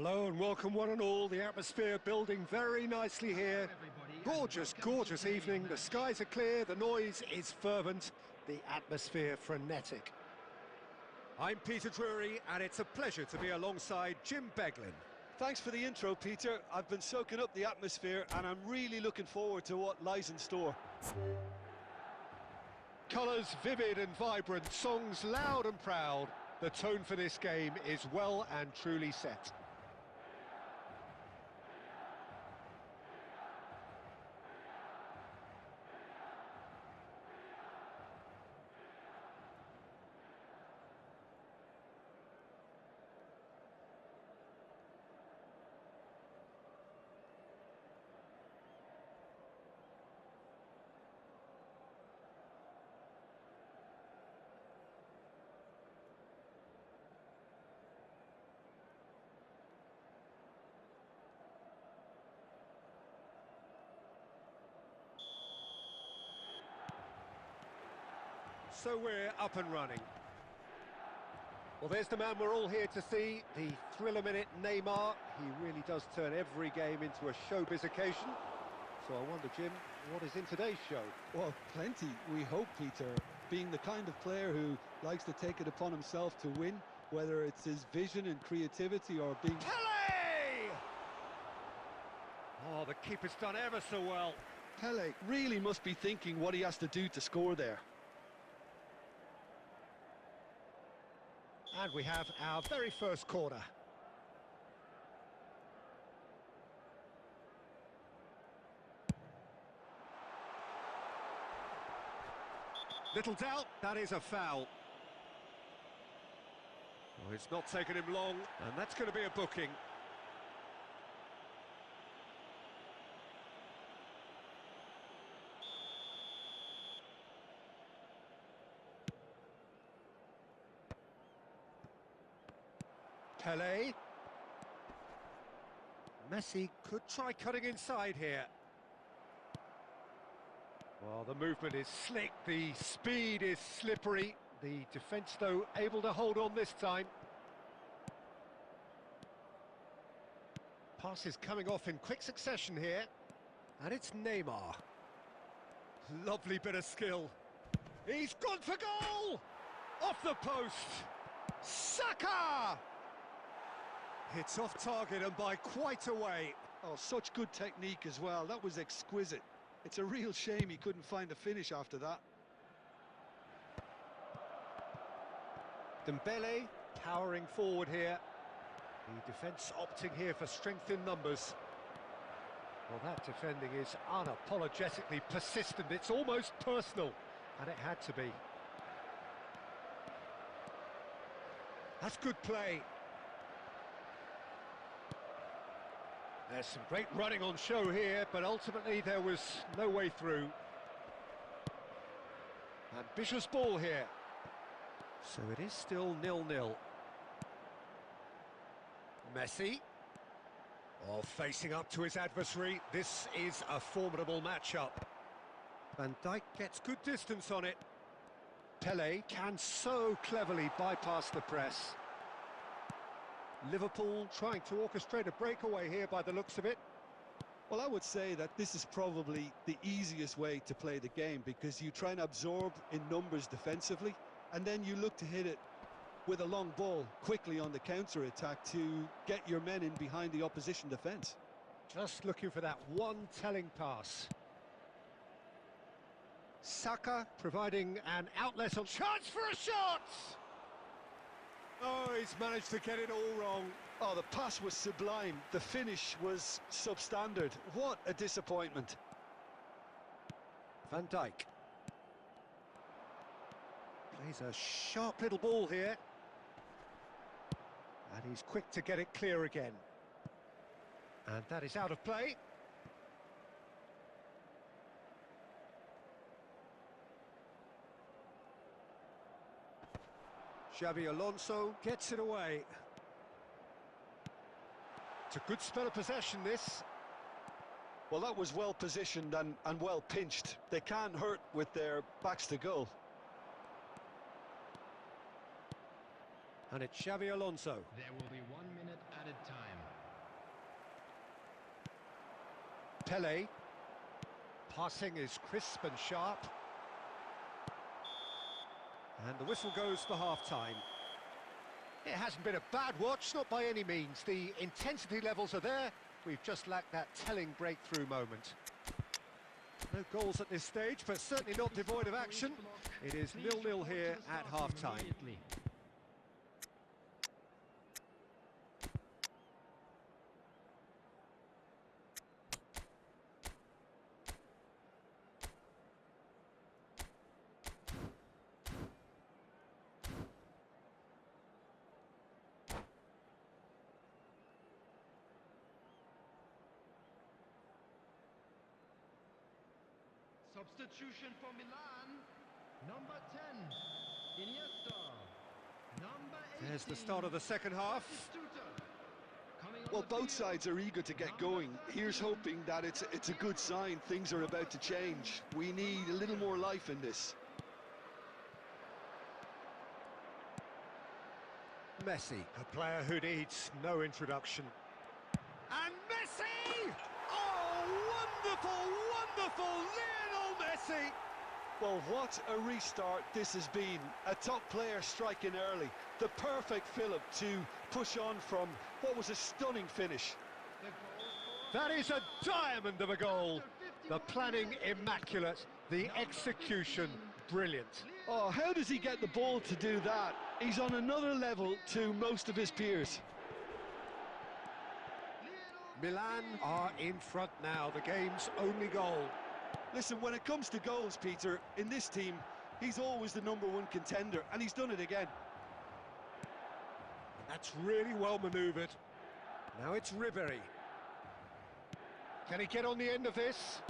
Hello and welcome one and all. The atmosphere building very nicely here. Gorgeous, gorgeous evening. The skies are clear, the noise is fervent, the atmosphere frenetic. I'm Peter Drury and it's a pleasure to be alongside Jim Beglin. Thanks for the intro, Peter. I've been soaking up the atmosphere and I'm really looking forward to what lies in store. Colours vivid and vibrant, songs loud and proud. The tone for this game is well and truly set. So we're up and running. Well, there's the man we're all here to see, the thriller-minute Neymar. He really does turn every game into a showbiz occasion. So I wonder, Jim, what is in today's show? Well, plenty, we hope, Peter. Being the kind of player who likes to take it upon himself to win, whether it's his vision and creativity or being... Pele! Oh, the keeper's done ever so well. Pele really must be thinking what he has to do to score there. And we have our very first corner. Little doubt, that is a foul. Oh, it's not taken him long, and that's going to be a booking. Pele. Messi could try cutting inside here. Well, the movement is slick, the speed is slippery. The defence, though, able to hold on this time. Pass is coming off in quick succession here. And it's Neymar. Lovely bit of skill. He's gone for goal! Off the post! Saka! It's off target and by quite a way. Oh, such good technique as well. That was exquisite. It's a real shame he couldn't find a finish after that. Dembele powering forward here. The defence opting here for strength in numbers. Well, that defending is unapologetically persistent. It's almost personal, and it had to be. That's good play. There's some great running on show here, but ultimately there was no way through. Ambitious ball here. So it is still 0-0. Messi. Oh, facing up to his adversary. This is a formidable matchup. Van Dijk gets good distance on it. Pele can so cleverly bypass the press. Liverpool trying to orchestrate a breakaway here by the looks of it. Well, I would say that this is probably the easiest way to play the game because you try and absorb in numbers defensively and then you look to hit it with a long ball quickly on the counter-attack to get your men in behind the opposition defence. Just looking for that one telling pass. Saka providing an outlet on... Chance for a shot! Oh, he's managed to get it all wrong. Oh, the pass was sublime. The finish was substandard. What a disappointment. Van Dijk. Plays a sharp little ball here. And he's quick to get it clear again. And that is out of play. Xabi Alonso gets it away. It's a good spell of possession, this. Well, that was well positioned and well pinched. They can't hurt with their backs to goal. And it's Xabi Alonso. There will be 1 minute added time. Pele. Passing is crisp and sharp. And the whistle goes for half-time. It hasn't been a bad watch, not by any means. The intensity levels are there. We've just lacked that telling breakthrough moment. No goals at this stage, but certainly not devoid of action. It is 0-0 here at half-time. Substitution for Milan, number 10, Iniesta, number 18. There's the start of the second half. Well, both sides are eager to get going. Here's hoping that it's a good sign. Things are about to change. We need a little more life in this. Messi, a player who needs no introduction. And Messi! Oh, wonderful, wonderful Lionel Messi! Well, what a restart this has been. A top player striking early. The perfect fillip to push on from what was a stunning finish. That is a diamond of a goal. The planning immaculate, the execution brilliant. Oh, how does he get the ball to do that? He's on another level to most of his peers. Milan are in front now, the game's only goal. Listen, when it comes to goals, Peter, in this team, he's always the #1 contender, and he's done it again. And that's really well manoeuvred. Now it's Ribery. Can he get on the end of this?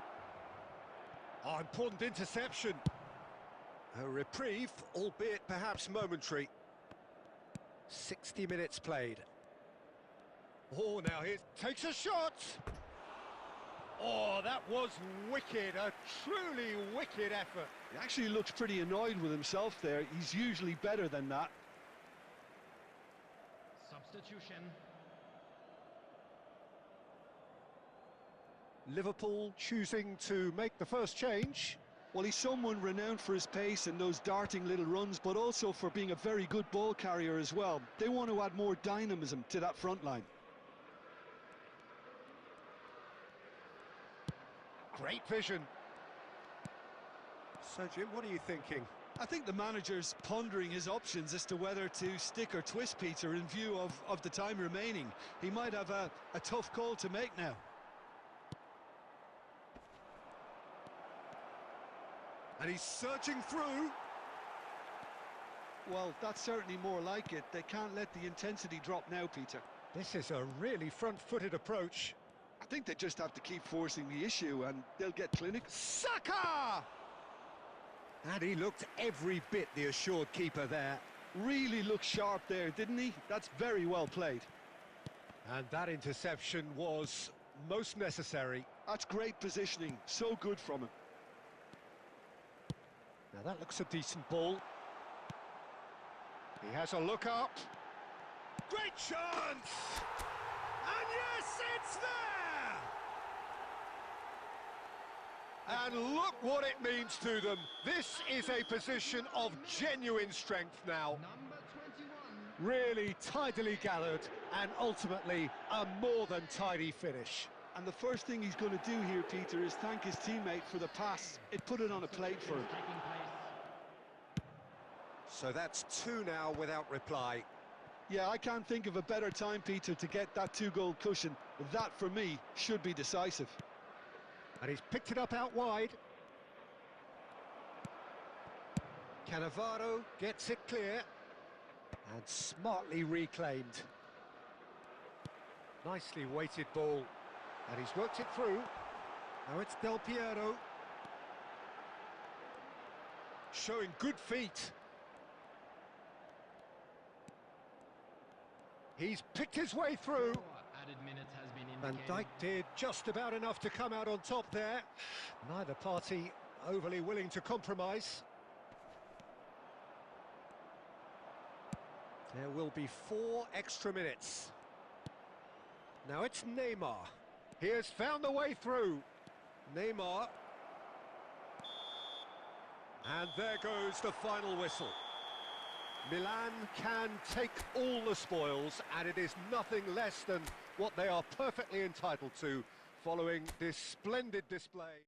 Oh, important interception. A reprieve, albeit perhaps momentary. 60 minutes played. Oh, now he takes a shot. Oh, that was wicked, a truly wicked effort. He actually looks pretty annoyed with himself there. He's usually better than that. Substitution. Liverpool choosing to make the first change. Well, he's someone renowned for his pace and those darting little runs, but also for being a very good ball carrier as well. They want to add more dynamism to that front line. Great vision. So, Jim, what are you thinking? I think the manager's pondering his options as to whether to stick or twist Peter in view of the time remaining. He might have a tough call to make now. And he's surging through. Well, that's certainly more like it. They can't let the intensity drop now, Peter. This is a really front-footed approach. I think they just have to keep forcing the issue and they'll get clinical. Saka! And he looked every bit the assured keeper there. Really looked sharp there, didn't he? That's very well played. And that interception was most necessary. That's great positioning. So good from him. Now that looks a decent ball. He has a look up. Great chance! And yes, it's there! And look what it means to them. This is a position of genuine strength now. Number 21. Really tidily gathered and ultimately a more than tidy finish. And the first thing he's going to do here, Peter, is thank his teammate for the pass. It put it on a plate for him. So that's 2 now without reply. Yeah, I can't think of a better time, Peter, to get that 2-goal cushion. That, for me, should be decisive. And he's picked it up out wide. Cannavaro gets it clear. And smartly reclaimed. Nicely weighted ball. And he's worked it through. Now it's Del Piero. Showing good feet. He's picked his way through. Added minutes has been Van indicated. Dijk did just about enough to come out on top there. Neither party overly willing to compromise. There will be 4 extra minutes. Now it's Neymar. He has found the way through. Neymar. And there goes the final whistle. Milan can take all the spoils, and it is nothing less than what they are perfectly entitled to following this splendid display.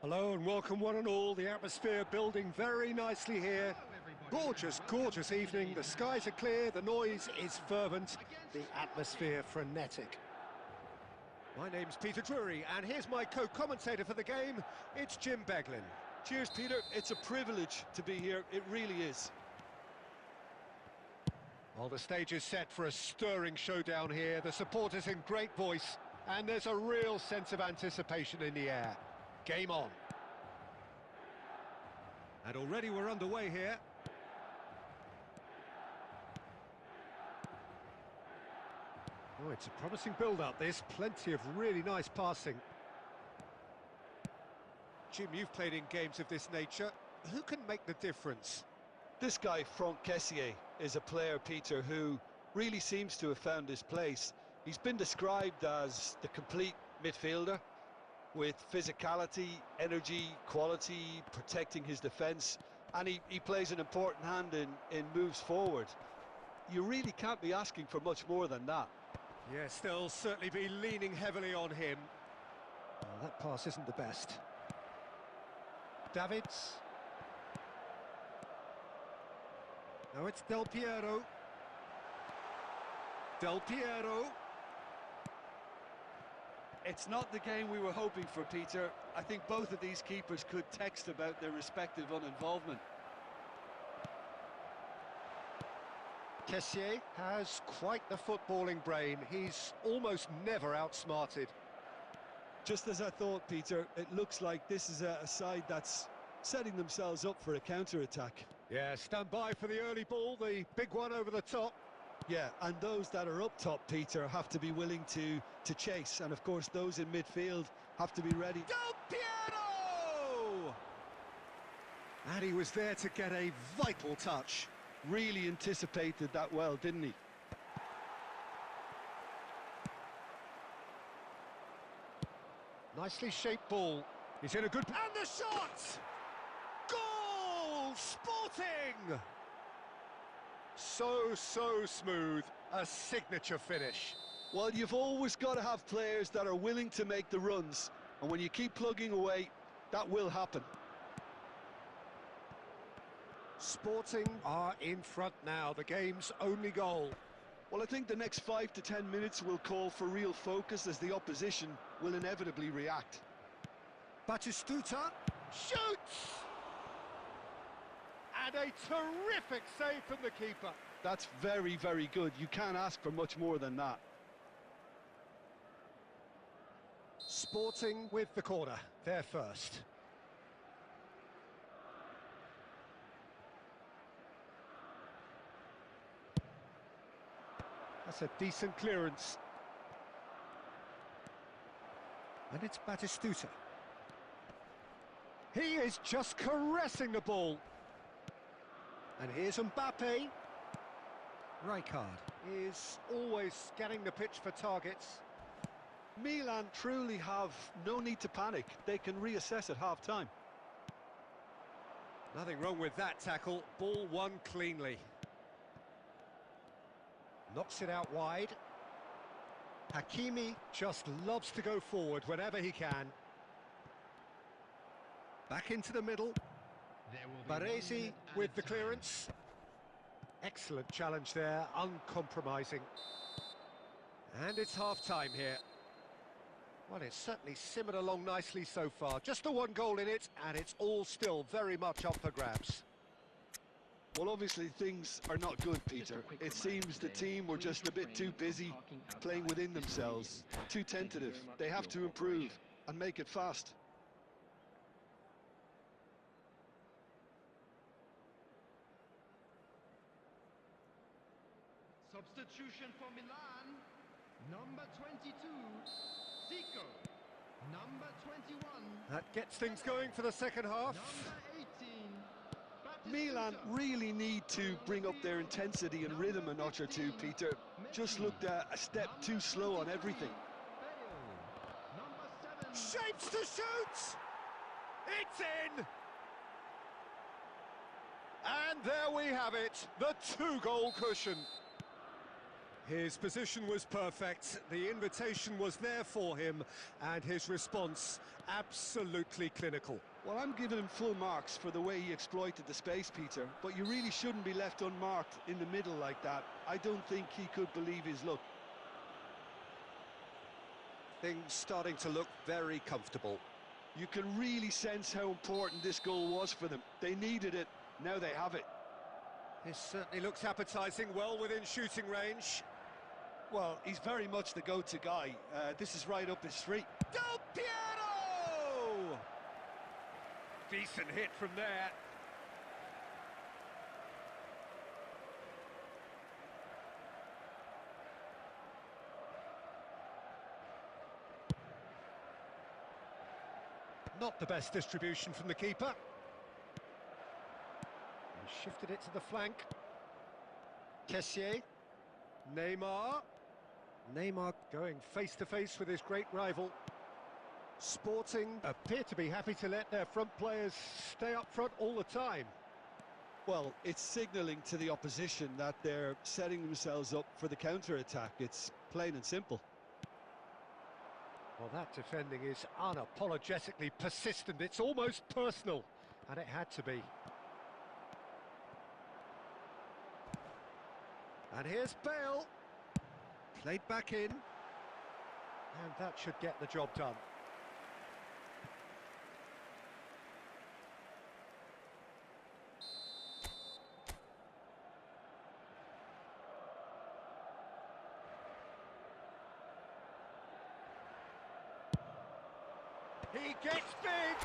Hello and welcome one and all. The atmosphere building very nicely here. Gorgeous, gorgeous evening. The skies are clear, the noise is fervent, the atmosphere frenetic. My name's Peter Drury, and here's my co-commentator for the game. It's Jim Beglin. Cheers, Peter. It's a privilege to be here. It really is. Well, the stage is set for a stirring showdown here. The supporters in great voice, and there's a real sense of anticipation in the air. Game on. And already we're underway here. Oh, it's a promising build-up, this. Plenty of really nice passing. Jim, you've played in games of this nature. Who can make the difference? This guy, Franck Kessié, is a player, Peter, who really seems to have found his place. He's been described as the complete midfielder, with physicality, energy, quality, protecting his defence, and he plays an important hand in moves forward. You really can't be asking for much more than that. Yes, they'll certainly be leaning heavily on him. Oh, that pass isn't the best. Davids. Now it's Del Piero. Del Piero. It's not the game we were hoping for, Peter. I think both of these keepers could text about their respective uninvolvement. Kessié has quite the footballing brain. He's almost never outsmarted. Just as I thought, Peter, it looks like this is a side that's setting themselves up for a counter-attack. Yeah, stand by for the early ball, the big one over the top. Yeah, and those that are up top, Peter, have to be willing to chase. And, of course, those in midfield have to be ready. Del Piero! And he was there to get a vital touch. Really anticipated that well, didn't he? Nicely shaped ball. He's in a good... And the shot! Goal! Sporting! So smooth. A signature finish. Well, you've always got to have players that are willing to make the runs. And when you keep plugging away, that will happen. Sporting are in front now, the game's only goal. Well, I think the next 5 to 10 minutes will call for real focus as the opposition will inevitably react. Batistuta shoots! And a terrific save from the keeper. That's very, very good. You can't ask for much more than that. Sporting with the corner, they're first. That's a decent clearance. And it's Batistuta. He is just caressing the ball. And here's Mbappe. Rijkaard is always scanning the pitch for targets. Milan truly have no need to panic. They can reassess at half-time. Nothing wrong with that tackle. Ball won cleanly. Knocks it out wide. Hakimi just loves to go forward whenever he can. Back into the middle. Baresi with the clearance. Excellent challenge there, uncompromising. And it's half-time here. Well, it's certainly simmered along nicely so far. Just the one goal in it, and it's all still very much up for grabs. Well, obviously things are not good, Peter. It seems the team were just a bit too busy playing within themselves, too tentative. They have to improve and make it fast. Substitution for Milan, number 22, Zico. Number 21. That gets things going for the second half. Number 18. Milan really need to bring up their intensity and rhythm a notch or two, Peter. Just looked a step too slow on everything. Shapes to shoot! It's in! And there we have it, the two-goal cushion. His position was perfect, the invitation was there for him, and his response absolutely clinical. Well, I'm giving him full marks for the way he exploited the space, Peter, but you really shouldn't be left unmarked in the middle like that. I don't think he could believe his luck. Things starting to look very comfortable. You can really sense how important this goal was for them. They needed it, now they have it. This certainly looks appetising, well within shooting range. Well, he's very much the go-to guy. This is right up his street. Del Piero! Decent hit from there. Not the best distribution from the keeper. He shifted it to the flank. Kessié. Neymar. Neymar going face-to-face with his great rival. Sporting appear to be happy to let their front players stay up front all the time. Well, it's signalling to the opposition that they're setting themselves up for the counter-attack. It's plain and simple. Well, that defending is unapologetically persistent. It's almost personal, and it had to be. And here's Bale. Played back in. And that should get the job done. He gets big,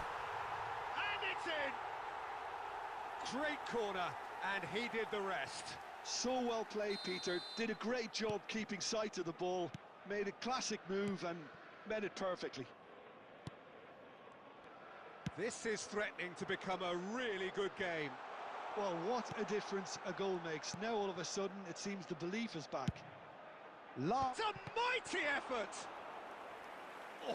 and it's in. Great corner, and he did the rest. So well played, Peter. Did a great job keeping sight of the ball, made a classic move and met it perfectly. This is threatening to become a really good game. Well, what a difference a goal makes. Now all of a sudden it seems the belief is back. It's a mighty effort! Oh,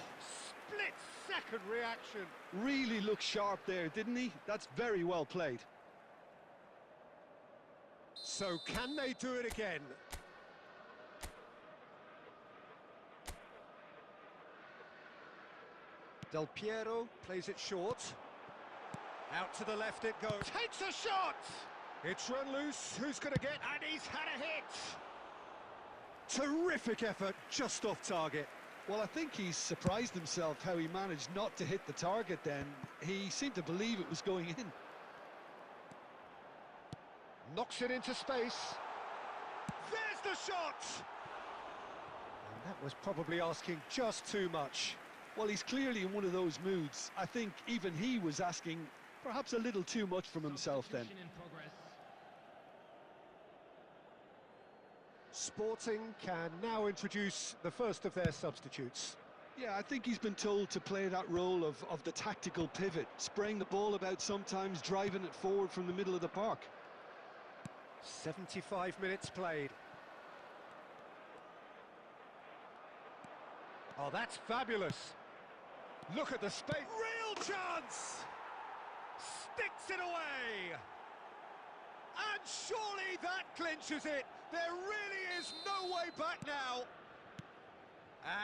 split-second reaction. Really looked sharp there, didn't he? That's very well played. So can they do it again? Del Piero plays it short. Out to the left it goes. Takes a shot! It's run loose. Who's going to get? And he's had a hit! Terrific effort, just off target. Well, I think he's surprised himself how he managed not to hit the target then. He seemed to believe it was going in. Knocks it into space. There's the shot! And that was probably asking just too much. Well, he's clearly in one of those moods. I think even he was asking perhaps a little too much from himself then. Sporting can now introduce the first of their substitutes. Yeah, I think he's been told to play that role of the tactical pivot, spraying the ball about sometimes, driving it forward from the middle of the park. 75 minutes played. Oh, that's fabulous. Look at the space. Real chance! Sticks it away! And surely that clinches it. There really is no way back now.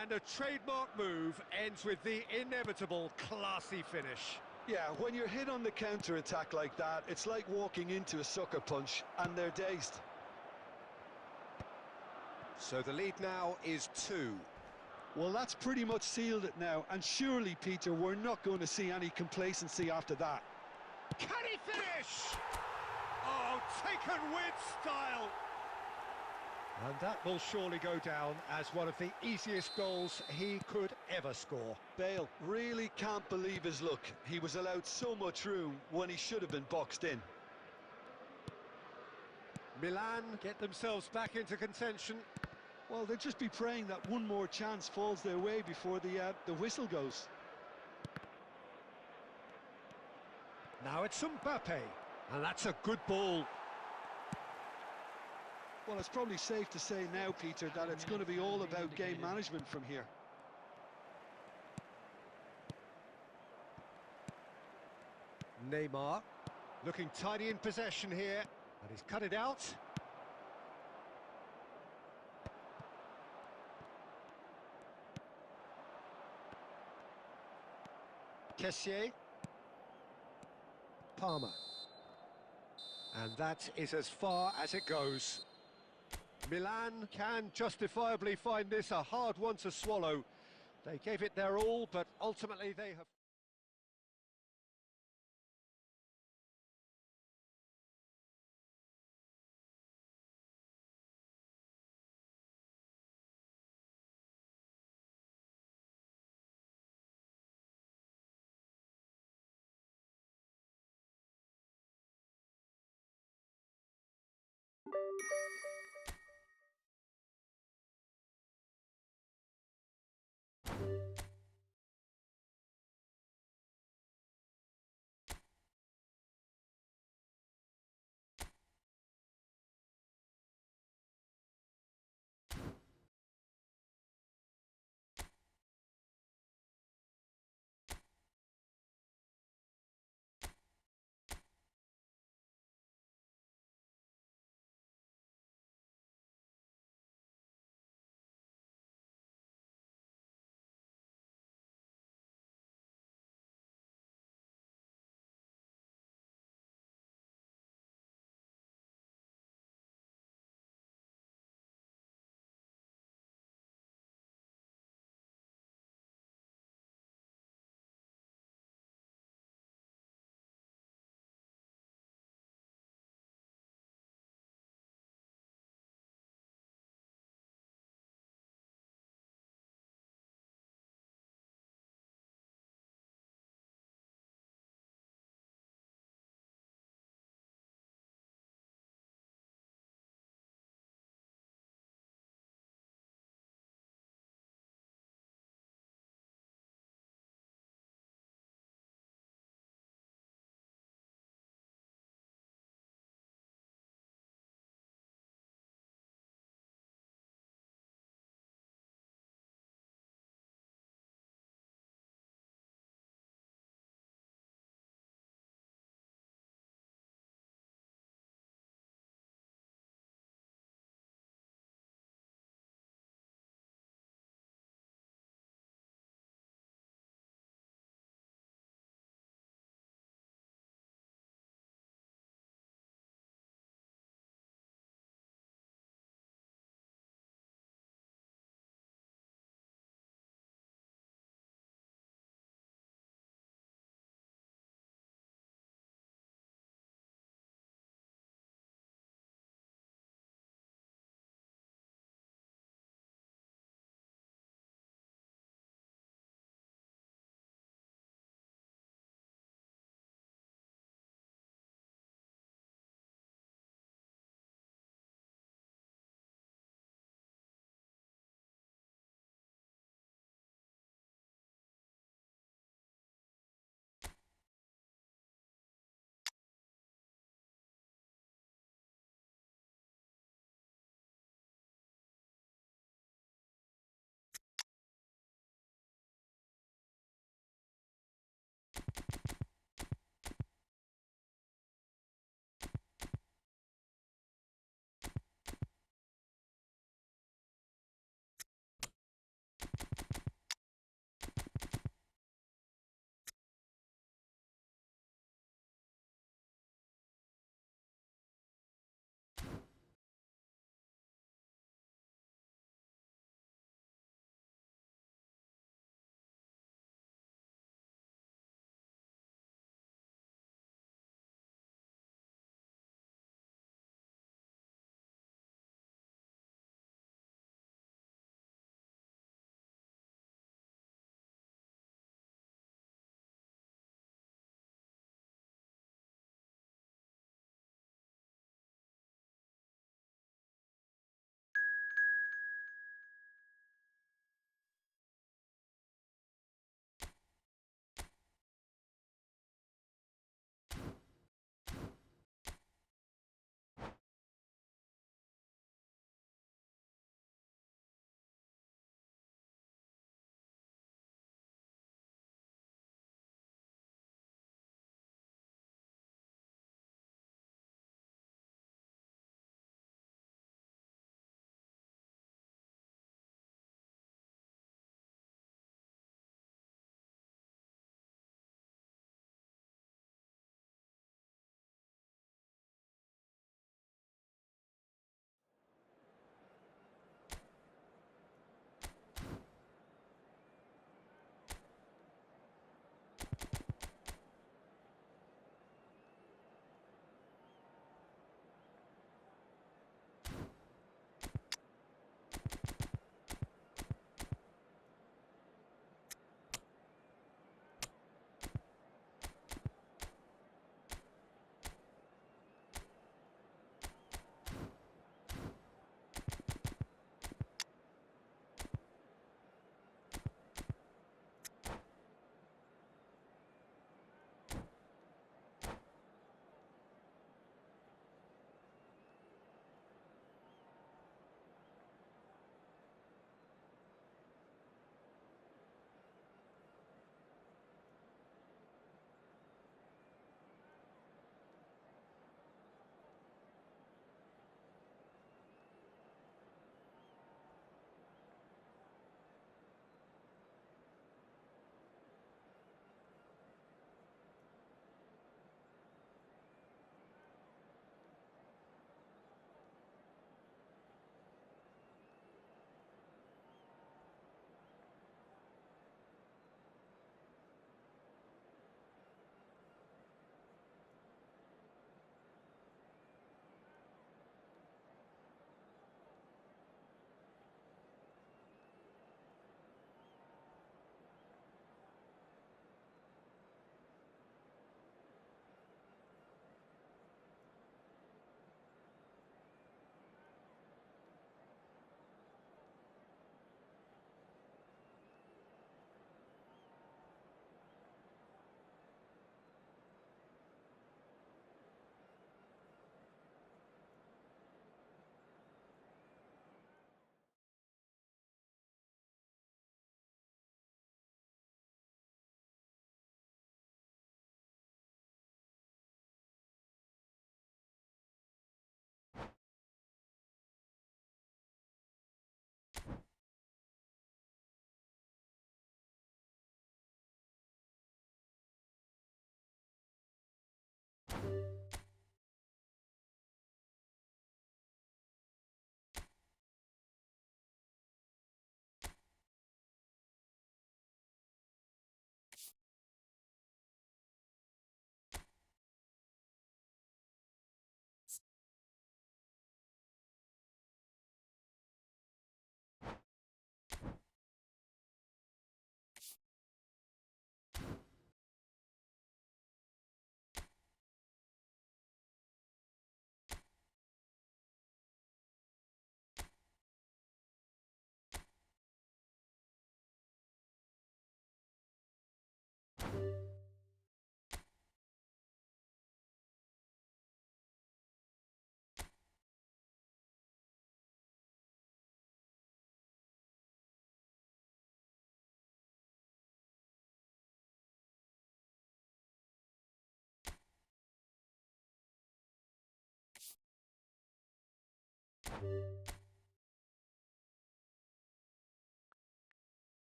And a trademark move ends with the inevitable classy finish. Yeah, when you're hit on the counter-attack like that, it's like walking into a sucker punch, and they're dazed. So the lead now is 2. Well, that's pretty much sealed it now, and surely, Peter, we're not going to see any complacency after that. Can he finish? Oh, taken with style. And that will surely go down as one of the easiest goals he could ever score. Bale really can't believe his luck. He was allowed so much room when he should have been boxed in. Milan get themselves back into contention. Well, they'll just be praying that one more chance falls their way before the whistle goes. Now it's Mbappe, and that's a good ball. Well, it's probably safe to say now, Peter, that it's going to be all about game management from here. Neymar looking tidy in possession here, and he's cut it out. Kessié. Palmer. And that is as far as it goes. Milan can justifiably find this a hard one to swallow. They gave it their all, but ultimately they have...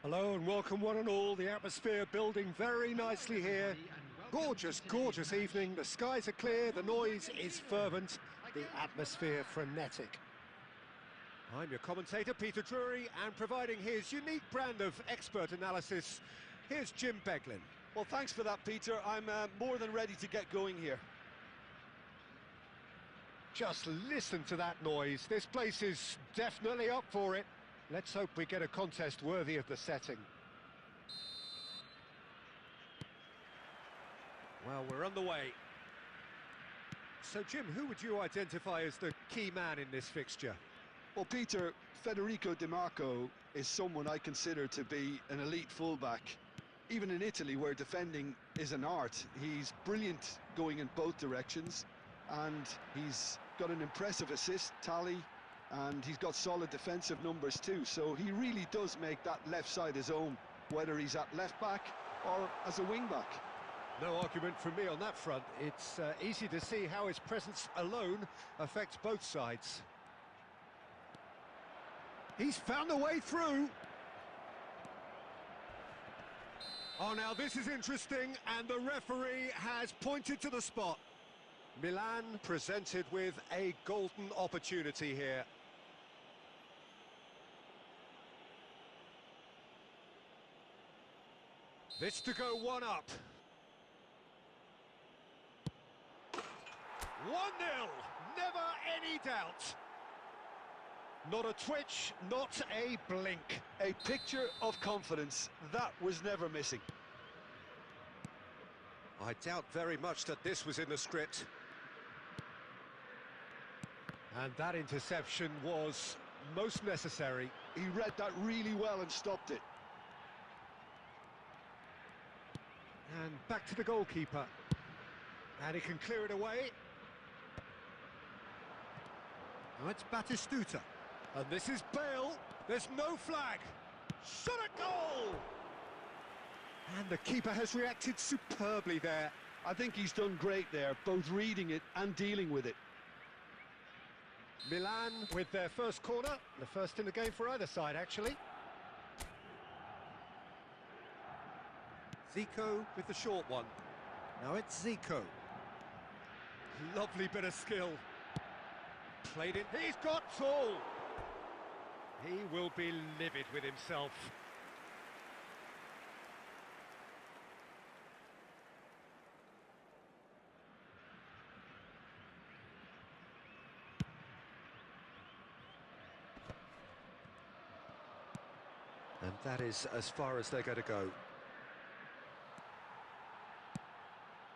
Hello and welcome one and all. The atmosphere building very nicely here. Gorgeous, gorgeous evening. The skies are clear, the noise is fervent, the atmosphere frenetic. I'm your commentator, Peter Drury, and providing his unique brand of expert analysis, here's Jim Beglin. Well, thanks for that, Peter. I'm more than ready to get going here. Just listen to that noise. This place is definitely up for it. Let's hope we get a contest worthy of the setting. Well, we're on the way. So, Jim, who would you identify as the key man in this fixture? Well, Peter, Federico Di Marco is someone I consider to be an elite fullback. Even in Italy, where defending is an art, he's brilliant going in both directions, and he's got an impressive assist tally, and he's got solid defensive numbers too, so he really does make that left side his own, whether he's at left back or as a wing back. No argument from me on that front. It's easy to see how his presence alone affects both sides. He's found a way through. Oh, now this is interesting, and the referee has pointed to the spot. Milan presented with a golden opportunity here. This to go one up. 1-0, never any doubt. Not a twitch, not a blink. A picture of confidence, that was never missing. I doubt very much that this was in the script. And that interception was most necessary. He read that really well and stopped it. And back to the goalkeeper. And he can clear it away. Now it's Batistuta. And this is Bale. There's no flag. Shot at goal! And the keeper has reacted superbly there. I think he's done great there, both reading it and dealing with it. Milan with their first corner, the first in the game for either side, actually. Zico with the short one. Now it's Zico. Lovely bit of skill. Played it. He's got full. He will be livid with himself. And that is as far as they're going to go.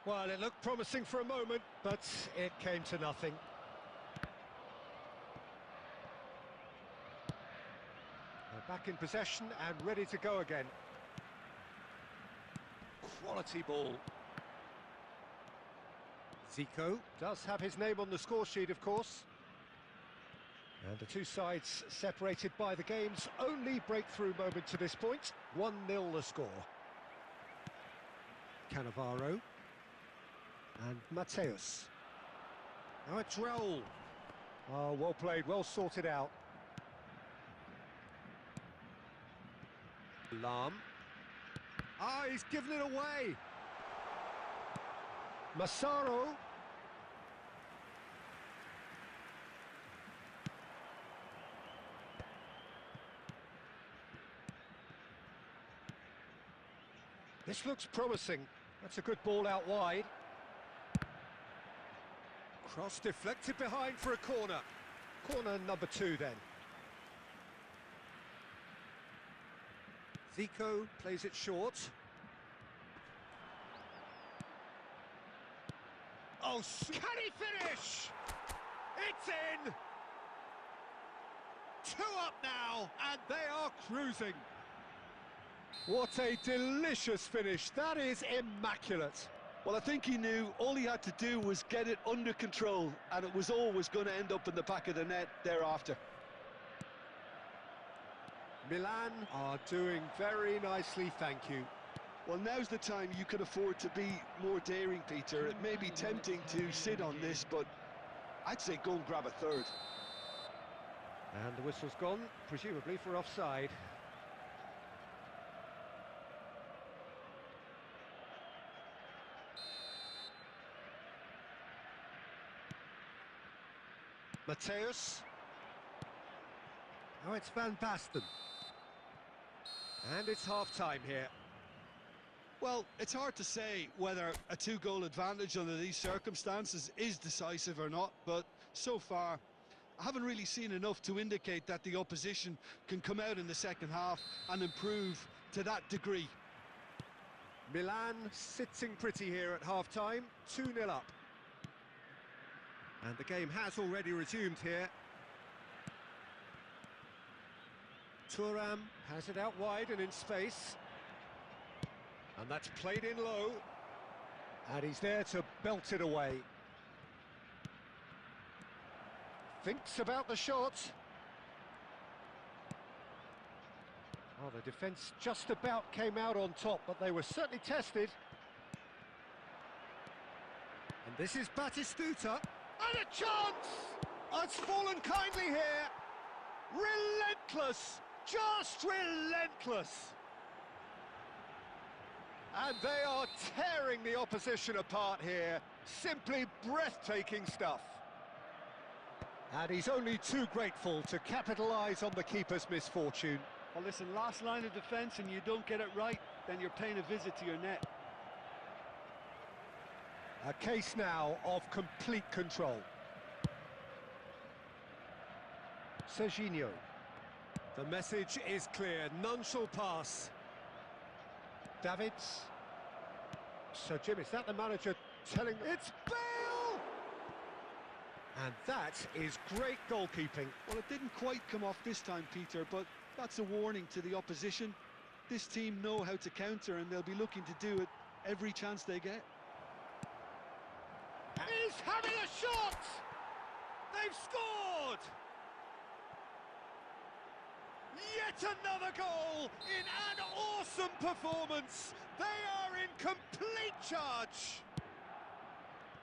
Well, it looked promising for a moment, but it came to nothing. They're back in possession and ready to go again. Quality ball. Zico does have his name on the score sheet, of course. And the two sides separated by the game's only breakthrough moment to this point. 1-0 the score. Cannavaro. And Mateus. Now it's Raul. Oh, well played, well sorted out. Lam. Ah, he's given it away. Massaro. This looks promising. That's a good ball out wide. Cross deflected behind for a corner. Corner number 2 then. Zico plays it short. Oh, can he finish? It's in! 2 up now, and they are cruising. What a delicious finish. That is immaculate. Well, I think he knew all he had to do was get it under control, and it was always going to end up in the back of the net thereafter. Milan are doing very nicely, thank you. Well, now's the time you can afford to be more daring, Peter. It may be tempting to sit on this, but I'd say go and grab a third. And the whistle's gone, presumably for offside. Mateus. Now it's Van Basten. And it's half-time here. Well, it's hard to say whether a two-goal advantage under these circumstances is decisive or not, but so far I haven't really seen enough to indicate that the opposition can come out in the second half and improve to that degree. Milan sitting pretty here at half-time, 2-0 up. And the game has already resumed here. Thuram has it out wide and in space. And that's played in low. And he's there to belt it away. Thinks about the shot. Oh, the defence just about came out on top, but they were certainly tested. And this is Batistuta. And a chance! Oh, it's fallen kindly here. Relentless! Just relentless! And they are tearing the opposition apart here. Simply breathtaking stuff. And he's only too grateful to capitalise on the keeper's misfortune. Well, listen, last line of defence and you don't get it right, then you're paying a visit to your net. A case now of complete control. Serginho. The message is clear, none shall pass. Davids. Sir Jim, is that the manager telling them? It's Bale! And that is great goalkeeping. Well, it didn't quite come off this time, Peter, but that's a warning to the opposition. This team know how to counter and they'll be looking to do it every chance they get. He's having a shot! They've scored! Yet another goal in an awesome performance. They are in complete charge.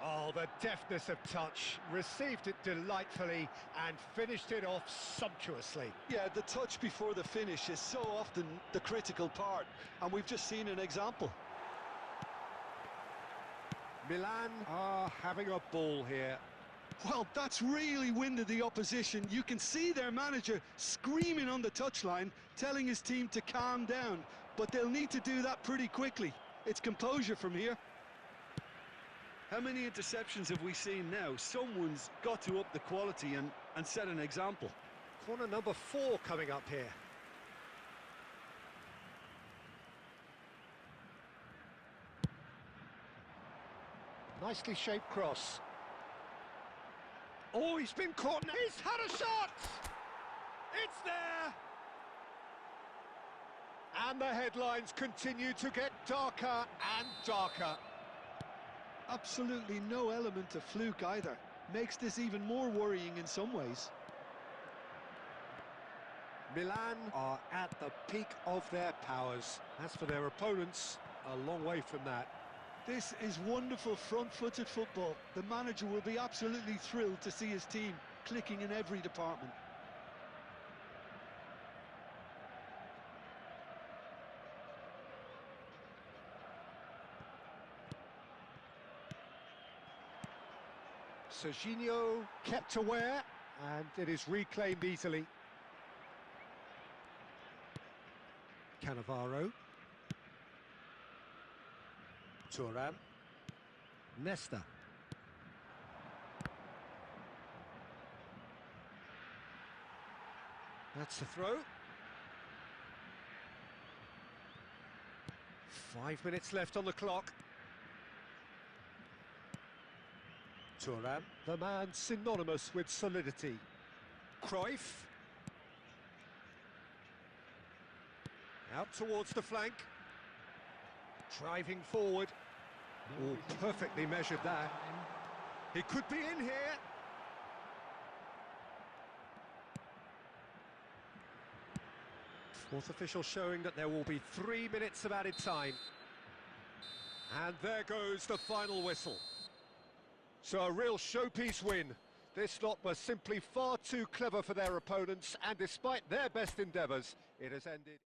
Oh, the deftness of touch. Received it delightfully and finished it off sumptuously. Yeah, the touch before the finish is so often the critical part, and we've just seen an example. Milan are having a ball here. Well, that's really winded the opposition. You can see their manager screaming on the touchline, telling his team to calm down, but they'll need to do that pretty quickly. It's composure from here. How many interceptions have we seen now? Someone's got to up the quality and set an example. Corner number 4 coming up here. Nicely shaped cross. Oh, he's been caught. He's had a shot! It's there! And the headlines continue to get darker and darker. Absolutely no element of fluke either. Makes this even more worrying in some ways. Milan are at the peak of their powers. As for their opponents, a long way from that. This is wonderful front-footed football. The manager will be absolutely thrilled to see his team clicking in every department. Serginho kept aware, and it is reclaimed easily. Cannavaro. Thuram. Nesta. That's the throw. 5 minutes left on the clock. Thuram, the man synonymous with solidity. Cruyff. Out towards the flank. Driving forward. Oh, perfectly measured that. He could be in here. Fourth official showing that there will be 3 minutes of added time. And there goes the final whistle. So a real showpiece win. This lot was simply far too clever for their opponents, and despite their best endeavours, it has ended.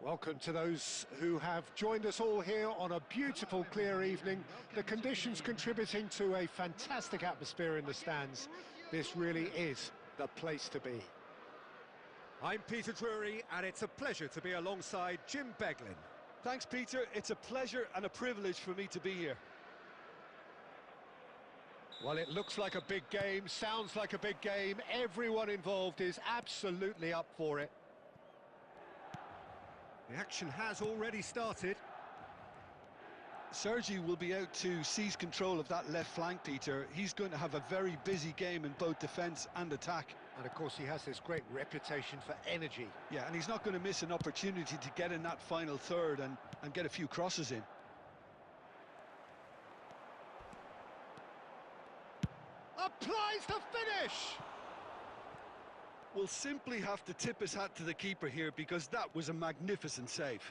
Welcome to those who have joined us all here on a beautiful, clear evening. The conditions contributing to a fantastic atmosphere in the stands. This really is the place to be. I'm Peter Drury, and it's a pleasure to be alongside Jim Beglin. Thanks, Peter. It's a pleasure and a privilege for me to be here. Well, it looks like a big game, sounds like a big game. Everyone involved is absolutely up for it. The action has already started. Sergi will be out to seize control of that left flank, Peter. He's going to have a very busy game in both defence and attack. And of course he has this great reputation for energy. Yeah, and he's not going to miss an opportunity to get in that final third and get a few crosses in. Applies the finish! Will simply have to tip his hat to the keeper here because that was a magnificent save.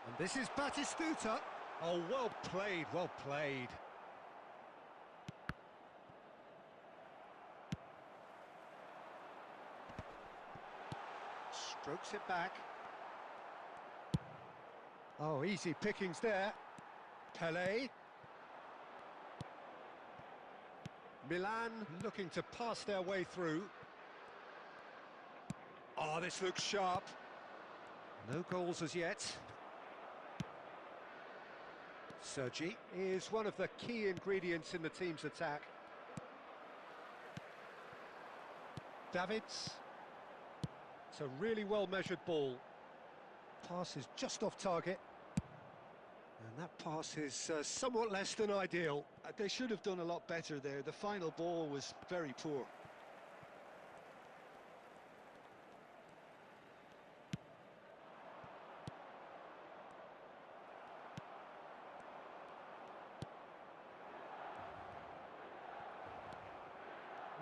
And this is Batistuta. Oh, well played, well played. Strokes it back. Oh, easy pickings there. Pelé. Milan looking to pass their way through. Oh, this looks sharp. No goals as yet. Sergi is one of the key ingredients in the team's attack. Davids. It's a really well-measured ball. Pass is just off target. And that pass is somewhat less than ideal. They should have done a lot better there. The final ball was very poor.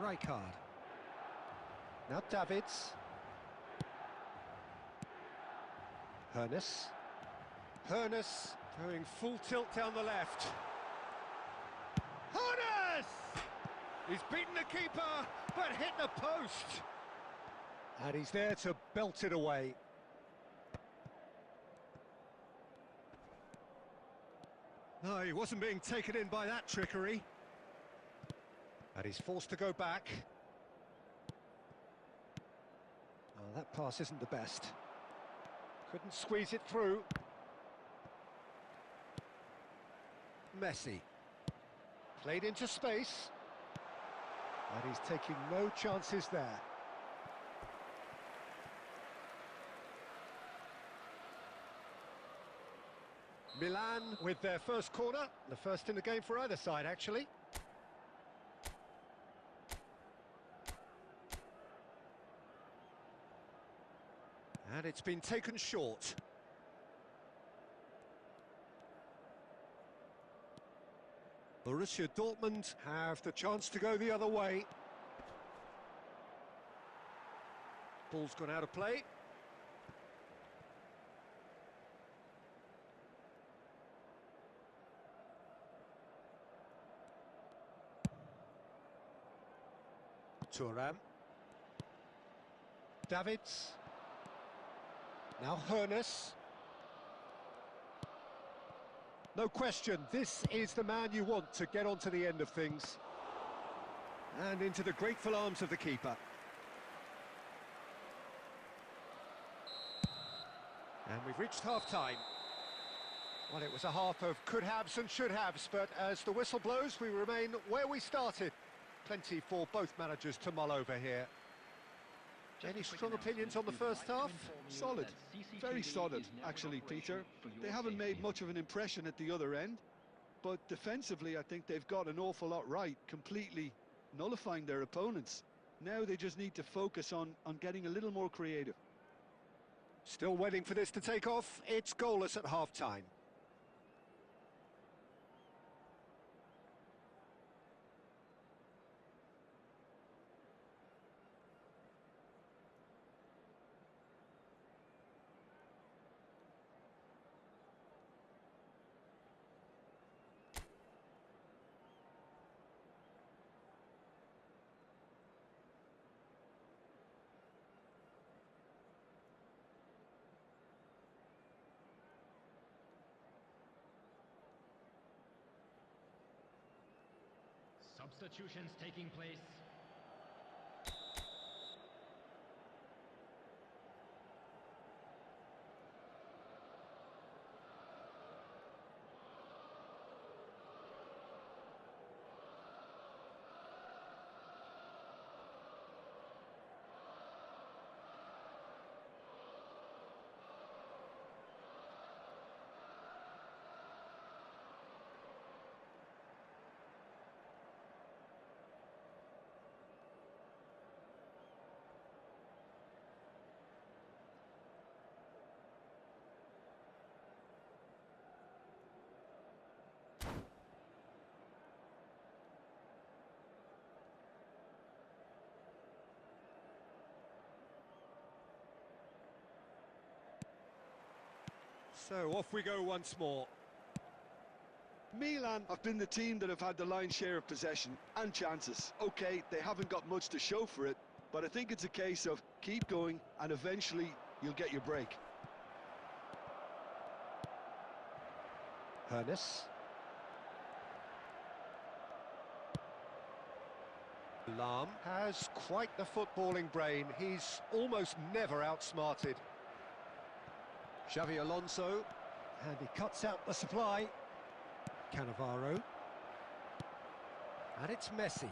Rijkaard. Now Davids. Hernus going full tilt down the left. Hernus! He's beaten the keeper, but hit the post. And he's there to belt it away. No, he wasn't being taken in by that trickery. And he's forced to go back. Oh, that pass isn't the best. Couldn't squeeze it through. Messi. Played into space. And he's taking no chances there. Milan with their first corner. The first in the game for either side, actually. And it's been taken short. Borussia Dortmund have the chance to go the other way. Ball's gone out of play. Thuram. Davids. Now Hernus. No question, this is the man you want to get onto the end of things. And into the grateful arms of the keeper. And we've reached half-time. Well, it was a half of could-haves and should-haves, but as the whistle blows, we remain where we started. Plenty for both managers to mull over here. Any strong opinions on the first half? Solid. Very solid, actually, Peter. They haven't made much of an impression at the other end, but defensively, I think they've got an awful lot right, completely nullifying their opponents. Now they just need to focus on getting a little more creative. Still waiting for this to take off. It's goalless at half-time. Substitutions taking place. So off we go once more. Milan have been the team that have had the lion's share of possession and chances. Okay, they haven't got much to show for it, but I think it's a case of keep going and eventually you'll get your break. Hernes. Lahm has quite the footballing brain. He's almost never outsmarted. Xavi Alonso, and he cuts out the supply. Cannavaro. And it's Messi.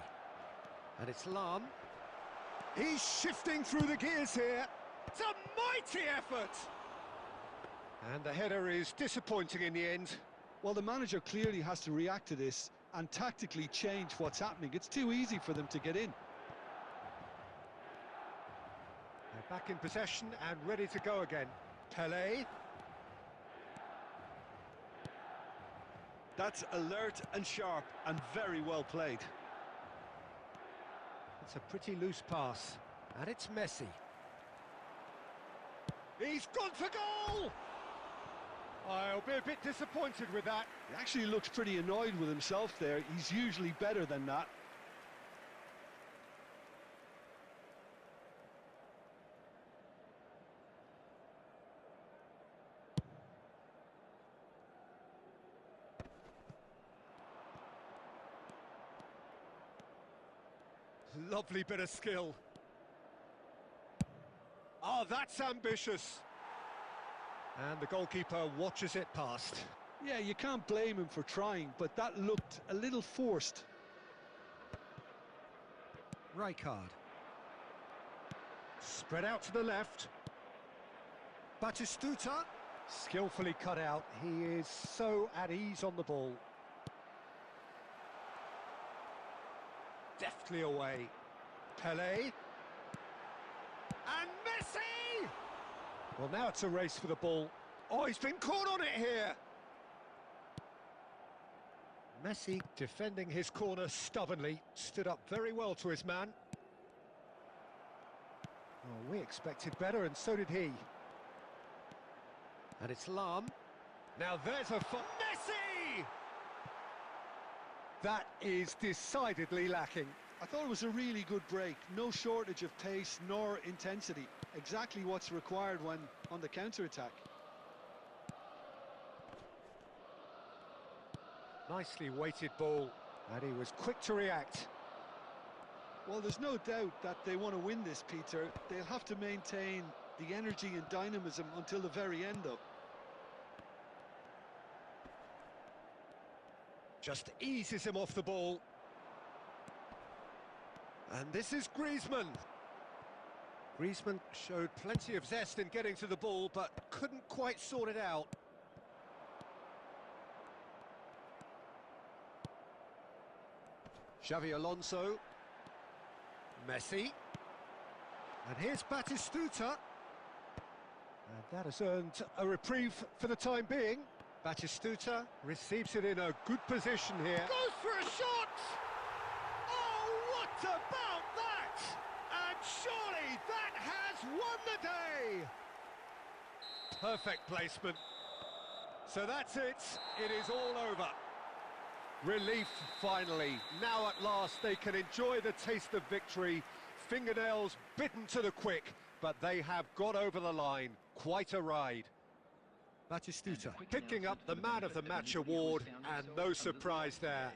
And it's Lahm. He's shifting through the gears here. It's a mighty effort! And the header is disappointing in the end. Well, the manager clearly has to react to this and tactically change what's happening. It's too easy for them to get in. They're back in possession and ready to go again. Pelé. That's alert and sharp and very well played. It's a pretty loose pass. And it's Messi. He's gone for goal! I'll be a bit disappointed with that. He actually looks pretty annoyed with himself there. He's usually better than that. Lovely bit of skill. Oh, that's ambitious. And the goalkeeper watches it past. Yeah, you can't blame him for trying, but that looked a little forced. Rijkaard. Spread out to the left. Batistuta. Skillfully cut out. He is so at ease on the ball. Deftly away. Pelé. And Messi! Well, now it's a race for the ball. Oh, he's been caught on it here! Messi, defending his corner stubbornly, stood up very well to his man. Oh, we expected better, and so did he. And it's Lahm. Now there's a... Messi! That is decidedly lacking. I thought it was a really good break. No shortage of pace nor intensity. Exactly what's required when on the counter-attack. Nicely weighted ball, and he was quick to react. Well, there's no doubt that they want to win this, Peter. They'll have to maintain the energy and dynamism until the very end, though. Just eases him off the ball. And this is Griezmann. Griezmann showed plenty of zest in getting to the ball, but couldn't quite sort it out. Xavi Alonso. Messi. And here's Batistuta. And that has earned a reprieve for the time being. Batistuta receives it in a good position here. Goes for a shot! Oh, what about that? And surely that has won the day! Perfect placement. So that's it. It is all over. Relief, finally. Now at last they can enjoy the taste of victory. Fingernails bitten to the quick, but they have got over the line. Quite a ride. Batistuta picking up the Man of the Match award, and no surprise there.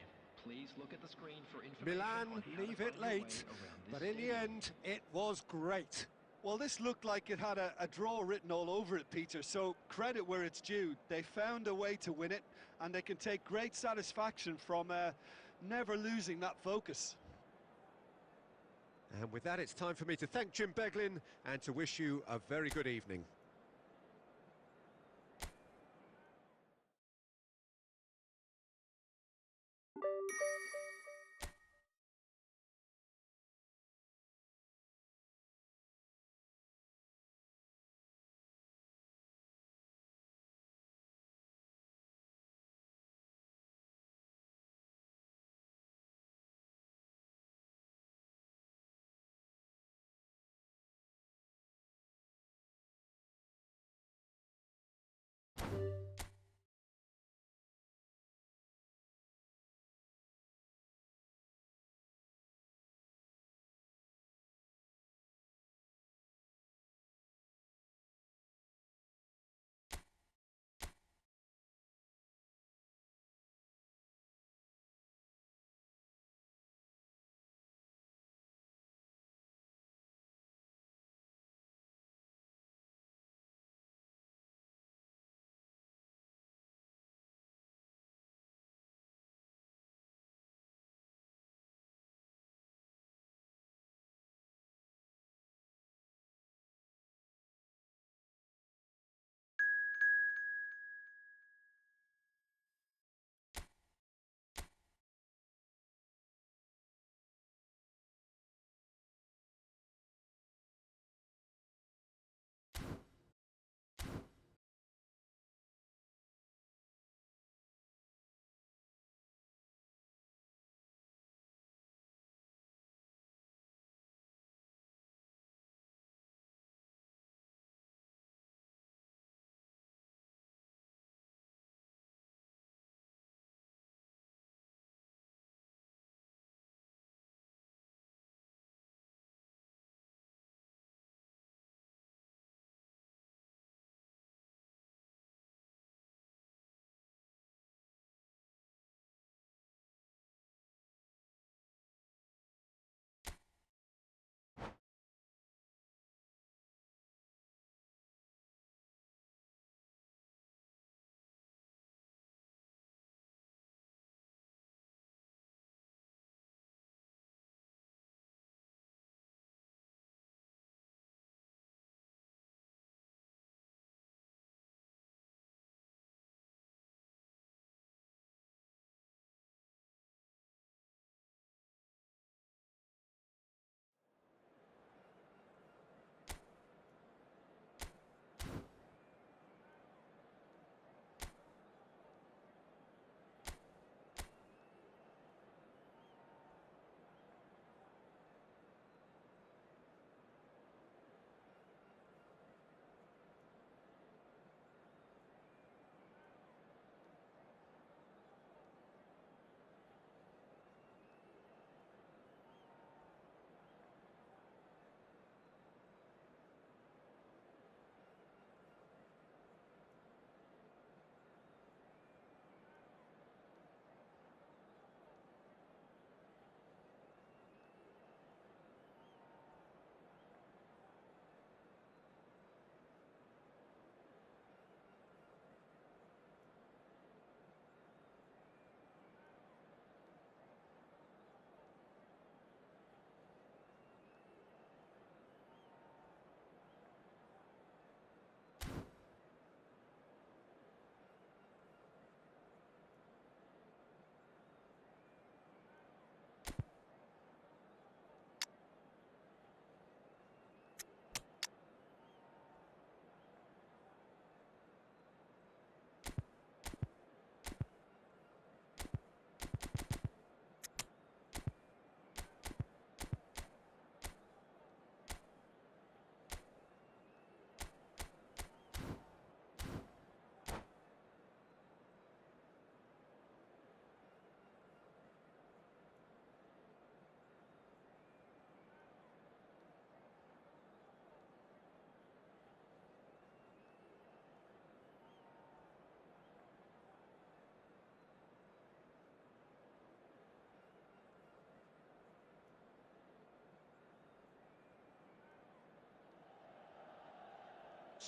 Please look at the screen for information Milan on how to leave it find your way late, around this but in the stadium. end, it was great. Well, this looked like it had a draw written all over it, Peter, so credit where it's due. They found a way to win it, and they can take great satisfaction from never losing that focus. And with that, it's time for me to thank Jim Beglin and to wish you a very good evening.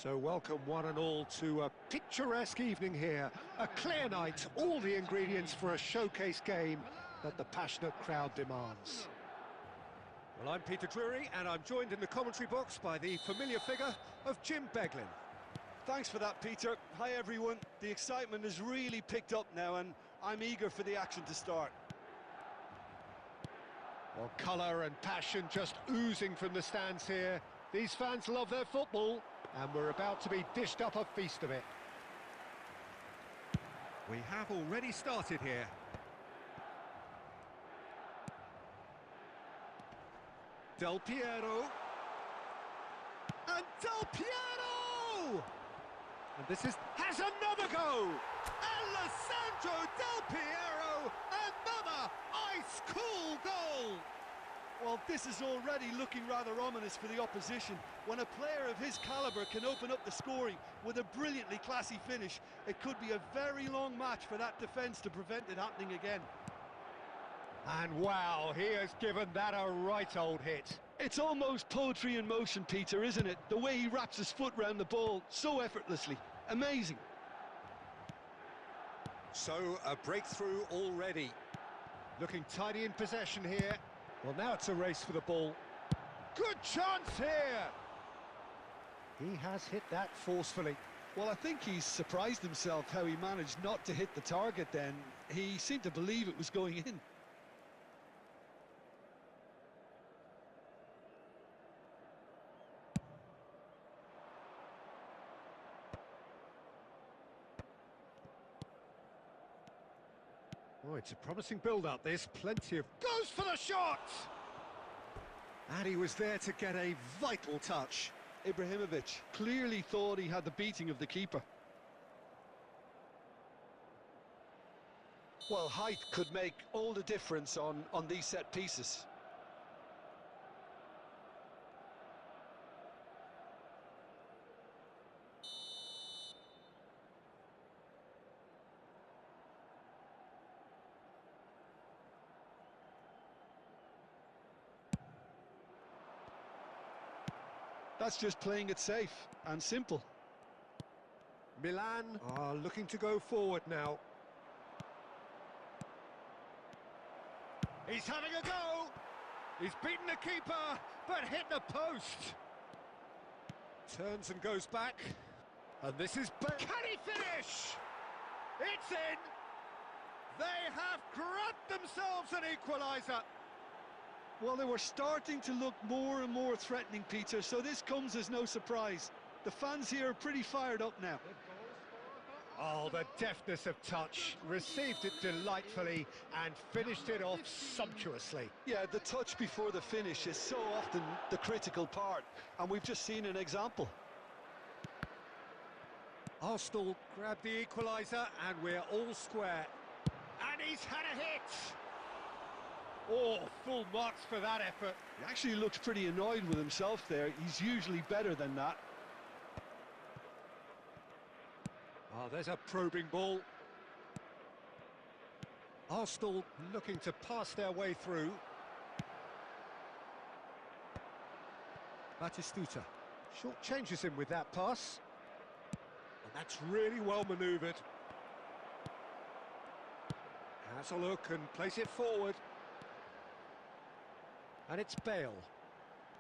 So welcome one and all to a picturesque evening here. A clear night, all the ingredients for a showcase game that the passionate crowd demands. Well, I'm Peter Drury, and I'm joined in the commentary box by the familiar figure of Jim Beglin. Thanks for that, Peter. Hi, everyone. The excitement has really picked up now, and I'm eager for the action to start. Well, colour and passion just oozing from the stands here. These fans love their football, and we're about to be dished up a feast of it. We have already started here. Del Piero. And Del Piero! And this has another go! Alessandro Del Piero! Another ice-cool goal! Well, this is already looking rather ominous for the opposition. When a player of his calibre can open up the scoring with a brilliantly classy finish, it could be a very long match for that defence to prevent it happening again. And wow, he has given that a right old hit. It's almost poetry in motion, Peter, isn't it? The way he wraps his foot round the ball so effortlessly. Amazing. So, a breakthrough already. Looking tidy in possession here. Well, now it's a race for the ball. Good chance here! He has hit that forcefully. Well, I think he's surprised himself how he managed not to hit the target then. He seemed to believe it was going in. Oh, it's a promising build-up, this. Plenty of... Goes for the shot! And he was there to get a vital touch. Ibrahimovic clearly thought he had the beating of the keeper. Well, height could make all the difference on these set pieces. That's just playing it safe and simple. Milan are looking to go forward now. He's having a go! He's beaten the keeper, but hit the post! Turns and goes back. And this is... Can he finish? It's in! They have grabbed themselves an equaliser! Well, they were starting to look more and more threatening, Peter, so this comes as no surprise. The fans here are pretty fired up now. Oh, the deftness of touch. Received it delightfully and finished it off sumptuously. Yeah, the touch before the finish is so often the critical part, and we've just seen an example. Arsenal grabbed the equaliser and we're all square. And he's had a hit! Oh, full marks for that effort. He actually looks pretty annoyed with himself there. He's usually better than that. Oh, there's a probing ball. Arsenal looking to pass their way through. Batistuta short changes him with that pass. And that's really well manoeuvred. Has a look and plays it forward. And it's Bale.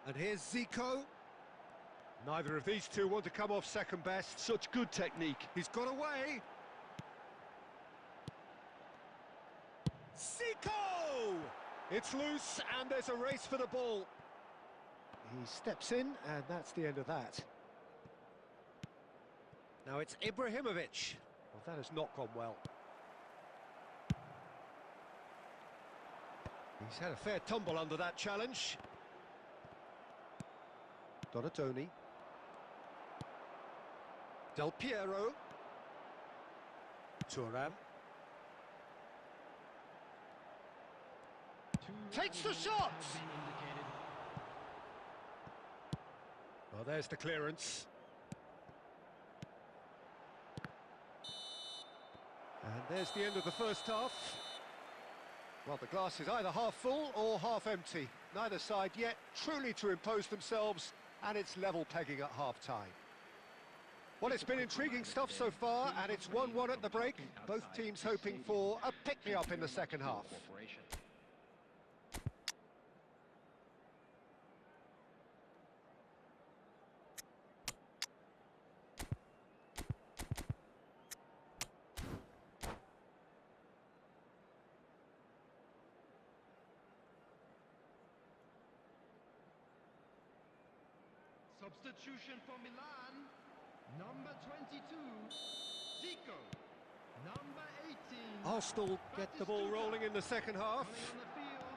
And here's Zico. Neither of these two want to come off second best. Such good technique. He's got away. Zico! It's loose and there's a race for the ball. He steps in and that's the end of that. Now it's Ibrahimovic. Well, that has not gone well. He's had a fair tumble under that challenge. Donatoni. Del Piero. Thuram. Takes the shot! Well, there's the clearance. And there's the end of the first half. Well, the glass is either half full or half empty. Neither side yet truly to impose themselves, and it's level pegging at half-time. Well, it's been intriguing stuff so far, and it's 1-1 at the break. Both teams hoping for a pick-me-up in the second half. Substitution for Milan, number 22, Zico. Number 18. Arsenal get the ball rolling in the second half. Coming on the field,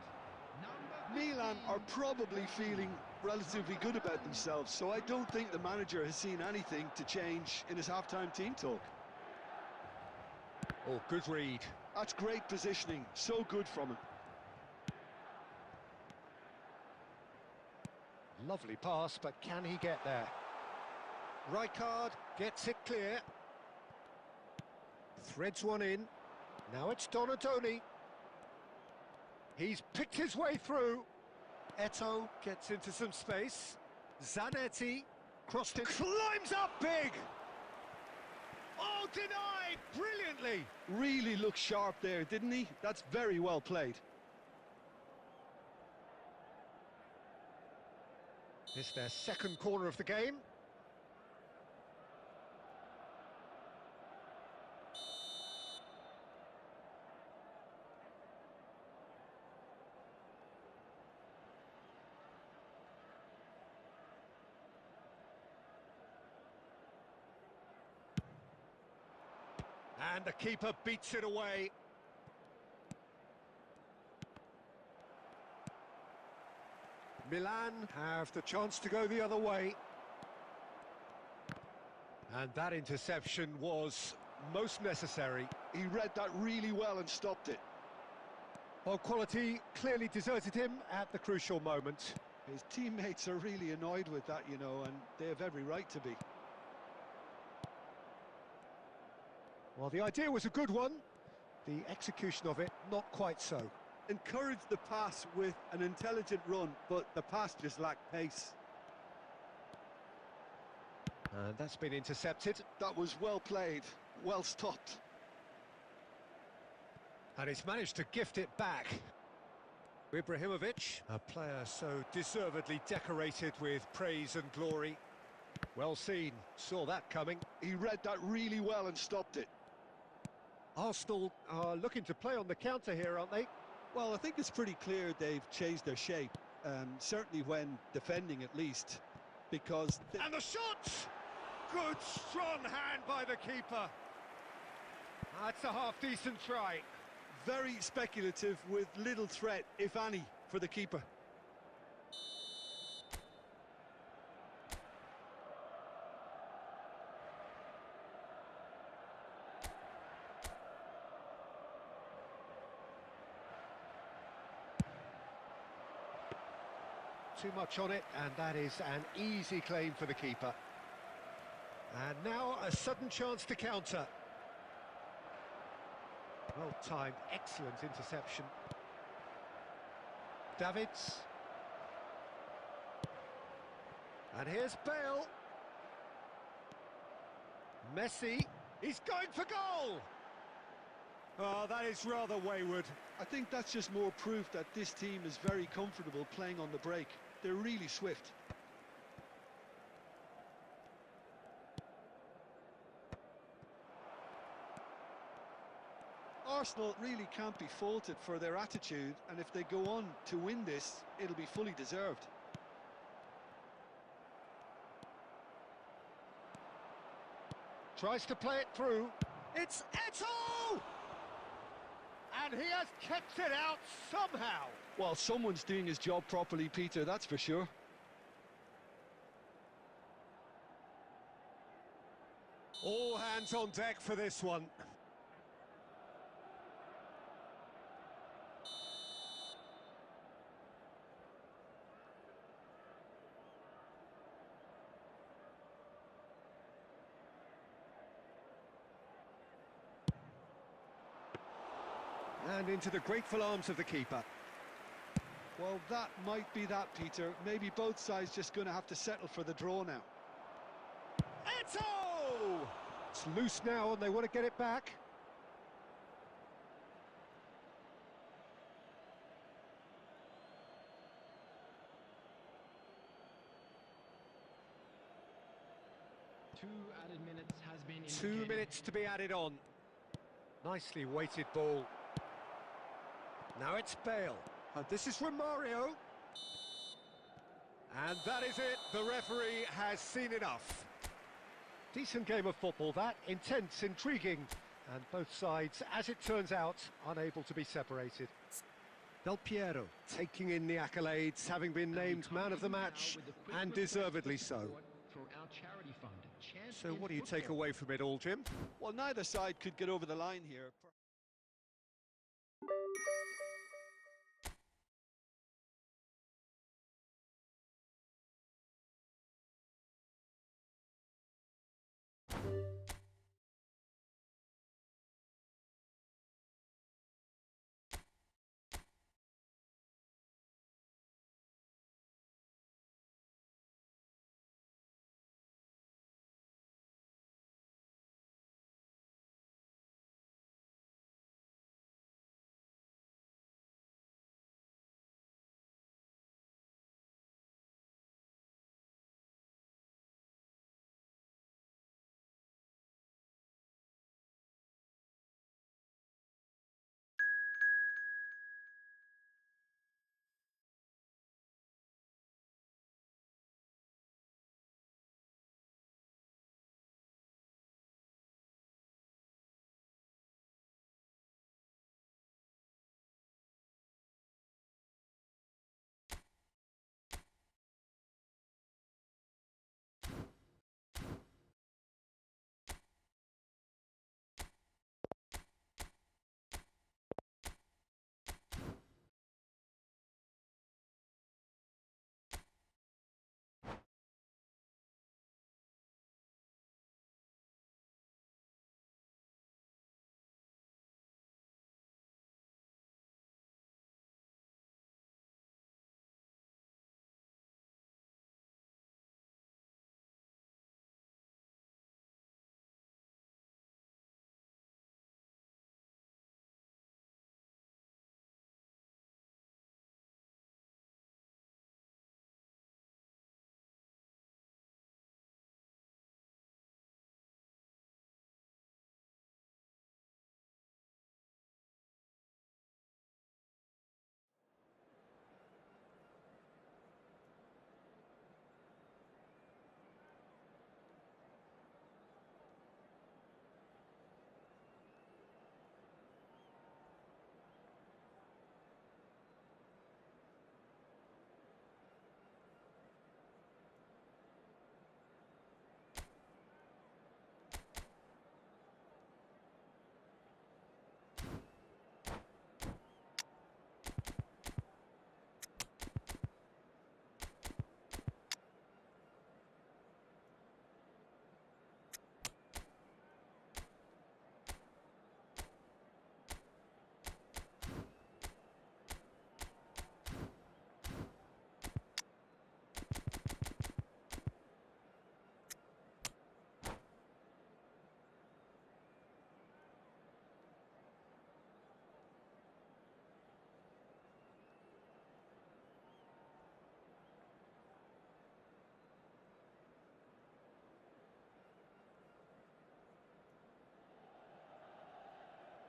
number 15. Milan are probably feeling relatively good about themselves, so I don't think the manager has seen anything to change in his half-time team talk. Oh, good read. That's great positioning, so good from him. Lovely pass, but can he get there? Rijkaard gets it clear. Threads one in. Now it's Donatoni. He's picked his way through. Eto'o gets into some space. Zanetti crossed it. Climbs up big! Oh, denied! Brilliantly! Really looked sharp there, didn't he? That's very well played. It's their second corner of the game. And the keeper beats it away. Milan have the chance to go the other way. And that interception was most necessary. He read that really well and stopped it. Well, quality clearly deserted him at the crucial moment. His teammates are really annoyed with that, you know, and they have every right to be. Well, the idea was a good one. The execution of it, not quite so. Encouraged the pass with an intelligent run, but the pass just lacked pace. And that's been intercepted. That was well played, well stopped. And he's managed to gift it back. Ibrahimovic, a player so deservedly decorated with praise and glory. Well seen, saw that coming. He read that really well and stopped it. Arsenal are looking to play on the counter here, aren't they? Well, I think it's pretty clear they've changed their shape, certainly when defending at least, because... And the shot! Good, strong hand by the keeper. That's a half-decent try. Very speculative with little threat, if any, for the keeper. Too much on it, and that is an easy claim for the keeper. And now a sudden chance to counter. Well timed, excellent interception. Davids. And here's Bale. Messi. He's going for goal! Oh, that is rather wayward. I think that's just more proof that this team is very comfortable playing on the break. They're really swift. Arsenal really can't be faulted for their attitude, and if they go on to win this, it'll be fully deserved. Tries to play it through. It's Eto'o! And he has kept it out somehow. Well, someone's doing his job properly, Peter, that's for sure. All hands on deck for this one. And into the grateful arms of the keeper. Well, that might be that, Peter. Maybe both sides just going to have to settle for the draw now. Eto'o! It's loose now and they want to get it back. Two added minutes has been 2 indicated. minutes to be added on. Nicely weighted ball. Now it's Bale. And this is Romario. And that is it. The referee has seen enough. Decent game of football, that. Intense, intriguing. And both sides, as it turns out, unable to be separated. Del Piero taking in the accolades, having been named man of the match, and deservedly so. For our charity fund, So what do you take away from it all, Jim? Well, neither side could get over the line here.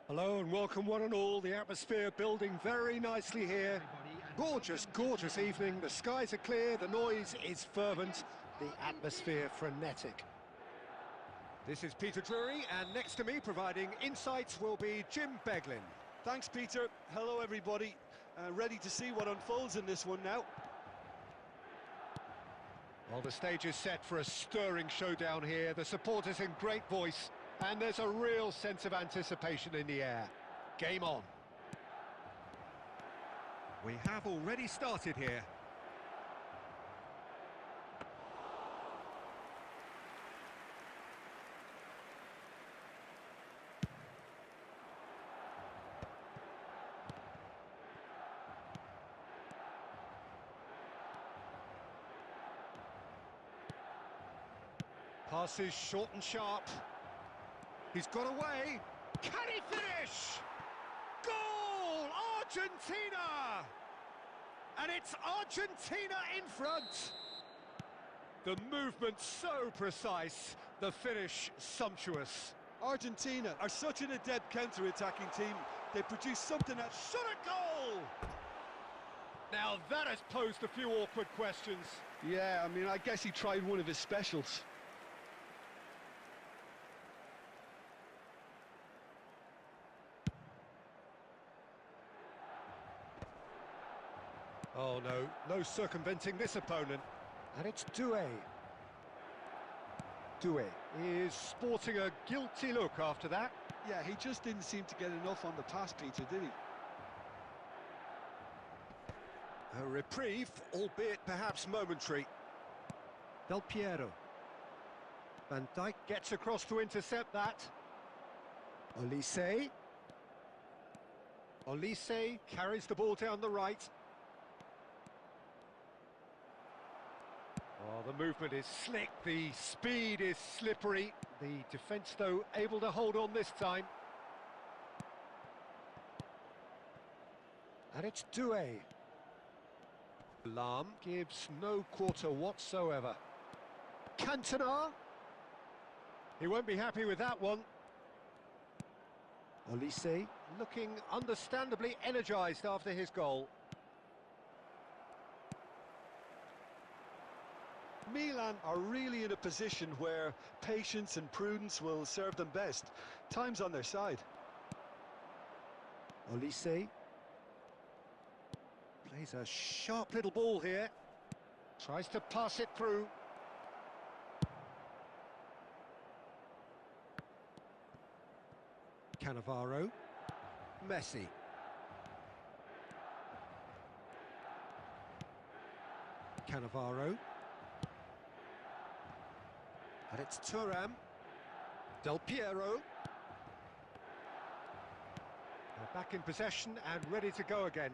Hello and welcome one and all. The atmosphere building very nicely here. Gorgeous, gorgeous evening. The skies are clear, the noise is fervent, the atmosphere frenetic. This is Peter Drury, and next to me providing insights will be Jim Beglin. Thanks, Peter. Hello, everybody. Ready to see what unfolds in this one now. Well, the stage is set for a stirring showdown here. The supporters in great voice, and there's a real sense of anticipation in the air. Game on. We have already started here. Passes short and sharp. He's got away. Can he finish? Goal! Argentina! And it's Argentina in front. The movement so precise, the finish sumptuous. Argentina are such an adept counter-attacking team. They produce something that... Shot a goal! Now that has posed a few awkward questions. Yeah, I mean, I guess he tried one of his specials. Oh no, no circumventing this opponent. And it's Doué. Doué is sporting a guilty look after that. Yeah, he just didn't seem to get enough on the pass, Peter, did he? A reprieve, albeit perhaps momentary. Del Piero. Van Dijk gets across to intercept that. Olise. Olise carries the ball down the right. Oh, the movement is slick, the speed is slippery. The defence, though, able to hold on this time. And it's Doué. Lam gives no quarter whatsoever. Cantona. He won't be happy with that one. Olise looking understandably energised after his goal. Milan are really in a position where patience and prudence will serve them best. Time's on their side. Olise plays a sharp little ball here. Tries to pass it through. Cannavaro. Messi. Cannavaro. And it's Thuram. Del Piero. They're back in possession and ready to go again.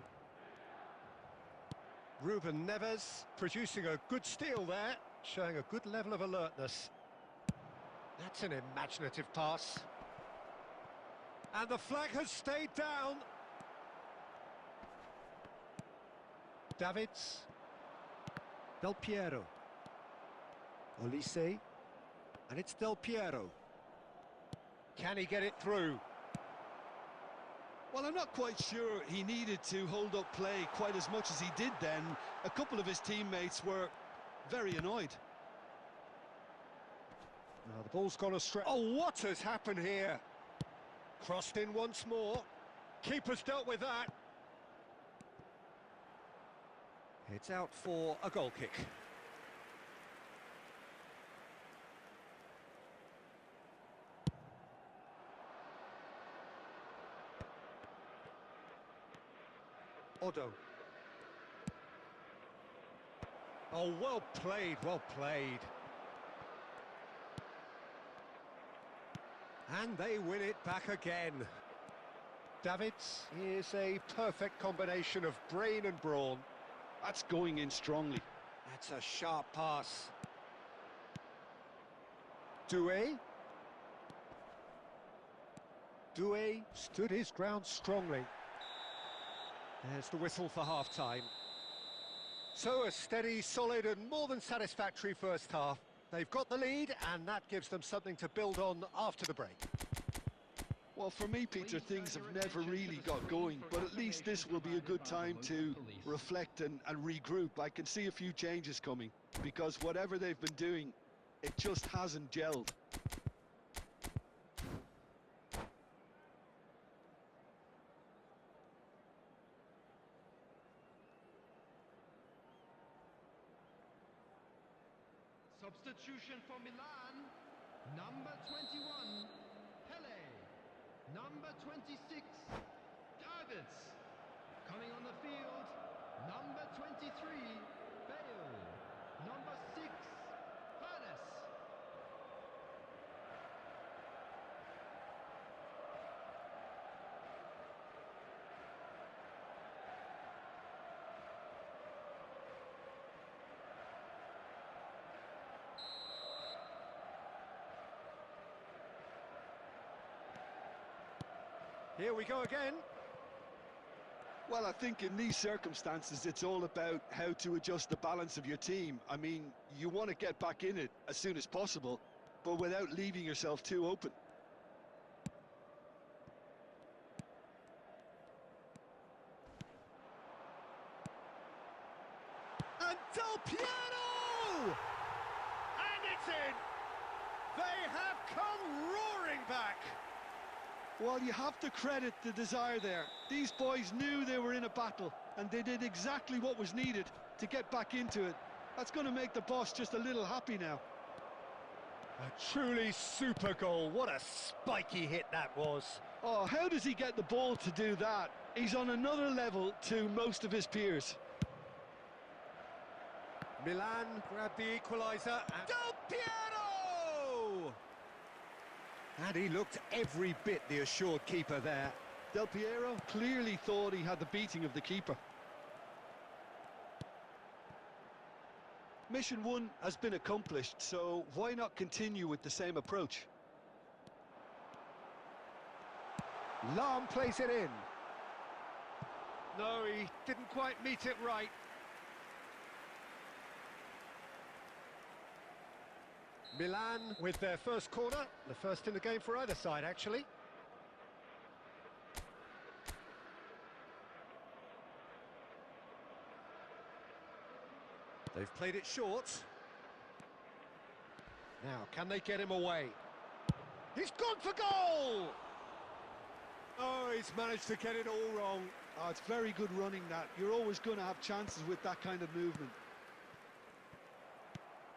Ruben Neves producing a good steal there, showing a good level of alertness. That's an imaginative pass. And the flag has stayed down. Davids. Del Piero. Olise. And it's Del Piero. Can he get it through? Well, I'm not quite sure he needed to hold up play quite as much as he did then. A couple of his teammates were very annoyed. Now the ball's gone astray. Oh, what has happened here? Crossed in once more. Keeper's dealt with that. It's out for a goal kick. Odo. Oh, well played, well played. And they win it back again. Davids is a perfect combination of brain and brawn. That's going in strongly. That's a sharp pass. Doué. Doué stood his ground strongly. There's the whistle for half-time. So a steady, solid and more than satisfactory first half. They've got the lead and that gives them something to build on after the break. Well, for me, Peter, things have never really got going, but at least this will be a good time to reflect and regroup. I can see a few changes coming, because whatever they've been doing, it just hasn't gelled. Substitution for Milan, number 21, Pele. Number 26, Davids. Coming on the field, number 23, Bale. Number 6, Furness. Here we go again. Well, I think in these circumstances, it's all about how to adjust the balance of your team. I mean, you want to get back in it as soon as possible, but without leaving yourself too open. And Del Piero! And it's in! They have come roaring back! Well, you have to credit the desire there. These boys knew they were in a battle, and they did exactly what was needed to get back into it. That's going to make the boss just a little happy now. A truly super goal. What a spiky hit that was. Oh, how does he get the ball to do that? He's on another level to most of his peers. Milan grabbed the equaliser. Del Piero! And he looked every bit the assured keeper there. Del Piero clearly thought he had the beating of the keeper. Mission 1 has been accomplished, so why not continue with the same approach? Lam plays it in. No, he didn't quite meet it right. Milan with their first corner, the first in the game for either side, actually. They've played it short. Now, can they get him away? He's gone for goal! Oh, he's managed to get it all wrong. Oh, it's very good running, that. You're always going to have chances with that kind of movement.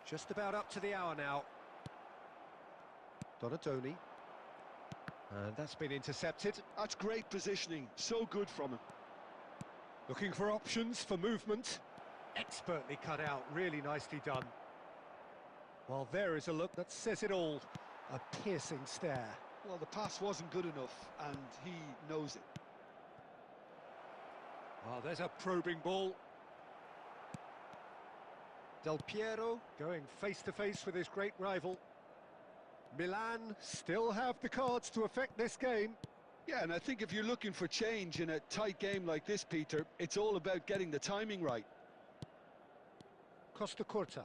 Just about up to the hour now. Donatoni. And that's been intercepted. That's great positioning. So good from him. Looking for options for movement. Expertly cut out. Really nicely done. Well, there is a look that says it all. A piercing stare. Well, the pass wasn't good enough, and he knows it. Oh, there's a probing ball. Del Piero going face-to-face with his great rival. Milan still have the cards to affect this game. Yeah, and I think if you're looking for change in a tight game like this, Peter, it's all about getting the timing right. Costa Curta.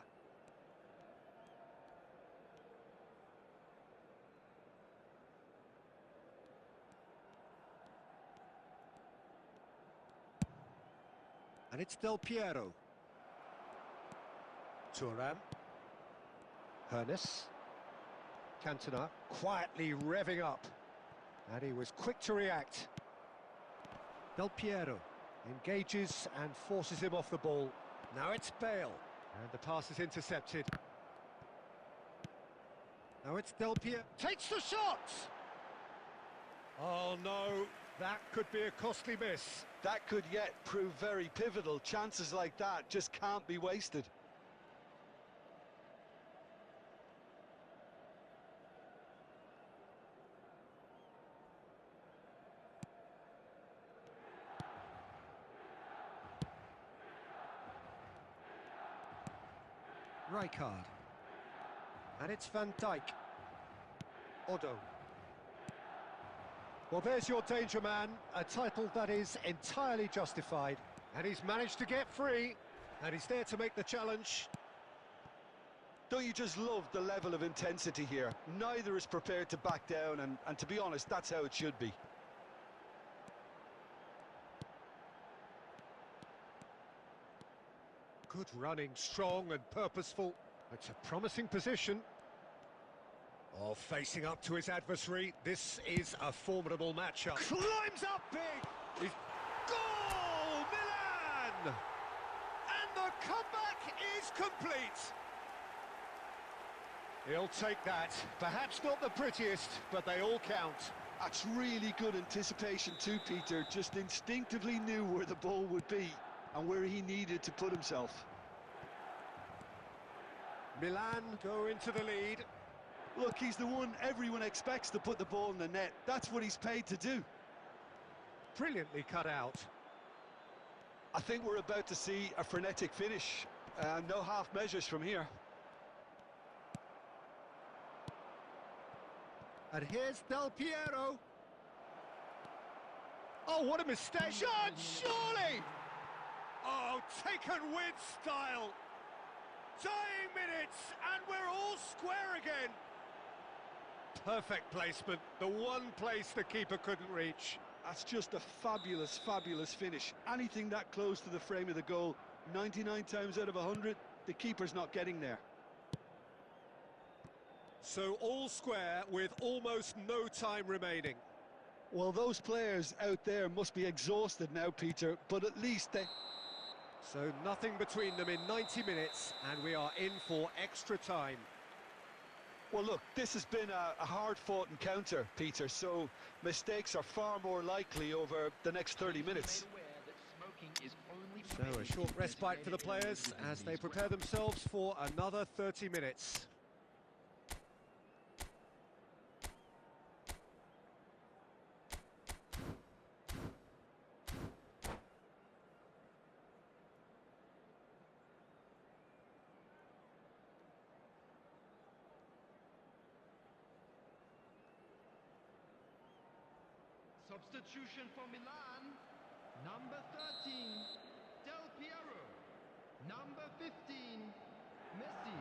And it's Del Piero. Thuram. Hernes. Cantona quietly revving up. And he was quick to react. Del Piero engages and forces him off the ball. Now it's Bale. And the pass is intercepted. Now it's Del Piero. Takes the shot! Oh no, that could be a costly miss. That could yet prove very pivotal. Chances like that just can't be wasted. Rijkaard. And it's Van Dijk. Odo. Well, there's your danger man, a title that is entirely justified. And he's managed to get free, and he's there to make the challenge. Don't you just love the level of intensity here? Neither is prepared to back down, and to be honest, that's how it should be. Good running, strong and purposeful. It's a promising position. Oh, facing up to his adversary. This is a formidable matchup. Climbs up big! He's... Goal! Milan! And the comeback is complete! He'll take that. Perhaps not the prettiest, but they all count. That's really good anticipation too, Peter. Just instinctively knew where the ball would be and where he needed to put himself. Milan go into the lead. Look, he's the one everyone expects to put the ball in the net. That's what he's paid to do. Brilliantly cut out. I think we're about to see a frenetic finish. No half measures from here. And here's Del Piero. Oh, what a mistake! Shot, surely! Oh, taken with style! Dying minutes, and we're all square again! Perfect placement, the one place the keeper couldn't reach. That's just a fabulous, fabulous finish. Anything that close to the frame of the goal, 99 times out of 100, the keeper's not getting there. So all square with almost no time remaining. Well, those players out there must be exhausted now, Peter, but at least they... So nothing between them in 90 minutes, and we are in for extra time. Well, look, this has been a hard-fought encounter, Peter, so mistakes are far more likely over the next 30 minutes. So a short respite for the players as they prepare themselves for another 30 minutes. Substitution for Milan, number 13, Del Piero, number 15, Messi.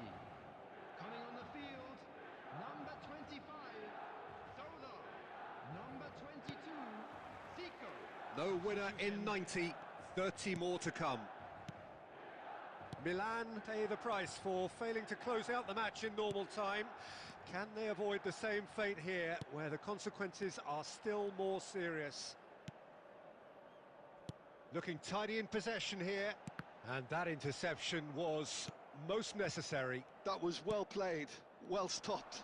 Coming on the field, number 25, Zola, number 22, Zico. No winner in 90, 30 more to come. Milan pay the price for failing to close out the match in normal time. Can they avoid the same fate here, where the consequences are still more serious? Looking tidy in possession here, and that interception was most necessary. That was well played, well stopped.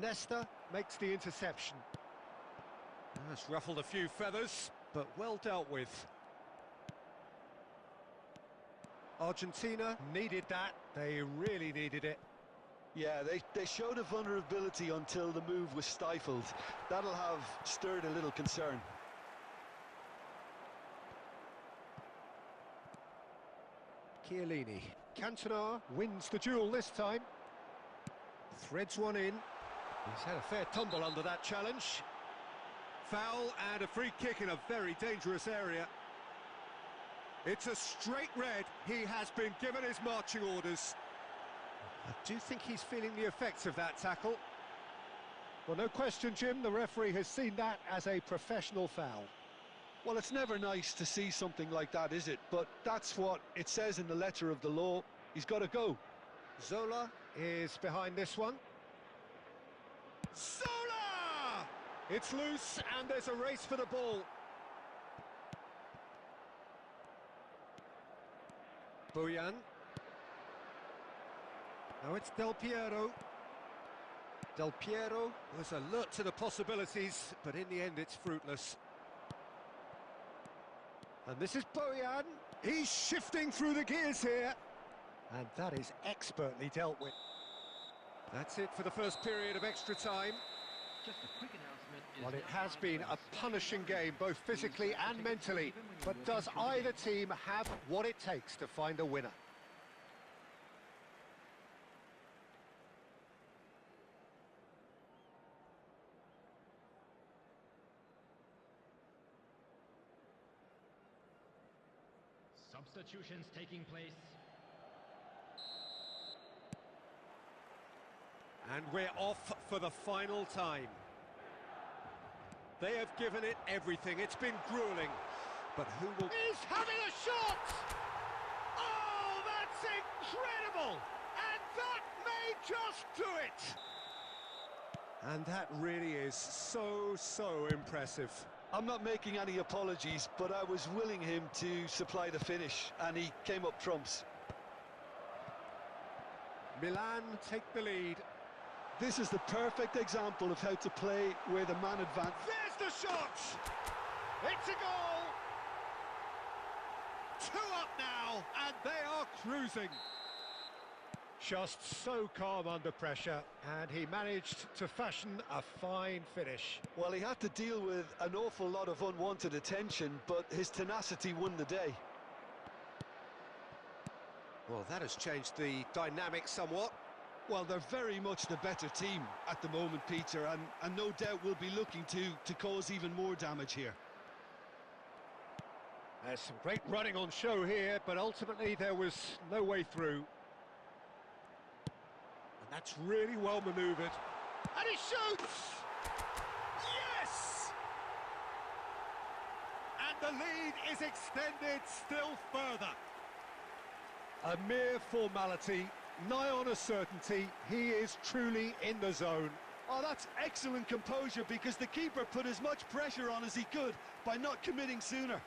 Nesta makes the interception. That's ruffled a few feathers, but well dealt with. Argentina needed that, they really needed it. Yeah, they showed a vulnerability until the move was stifled. That'll have stirred a little concern. Chiellini. Cantona wins the duel this time. Threads one in. He's had a fair tumble under that challenge. Foul and a free kick in a very dangerous area. It's a straight red. He has been given his marching orders. I do think he's feeling the effects of that tackle. Well, no question, Jim, the referee has seen that as a professional foul. Well, it's never nice to see something like that, is it? But that's what it says in the letter of the law. He's got to go. Zola is behind this one. Zola! It's loose and there's a race for the ball. Bojan. Now it's Del Piero. Del Piero was alert to the possibilities, but in the end it's fruitless. And this is Bojan. He's shifting through the gears here. And that is expertly dealt with. That's it for the first period of extra time. Just a quick announcement. Well, it has been a punishing game, both physically and mentally. But does either team have what it takes to find a winner? Substitutions taking place. And we're off for the final time. They have given it everything. It's been grueling. But who will... He's having a shot! Oh, that's incredible! And that may just do it! And that really is so impressive. I'm not making any apologies, but I was willing him to supply the finish, and he came up trumps. Milan take the lead. This is the perfect example of how to play where the man advances. There's the shot! It's a goal! 2 up now, and they are cruising. Just so calm under pressure, and he managed to fashion a fine finish. Well, he had to deal with an awful lot of unwanted attention, but his tenacity won the day. Well, that has changed the dynamic somewhat. Well, they're very much the better team at the moment, Peter, and no doubt will be looking to cause even more damage here. There's some great running on show here, but ultimately there was no way through. And that's really well manoeuvred. And he shoots! Yes! And the lead is extended still further. A mere formality, nigh on a certainty, he is truly in the zone. Oh, that's excellent composure, because the keeper put as much pressure on as he could by not committing sooner.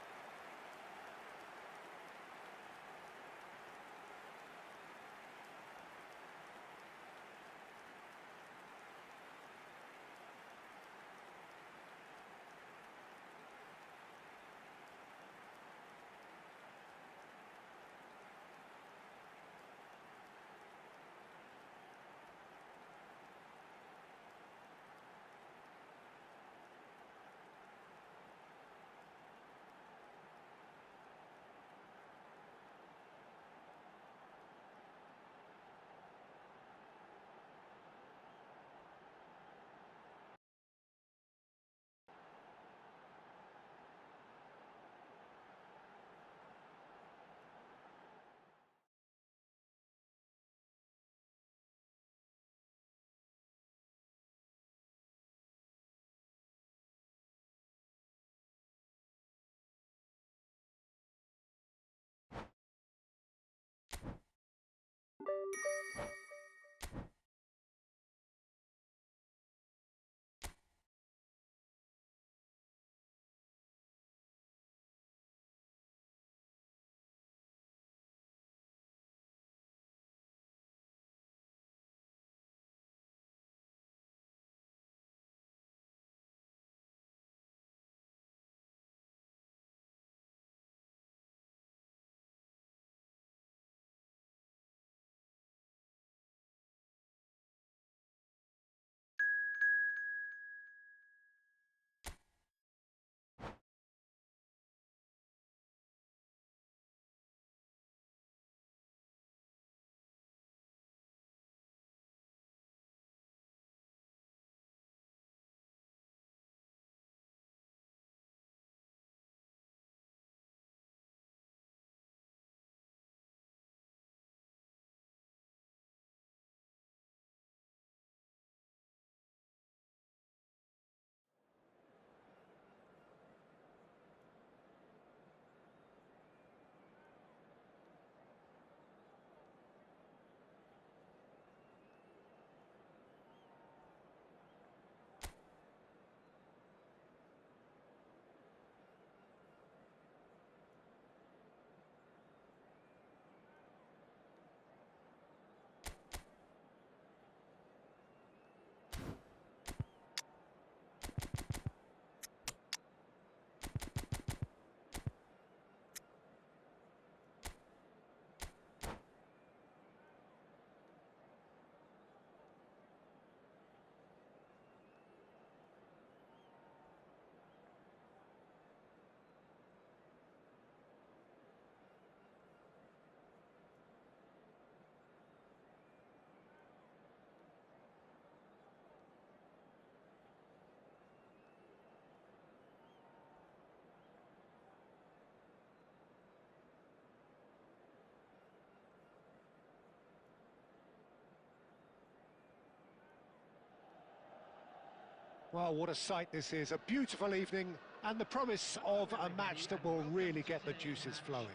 Well, what a sight this is. A beautiful evening and the promise of a match that will really get the juices flowing.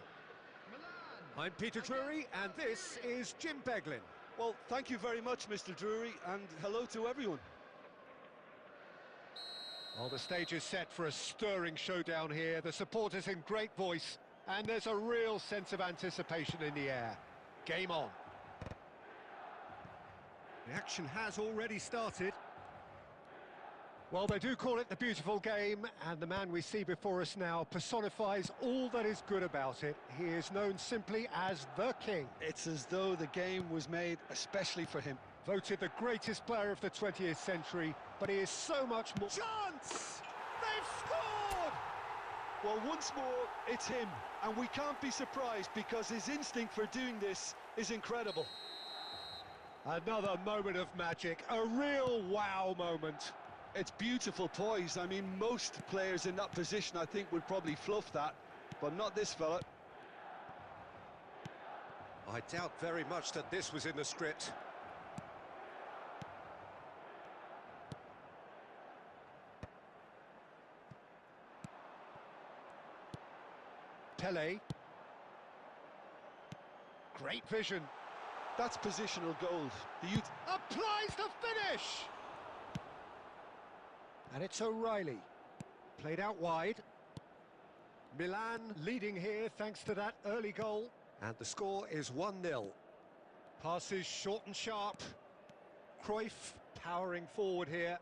I'm Peter Drury and this is Jim Beglin. Well, thank you very much, Mr. Drury, and hello to everyone. Well, the stage is set for a stirring showdown here. The supporters in great voice, and there's a real sense of anticipation in the air. Game on. The action has already started. Well, they do call it the beautiful game, and the man we see before us now personifies all that is good about it. He is known simply as the King. It's as though the game was made especially for him. Voted the greatest player of the 20th century, but he is so much more... Chance! They've scored! Well, once more, it's him, and we can't be surprised because his instinct for doing this is incredible. Another moment of magic, a real wow moment. It's beautiful poise. I mean, most players in that position, I think, would probably fluff that, but not this fella. I doubt very much that this was in the script. Pele. Great vision. That's positional gold. The youth Applies the finish! And it's O'Reilly. Played out wide. Milan leading here thanks to that early goal. And the score is 1-0. Passes short and sharp. Cruyff powering forward here.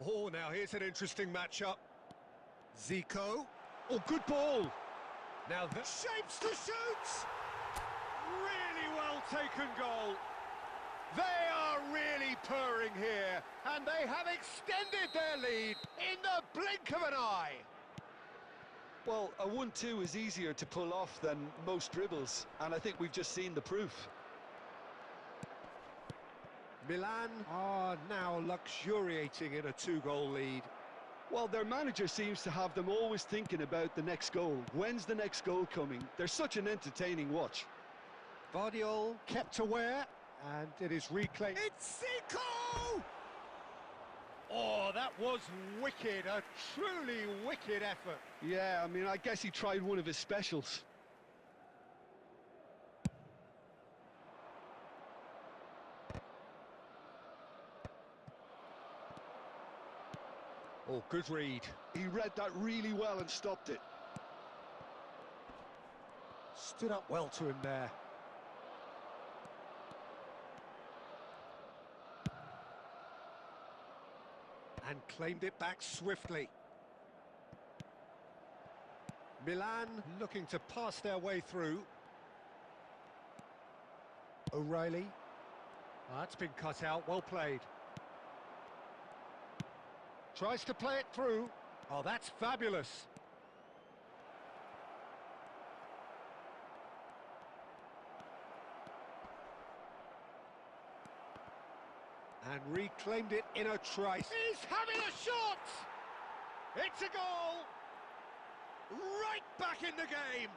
Oh, now here's an interesting matchup. Zico. Oh, good ball. Now the shapes to shoot. Really well taken goal. They are really purring here, and they have extended their lead in the blink of an eye. Well, a 1-2 is easier to pull off than most dribbles, and I think we've just seen the proof. Milan are now luxuriating in a 2-goal lead. Well, their manager seems to have them always thinking about the next goal. When's the next goal coming? They're such an entertaining watch. Vardiol kept aware, and it is reclaimed. It's Zico! Oh, that was wicked, a truly wicked effort. Yeah, I mean, I guess he tried one of his specials. Oh, good read. He read that really well and stopped it. Stood up well to him there. And claimed it back swiftly. Milan looking to pass their way through. O'Reilly. That's been cut out, well played. Tries to play it through. Oh, that's fabulous. And reclaimed it in a trice. He's having a shot! It's a goal! Right back in the game!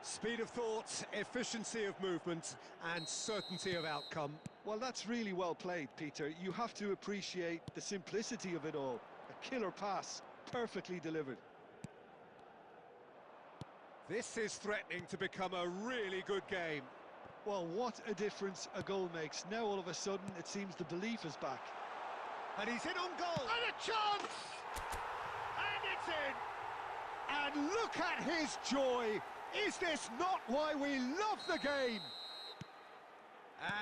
Speed of thought, efficiency of movement, and certainty of outcome. Well, that's really well played, Peter. You have to appreciate the simplicity of it all. A killer pass, perfectly delivered. This is threatening to become a really good game. Well, what a difference a goal makes. Now, all of a sudden, it seems the belief is back. And he's in on goal! And a chance! And it's in! And look at his joy! Is this not why we love the game?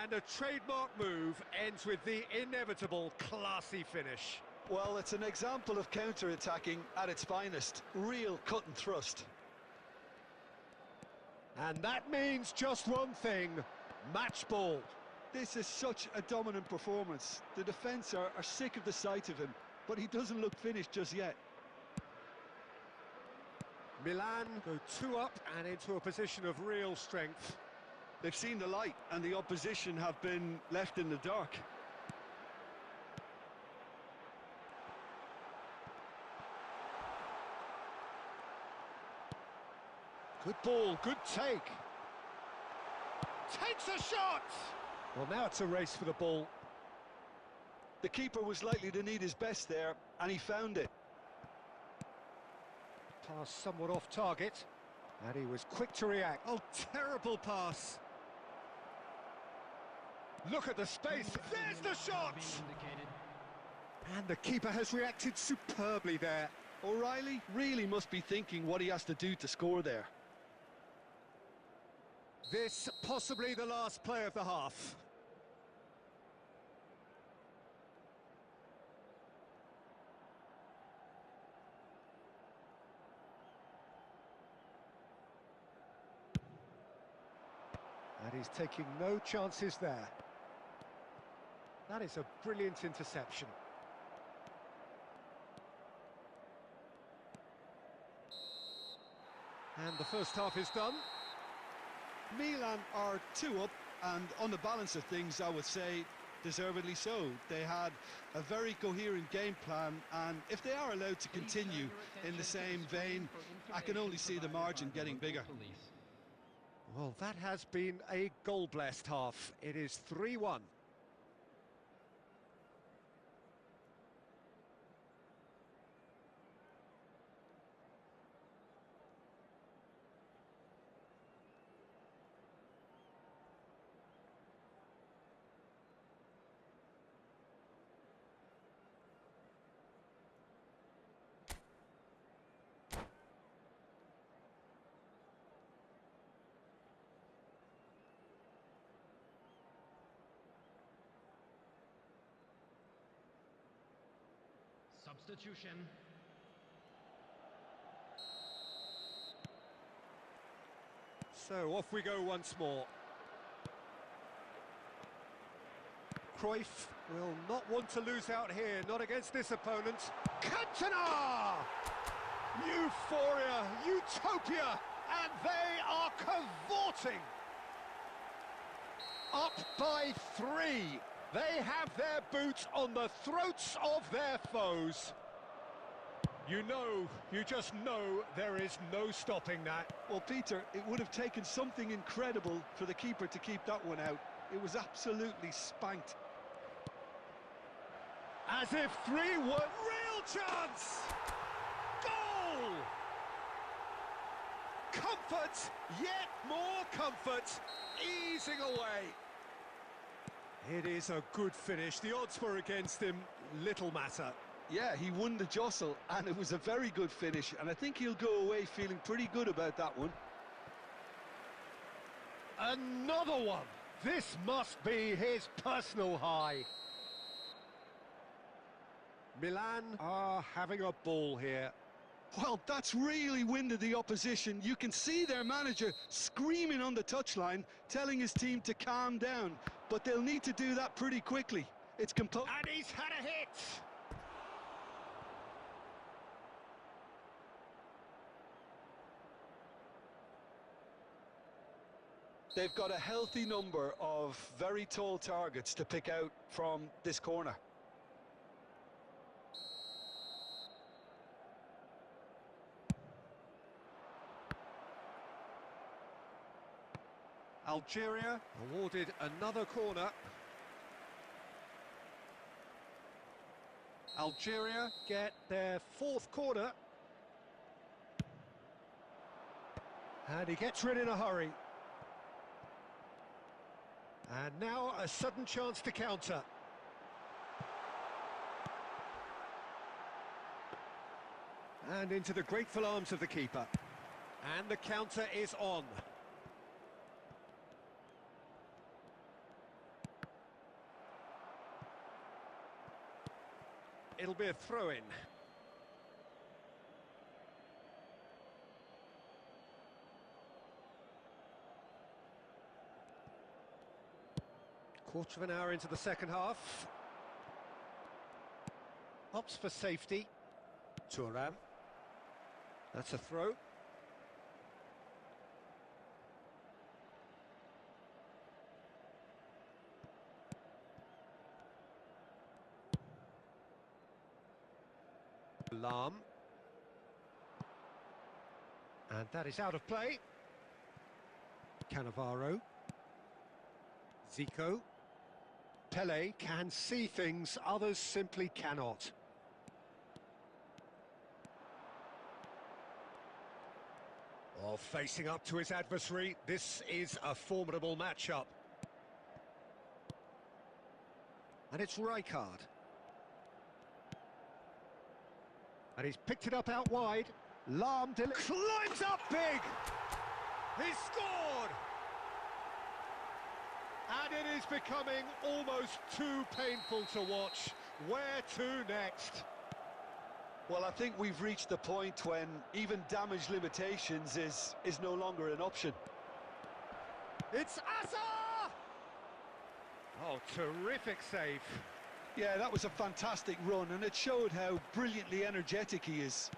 And a trademark move ends with the inevitable classy finish. Well, it's an example of counter-attacking at its finest. Real cut and thrust. And that means just one thing, match ball. This is such a dominant performance. The defence are sick of the sight of him, but he doesn't look finished just yet. Milan go 2 up and into a position of real strength. They've seen the light, and the opposition have been left in the dark. Good ball, good take. Takes a shot! Well, now it's a race for the ball. The keeper was likely to need his best there, and he found it. Pass somewhat off target, and he was quick to react. Oh, terrible pass. Look at the space. There's the shot! And the keeper has reacted superbly there. O'Reilly really must be thinking what he has to do to score there. This possibly the last play of the half. And he's taking no chances there. That is a brilliant interception. And the first half is done. Milan are 2 up, And on the balance of things, I would say deservedly so. They had a very coherent game plan, and if they are allowed to continue in the same vein, I can only see the margin getting bigger. Well, that has been a goal-blessed half. It is 3-1. Substitution. So off we go once more. Cruyff will not want to lose out here, not against this opponent. Cantona! Euphoria, utopia, and they are cavorting. Up by 3. They have their boots on the throats of their foes. You just know there is no stopping that. Well, Peter, it would have taken something incredible for the keeper to keep that one out. It was absolutely spanked. As if 3 were real chance! Goal! Comfort, yet more comfort, easing away. It is a good finish. The odds were against him, little matter. Yeah, he won the jostle, and it was a very good finish, and I think he'll go away feeling pretty good about that one. Another one! This must be his personal high. Milan are having a ball here. Well, that's really winded the opposition. You can see their manager screaming on the touchline, telling his team to calm down, but they'll need to do that pretty quickly. It's composed. And he's had a hit! They've got a healthy number of very tall targets to pick out from this corner. Algeria awarded another corner. Algeria get their 4th corner. And he gets rid in a hurry. And now a sudden chance to counter. And into the grateful arms of the keeper. And the counter is on. It'll be a throw-in. Quarter of an hour into the second half. Opts for safety. Thuram. That's a throw. Lam. And that is out of play. Cannavaro. Zico. Pele can see things others simply cannot. Oh, facing up to his adversary, this is a formidable matchup. And it's Rijkaard. And he's picked it up out wide. Lam climbs up big! He scored! And it is becoming almost too painful to watch. Where to next? Well, I think we've reached the point when even damage limitations is no longer an option. It's Asa! Oh, terrific save. Yeah, that was a fantastic run, and it showed how brilliantly energetic he is.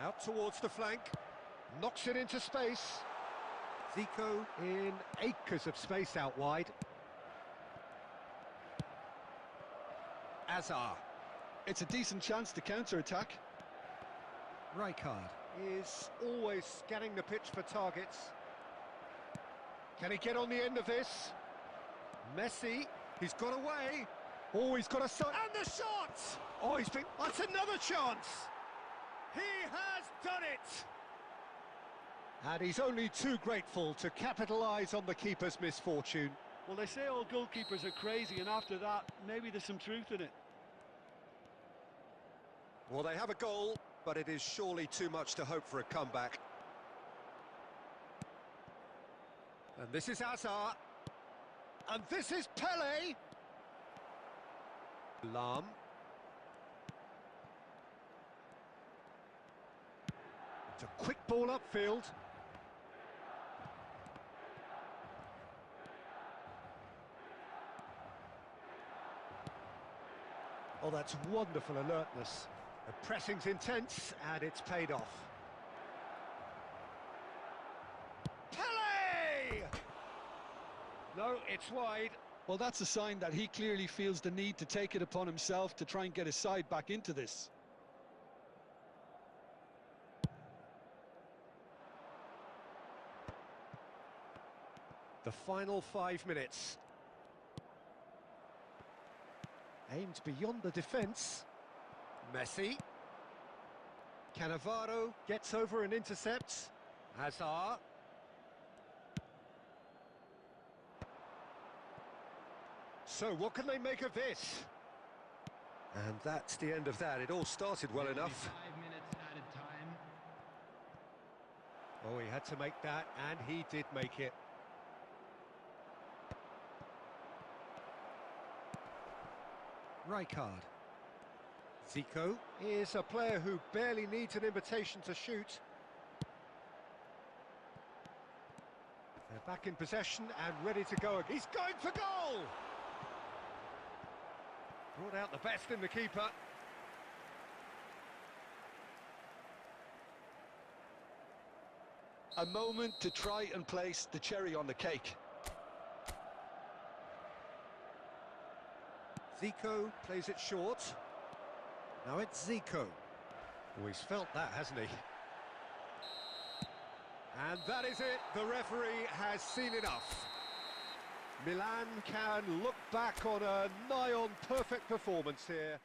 Out towards the flank. Knocks it into space. Zico in acres of space out wide. Azar. It's a decent chance to counter-attack. Rijkaard is always scanning the pitch for targets. Can he get on the end of this? Messi, he's got away. Oh, he's got a shot. And the shot! Oh, that's another chance. He has done it! And he's only too grateful to capitalise on the keeper's misfortune. Well, they say all goalkeepers are crazy, and after that, maybe there's some truth in it. Well, they have a goal, but it is surely too much to hope for a comeback. And this is Azar. And this is Pele. Lam. It's a quick ball upfield. Oh, that's wonderful alertness. The pressing's intense, and it's paid off. Pele! No, it's wide. Well, that's a sign that he clearly feels the need to take it upon himself to try and get his side back into this. The final 5 minutes. Aimed beyond the defence. Messi. Cannavaro gets over and intercepts. Hazard. So what can they make of this? And that's the end of that. It all started well enough. 5 minutes added time. Oh, he had to make that, and he did make it. Rijkaard. Zico is a player who barely needs an invitation to shoot. They're back in possession and ready to go. He's going for goal! Brought out the best in the keeper. A moment to try and place the cherry on the cake. Zico plays it short. Now it's Zico. Oh, he's felt that, hasn't he? And that is it. The referee has seen enough. Milan can look back on a nigh-on perfect performance here.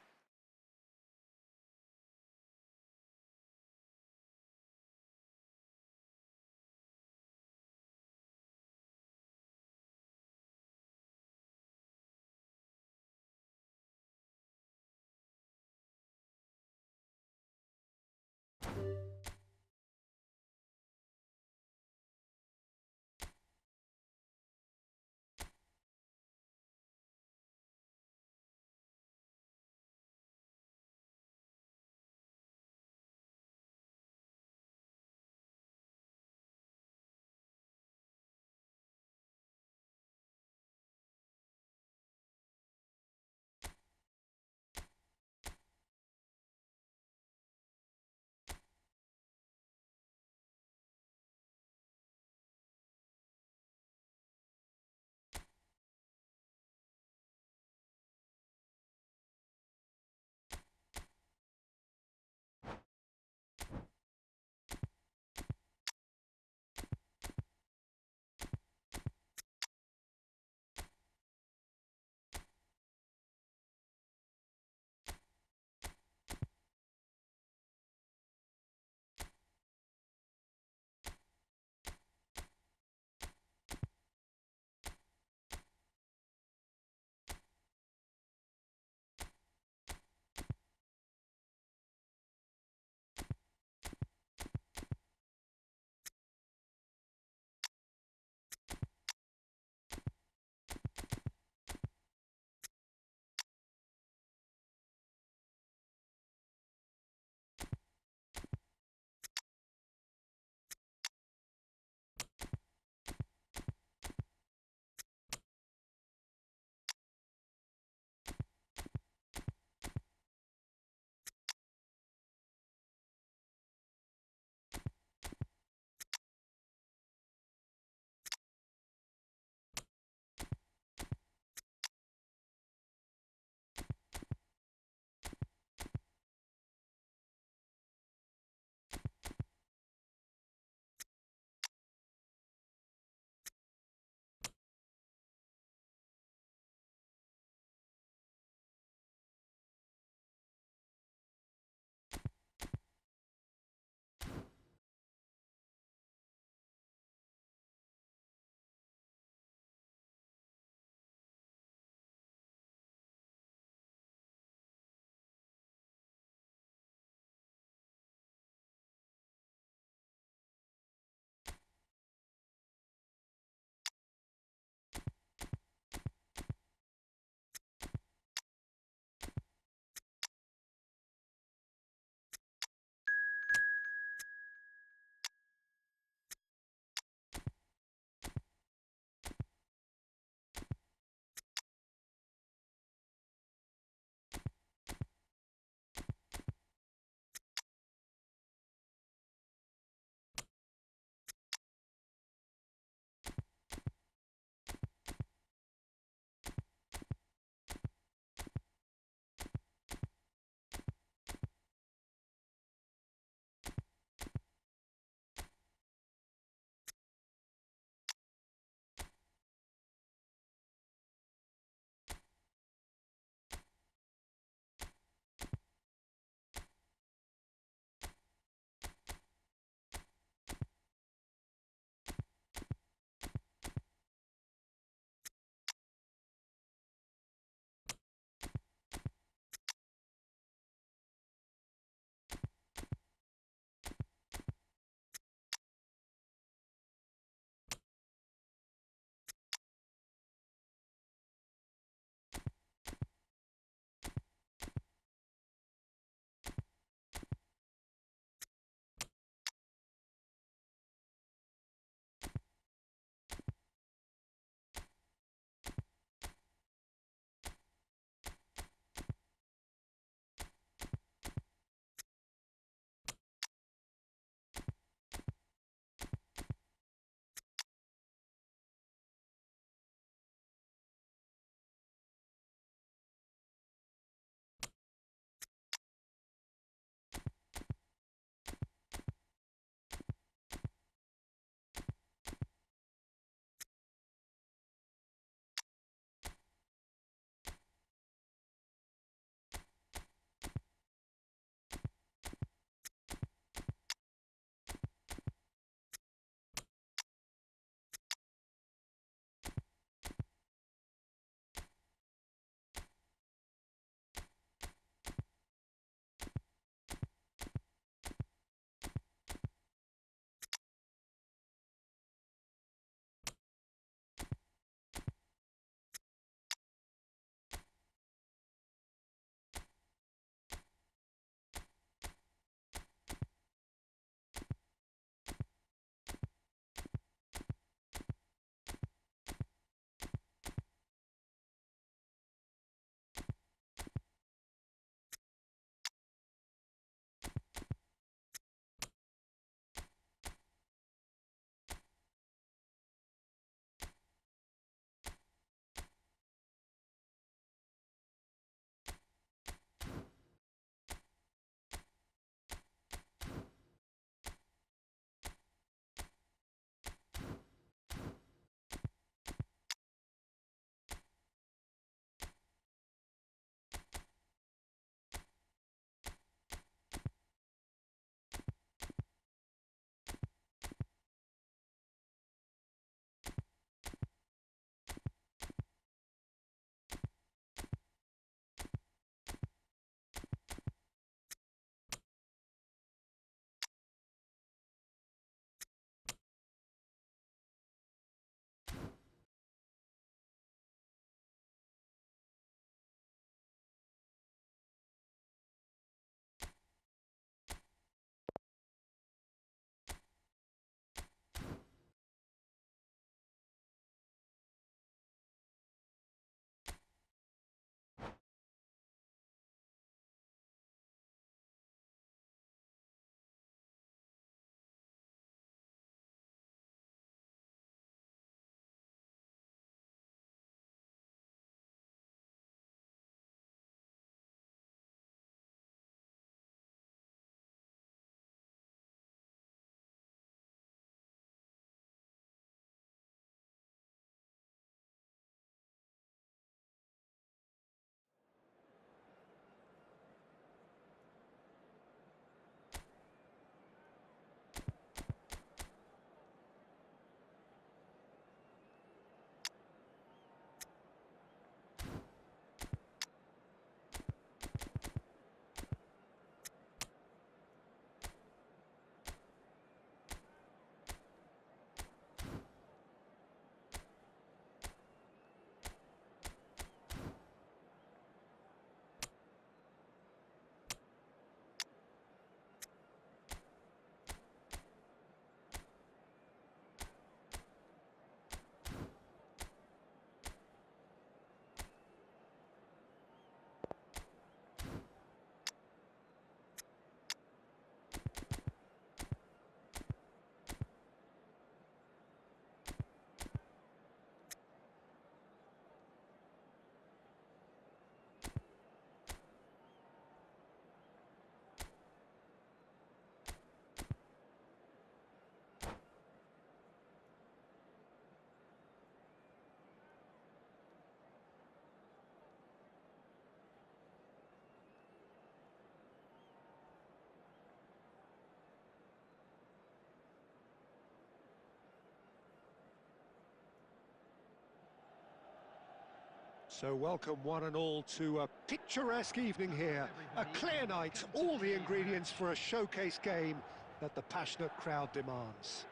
So welcome one and all to a picturesque evening here. A clear night, all the ingredients for a showcase game that the passionate crowd demands.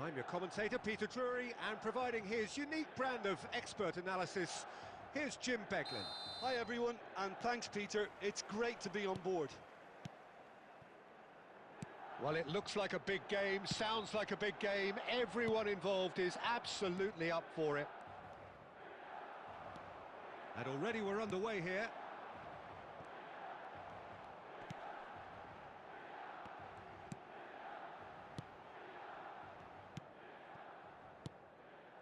I'm your commentator, Peter Drury, and providing his unique brand of expert analysis, here's Jim Beglin. Hi everyone, and thanks Peter, it's great to be on board. Well, it looks like a big game, sounds like a big game, everyone involved is absolutely up for it. And already we're underway here.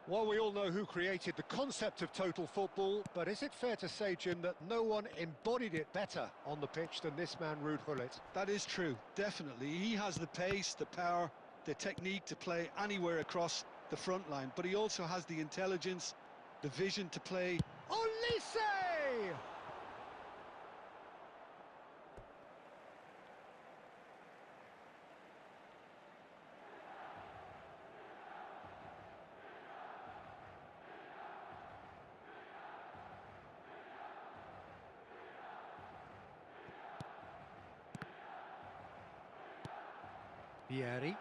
Well, we all know who created the concept of total football, but is it fair to say, Jim, that no one embodied it better on the pitch than this man, Ruud Gullit? That is true, definitely. He has the pace, the power, the technique to play anywhere across the front line, but he also has the intelligence, the vision to play. Olise! Vieri.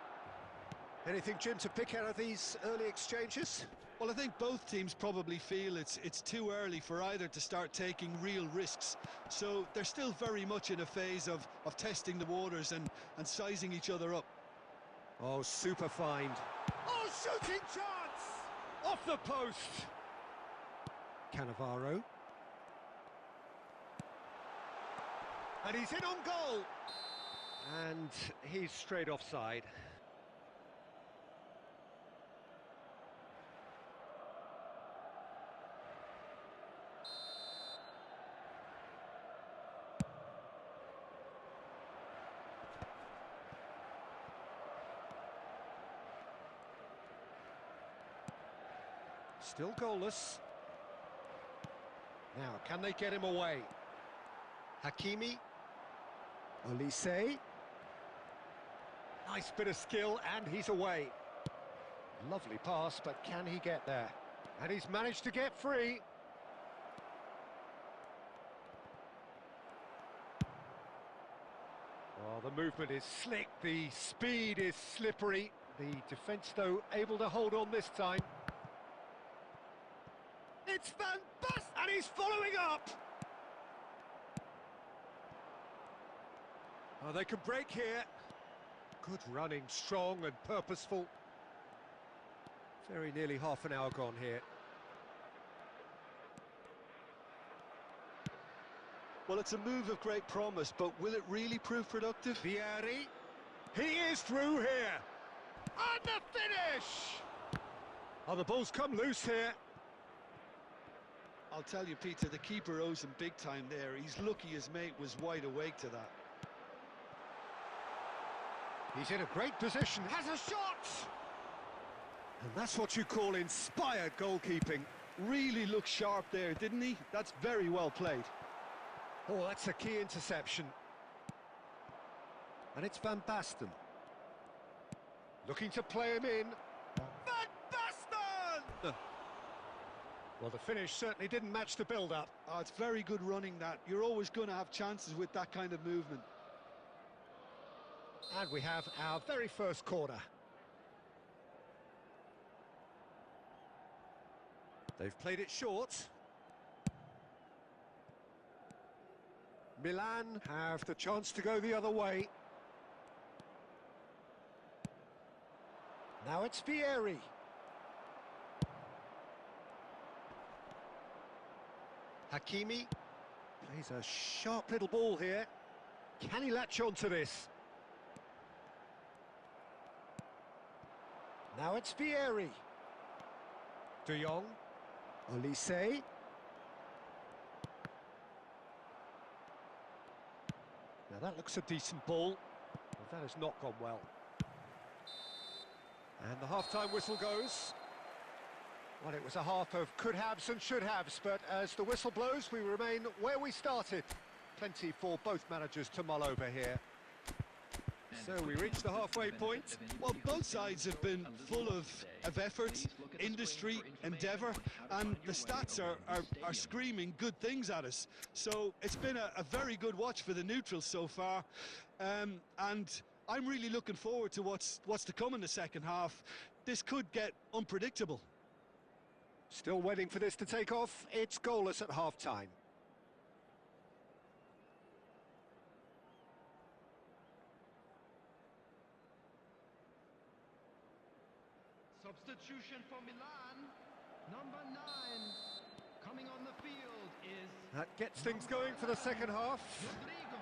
Anything, Jim, to pick out of these early exchanges? Well, I think both teams probably feel it's too early for either to start taking real risks. So they're still very much in a phase of testing the waters and sizing each other up. Oh, super find. Oh, shooting chance! Off the post! Cannavaro. And he's in on goal! And he's straight offside. Still goalless. Now, can they get him away? Hakimi. Olise. Nice bit of skill, and he's away. Lovely pass, but can he get there? And he's managed to get free. Oh, the movement is slick, the speed is slippery. The defence, though, able to hold on this time. It's Van Basten, and he's following up! Oh, they can break here. Good running, strong and purposeful. Very nearly half an hour gone here. Well, it's a move of great promise, but will it really prove productive? Vieri. He is through here. And the finish! Oh, the ball's come loose here. I'll tell you, Peter, the keeper owes him big time there. He's lucky his mate was wide awake to that. He's in a great position, has a shot! And that's what you call inspired goalkeeping. Really looked sharp there, didn't he? That's very well played. Oh, that's a key interception. And it's Van Basten. Looking to play him in. Van Basten! Well, the finish certainly didn't match the build-up. Oh, it's very good running, that. You're always going to have chances with that kind of movement. And we have our very first corner. They've played it short. Milan have the chance to go the other way. Now it's Vieri. Hakimi plays a sharp little ball here. Can he latch on to this? Now it's Vieri. De Jong. Olise. Now that looks a decent ball, but that has not gone well. And the half-time whistle goes. Well, it was a half of could-haves and should-haves, but as the whistle blows, we remain where we started. Plenty for both managers to mull over here. So we reached the halfway point. Well, both sides have been full of effort, industry, endeavour, and the stats are screaming good things at us. So it's been a very good watch for the neutrals so far, and I'm really looking forward to what's to come in the second half. This could get unpredictable. Still waiting for this to take off. It's goalless at half-time. Substitution for Milan. Number 9 coming on the field is That gets things going for the second half. Rodrigo.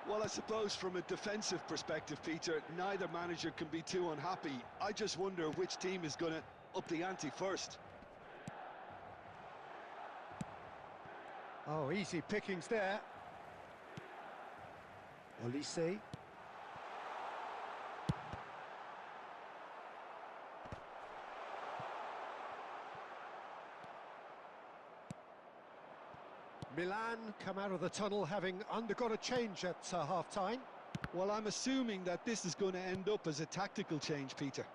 Well, I suppose from a defensive perspective, Peter, neither manager can be too unhappy. I just wonder which team is going to up the ante first. Oh, easy pickings there. Olise. Milan come out of the tunnel having undergone a change at half-time. Well, I'm assuming that this is going to end up as a tactical change, Peter.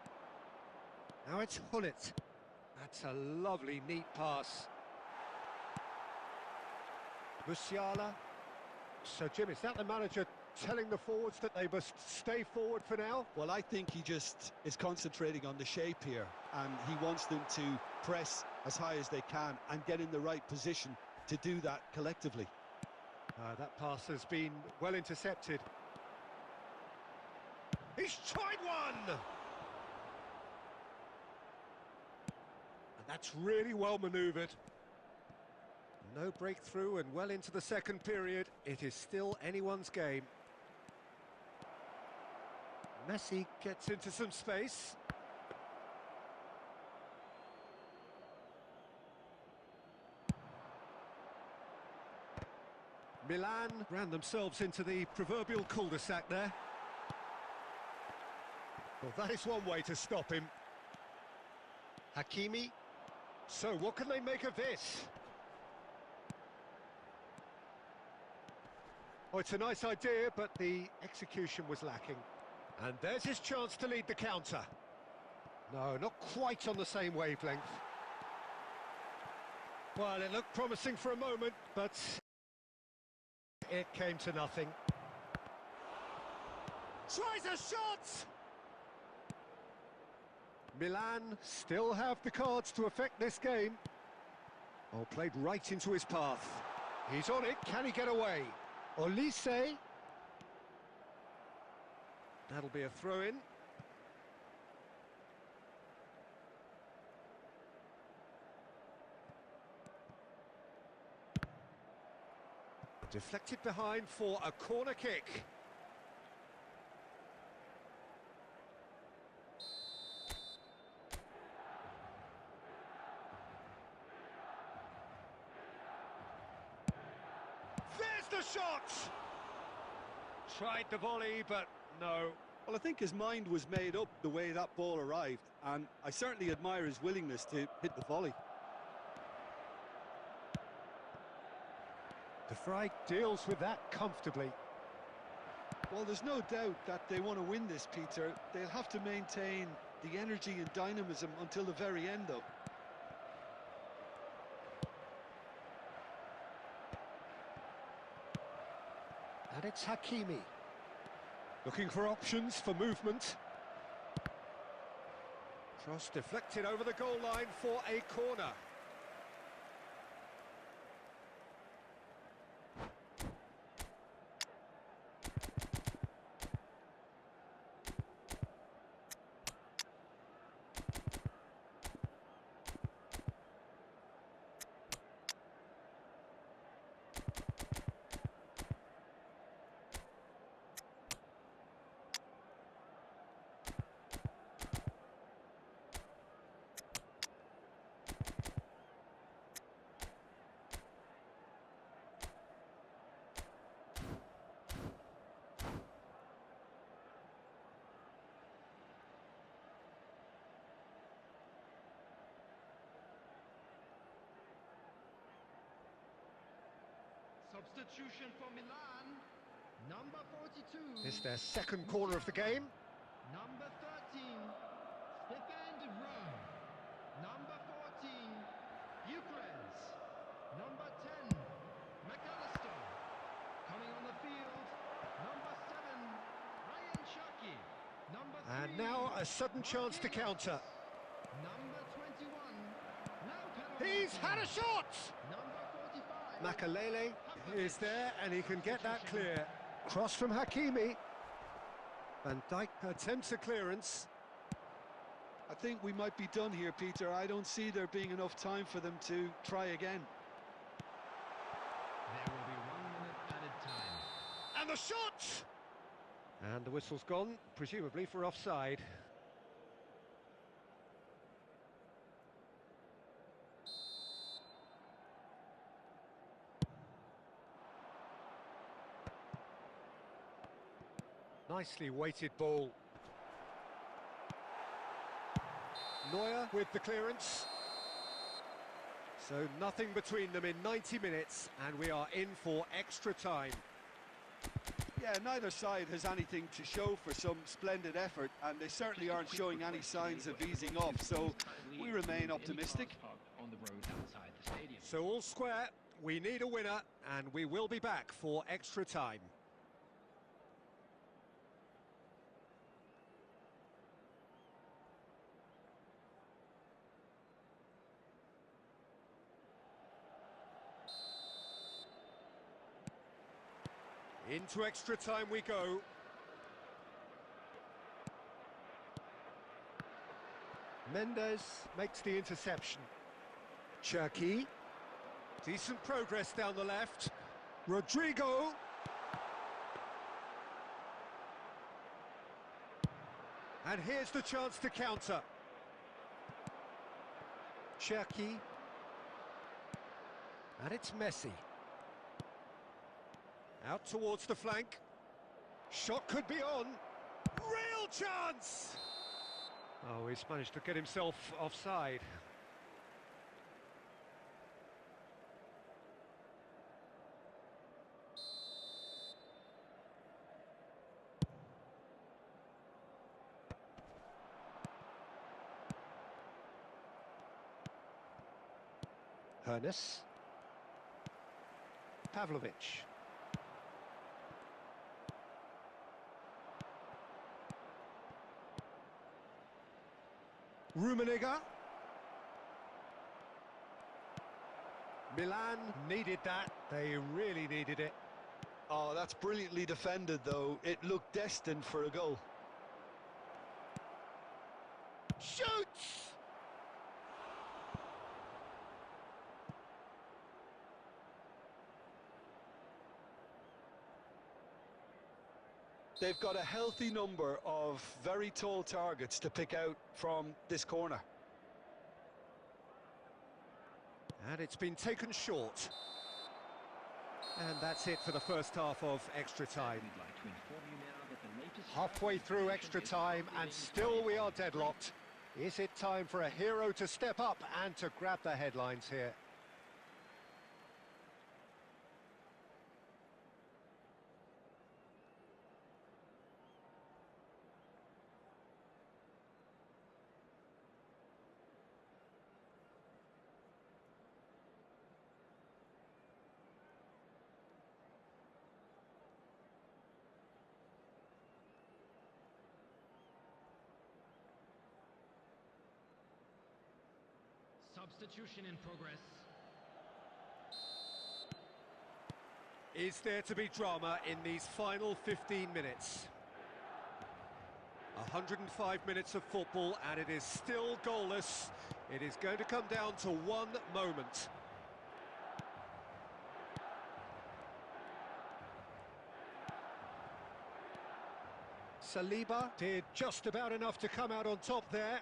Now it's Hullet. That's a lovely, neat pass. Musiala. So, Jim, is that the manager telling the forwards that they must stay forward for now? Well, I think he just is concentrating on the shape here, and he wants them to press as high as they can and get in the right position to do that collectively. That pass has been well intercepted. He's tried one! And that's really well manoeuvred. No breakthrough and well into the second period. It is still anyone's game. Messi gets into some space. Milan ran themselves into the proverbial cul-de-sac there. Well, that is one way to stop him. Hakimi. So, what can they make of this? Oh, it's a nice idea, but the execution was lacking. And there's his chance to lead the counter. No, not quite on the same wavelength. Well, it looked promising for a moment, but it came to nothing. Tries a shot! Milan still have the cards to affect this game. Oh, played right into his path. He's on it, can he get away? Olise. That'll be a throw-in. Deflected behind for a corner kick. There's the shot! Tried the volley, but no. Well, I think his mind was made up the way that ball arrived, and I certainly admire his willingness to hit the volley. De Vrij deals with that comfortably. Well, there's no doubt that they want to win this, Peter. They'll have to maintain the energy and dynamism until the very end, though. And it's Hakimi. Looking for options for movement. Cross deflected over the goal line for a corner. Substitution for Milan. Number 42. It's their second corner of the game. Number 13. Stefan Rome. Number 14. Eucharist. Number 10. McAllister. Coming on the field. Number 7. Ryan Chucky. Number 3. And now a sudden chance to counter. Number 21. Lautaro He's had a shot! Number 45. Makalele is there and he can get that clear. Cross from Hakimi. Van Dijk attempts a clearance. I think we might be done here, Peter. I don't see there being enough time for them to try again. There will be 1 minute added time. And the shot! And the whistle's gone, presumably for offside. Nicely weighted ball. Neuer with the clearance. So nothing between them in 90 minutes, and we are in for extra time. Yeah, neither side has anything to show for some splendid effort, and they certainly aren't showing any signs of easing off, so we remain optimistic. On the road outside the stadium. So all square, we need a winner, and we will be back for extra time. Into extra time we go. Mendes makes the interception. Cherki. Decent progress down the left. Rodrigo. And here's the chance to counter. Cherki. And it's Messi. Out towards the flank. Shot could be on. Real chance! Oh, he's managed to get himself offside. Hernes. Pavlovic. Rummenigge. Milan needed that. They really needed it. Oh, that's brilliantly defended, though. It looked destined for a goal. Shoots! They've got a healthy number of very tall targets to pick out from this corner. And it's been taken short. And that's it for the first half of extra time. We'd like to inform you now that the latest Halfway through extra time and still we are deadlocked. Is it time for a hero to step up and to grab the headlines here? Substitution in progress. Is there to be drama in these final 15 minutes? 105 minutes of football and it is still goalless. It is going to come down to one moment. Saliba did just about enough to come out on top there.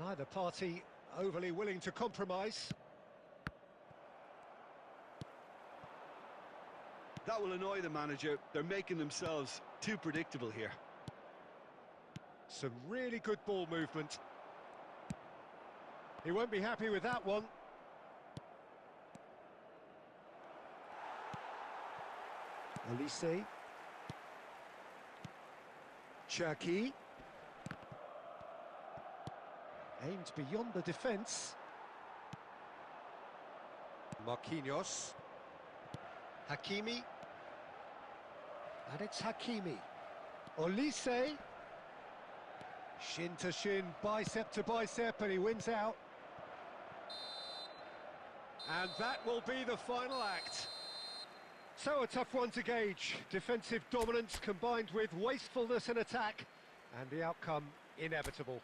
Neither party overly willing to compromise. That will annoy the manager. They're making themselves too predictable here. Some really good ball movement. He won't be happy with that one. Elise. Cherki. Aimed beyond the defence. Marquinhos. Hakimi. And it's Hakimi. Olise. Shin to shin, bicep to bicep, and he wins out. And that will be the final act. So a tough one to gauge. Defensive dominance combined with wastefulness in attack, and the outcome inevitable.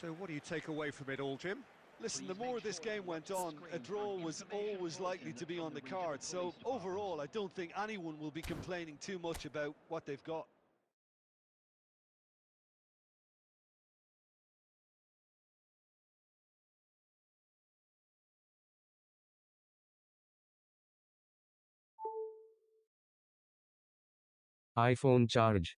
So what do you take away from it all, Jim? Listen, the more this game went on, a draw was always likely to be on the card. So overall, I don't think anyone will be complaining too much about what they've got. iPhone charge.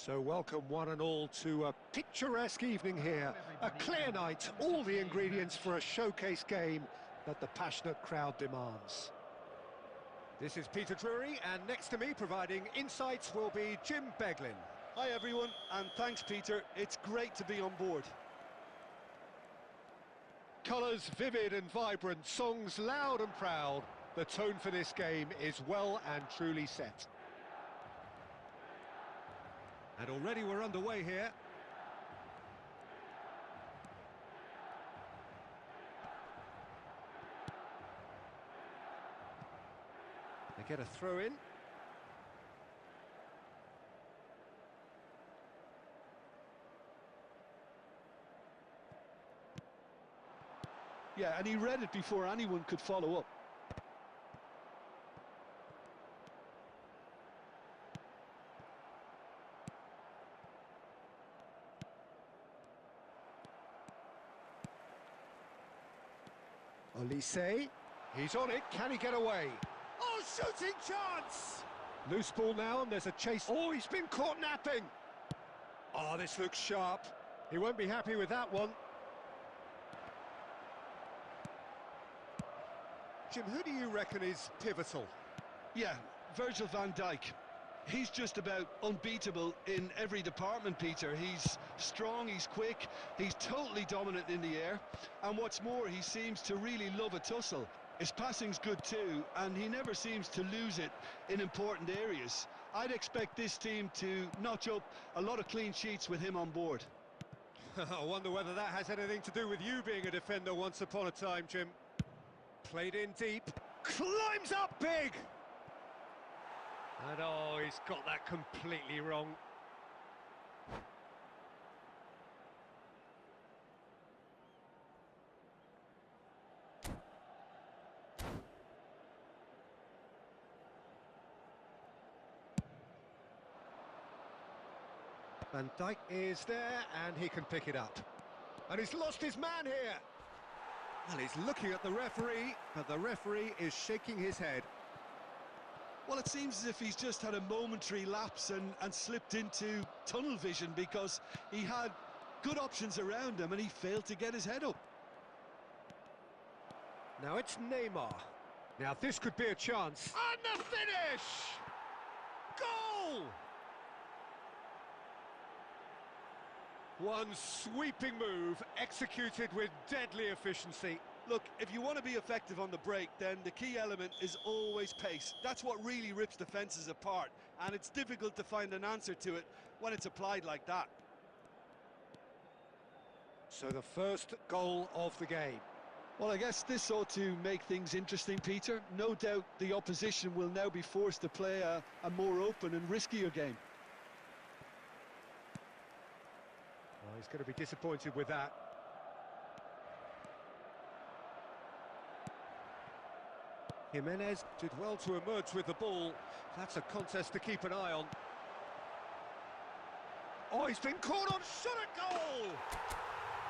So welcome one and all to a picturesque evening here. A clear night, all the ingredients for a showcase game that the passionate crowd demands. This is Peter Drury, and next to me providing insights will be Jim Beglin. Hi everyone, and thanks Peter, it's great to be on board. Colours vivid and vibrant, songs loud and proud. The tone for this game is well and truly set. And already we're underway here. They get a throw in. Yeah, and he read it before anyone could follow up. Olise, he's on it, can he get away? Oh, shooting chance! Loose ball now, and there's a chase. Oh, he's been caught napping! Oh, this looks sharp. He won't be happy with that one. Jim, who do you reckon is pivotal? Yeah, Virgil van Dijk. He's just about unbeatable in every department, Peter. He's strong, he's quick, he's totally dominant in the air. And what's more, he seems to really love a tussle. His passing's good too, and he never seems to lose it in important areas. I'd expect this team to notch up a lot of clean sheets with him on board. I wonder whether that has anything to do with you being a defender once upon a time, Jim. Played in deep, climbs up big! And oh, he's got that completely wrong. Van Dijk is there, and he can pick it up. And he's lost his man here. Well, he's looking at the referee, but the referee is shaking his head. Well, it seems as if he's just had a momentary lapse and slipped into tunnel vision, because he had good options around him and he failed to get his head up. Now it's Neymar. Now this could be a chance. And the finish! Goal! One sweeping move, executed with deadly efficiency. Look, if you want to be effective on the break, then the key element is always pace. That's what really rips defences apart, and it's difficult to find an answer to it when it's applied like that. So the first goal of the game. Well, I guess this ought to make things interesting, Peter. No doubt the opposition will now be forced to play a more open and riskier game. Oh, he's going to be disappointed with that. Jimenez did well to emerge with the ball. That's a contest to keep an eye on. Oh, he's been caught on shot at goal!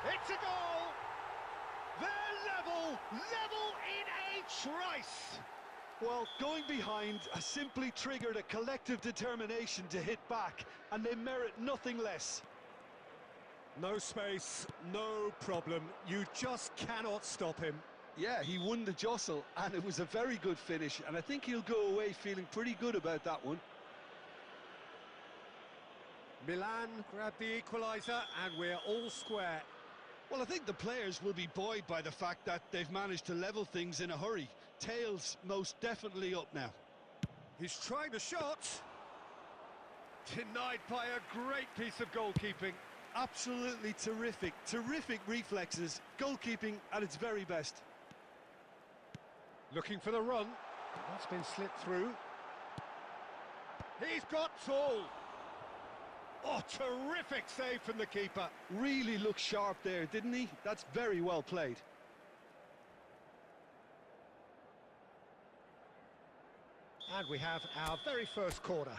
It's a goal! They're level in a trice! Well, going behind has simply triggered a collective determination to hit back, and they merit nothing less. No space, no problem. You just cannot stop him. Yeah, he won the jostle, and it was a very good finish, and I think he'll go away feeling pretty good about that one. Milan grabbed the equaliser, and we're all square. Well, I think the players will be buoyed by the fact that they've managed to level things in a hurry. Tails most definitely up now. He's trying the shot. Denied by a great piece of goalkeeping. Absolutely terrific, terrific reflexes. Goalkeeping at its very best. Looking for the run. That's been slipped through. He's got tall. Oh, terrific save from the keeper. Really looked sharp there, didn't he? That's very well played. And we have our very first corner.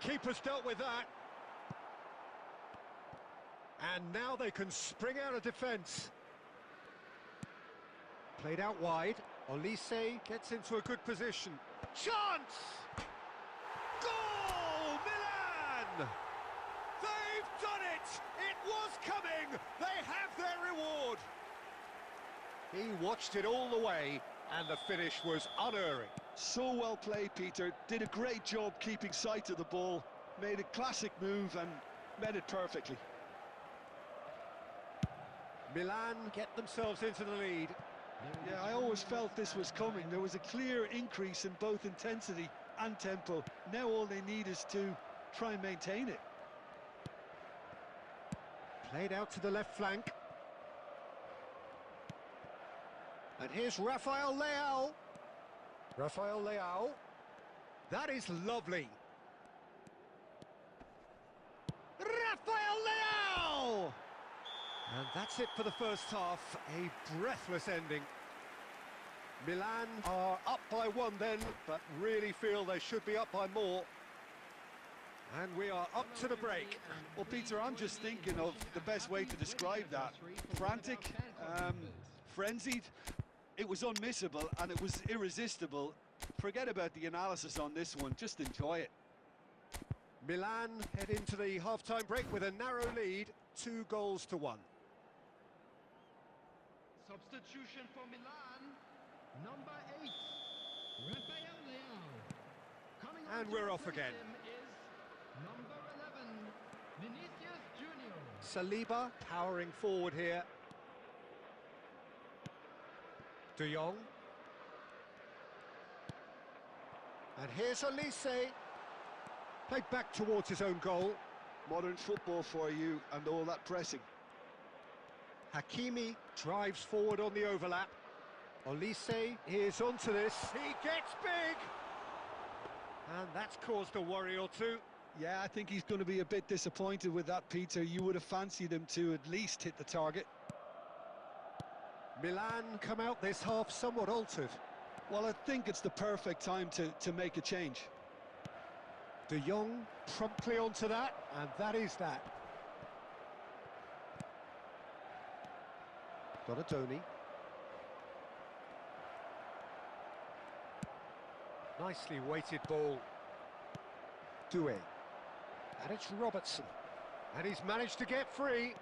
Keeper's dealt with that. And now they can spring out of defence. Played out wide. Olise gets into a good position. Chance! Goal! Milan! They've done it! It was coming! They have their reward! He watched it all the way, and the finish was unerring. So well played, Peter. Did a great job keeping sight of the ball. Made a classic move and met it perfectly. Milan get themselves into the lead. Yeah, I always felt this was coming. There was a clear increase in both intensity and tempo. Now all they need is to try and maintain it. Played out to the left flank. And here's Rafael Leao. Rafael Leao. That is lovely. Rafael Leao! And that's it for the first half. A breathless ending. Milan are up by one then, but really feel they should be up by more. And we are up to the break. Well, Peter, I'm just thinking of the best way to describe that. Frantic, frenzied. It was unmissable and it was irresistible. Forget about the analysis on this one, just enjoy it. Milan head into the half-time break with a narrow lead, 2-1. Substitution for Milan, number 8, Rafael Leao. Coming on And to we're off replace again. him is number 11, Vinicius Junior. Saliba powering forward here. De Jong. And here's Olise. Played back towards his own goal. Modern football for you and all that pressing. Hakimi drives forward on the overlap. Olise is onto this. He gets big! And that's caused a worry or two. Yeah, I think he's going to be a bit disappointed with that, Peter. You would have fancied him to at least hit the target. Milan come out this half somewhat altered. Well, I think it's the perfect time to make a change. De Jong promptly onto that, and that is that. Donadoni. Nicely weighted ball. Doué. And it's Robertson. And he's managed to get free.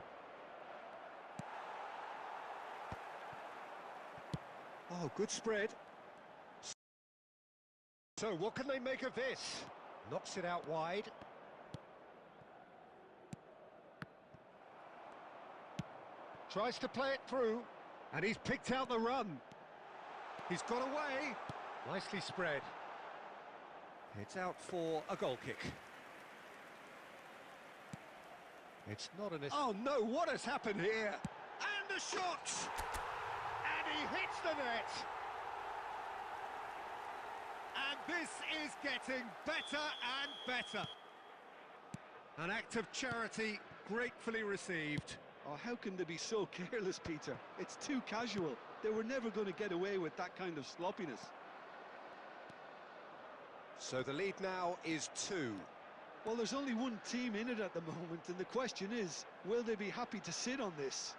Oh, good spread. So what can they make of this? Knocks it out wide. Tries to play it through, and he's picked out the run. He's got away. Nicely spread. It's out for a goal kick. It's not an... Oh no, what has happened here? And the shot! And he hits the net! And this is getting better and better. An act of charity gratefully received. Oh, how can they be so careless, Peter? It's too casual. They were never going to get away with that kind of sloppiness. So the lead now is 2. Well, there's only one team in it at the moment, and the question is, will they be happy to sit on this?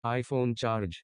iPhone charge.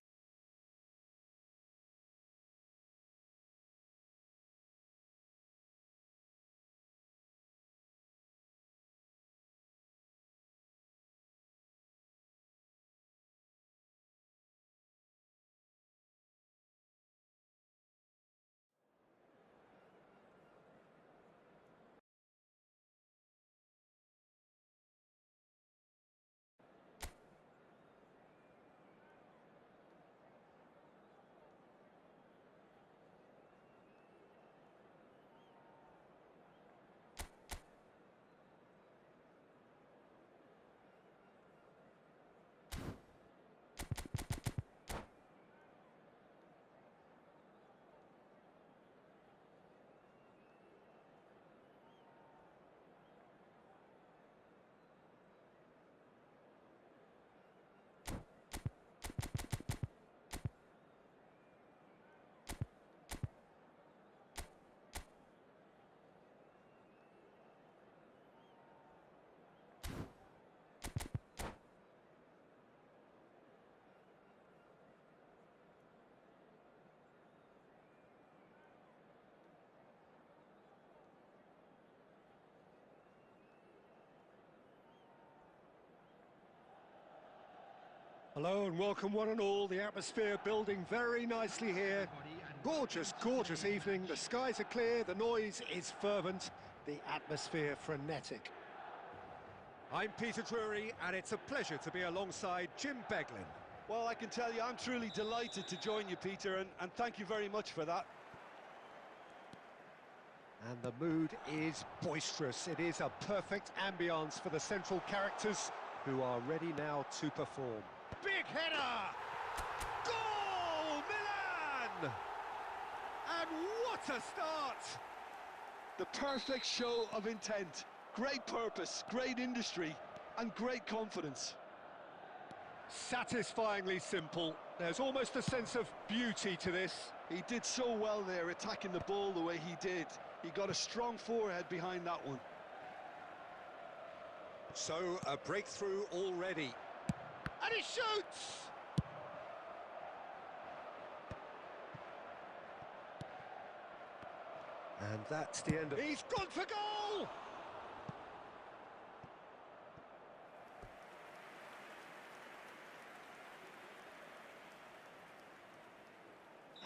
Hello and welcome one and all. The atmosphere building very nicely here. Gorgeous, gorgeous evening. The skies are clear, the noise is fervent, the atmosphere frenetic. I'm Peter Drury and it's a pleasure to be alongside Jim Beglin. Well, I can tell you, I'm truly delighted to join you, Peter, and thank you very much for that. And the mood is boisterous. It is a perfect ambience for the central characters who are ready now to perform. Big header! Goal, Milan! And what a start! The perfect show of intent, great purpose, great industry, and great confidence. Satisfyingly simple. There's almost a sense of beauty to this. He did so well there, attacking the ball the way he did. He got a strong forehead behind that one. So, a breakthrough already. And he shoots! And that's the end of... He's gone for goal!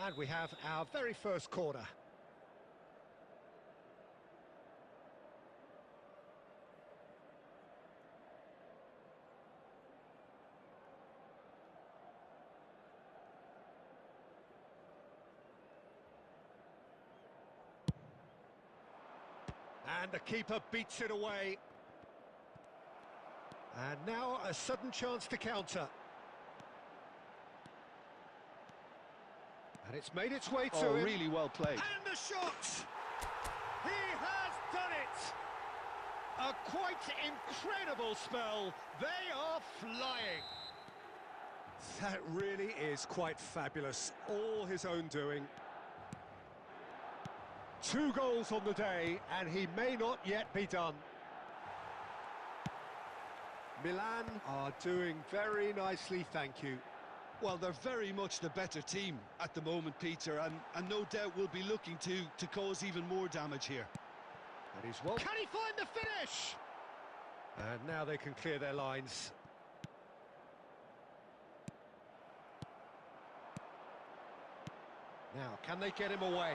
And we have our very first corner. And the keeper beats it away. And now a sudden chance to counter. And it's made its way to him. Really well played. And the shot! He has done it! A quite incredible spell. They are flying. That really is quite fabulous. All his own doing. 2 goals on the day, and he may not yet be done. Milan are doing very nicely, thank you. Well, they're very much the better team at the moment, Peter, and no doubt will be looking to cause even more damage here. And he's well. Can he find the finish? And now they can clear their lines. Now, can they get him away?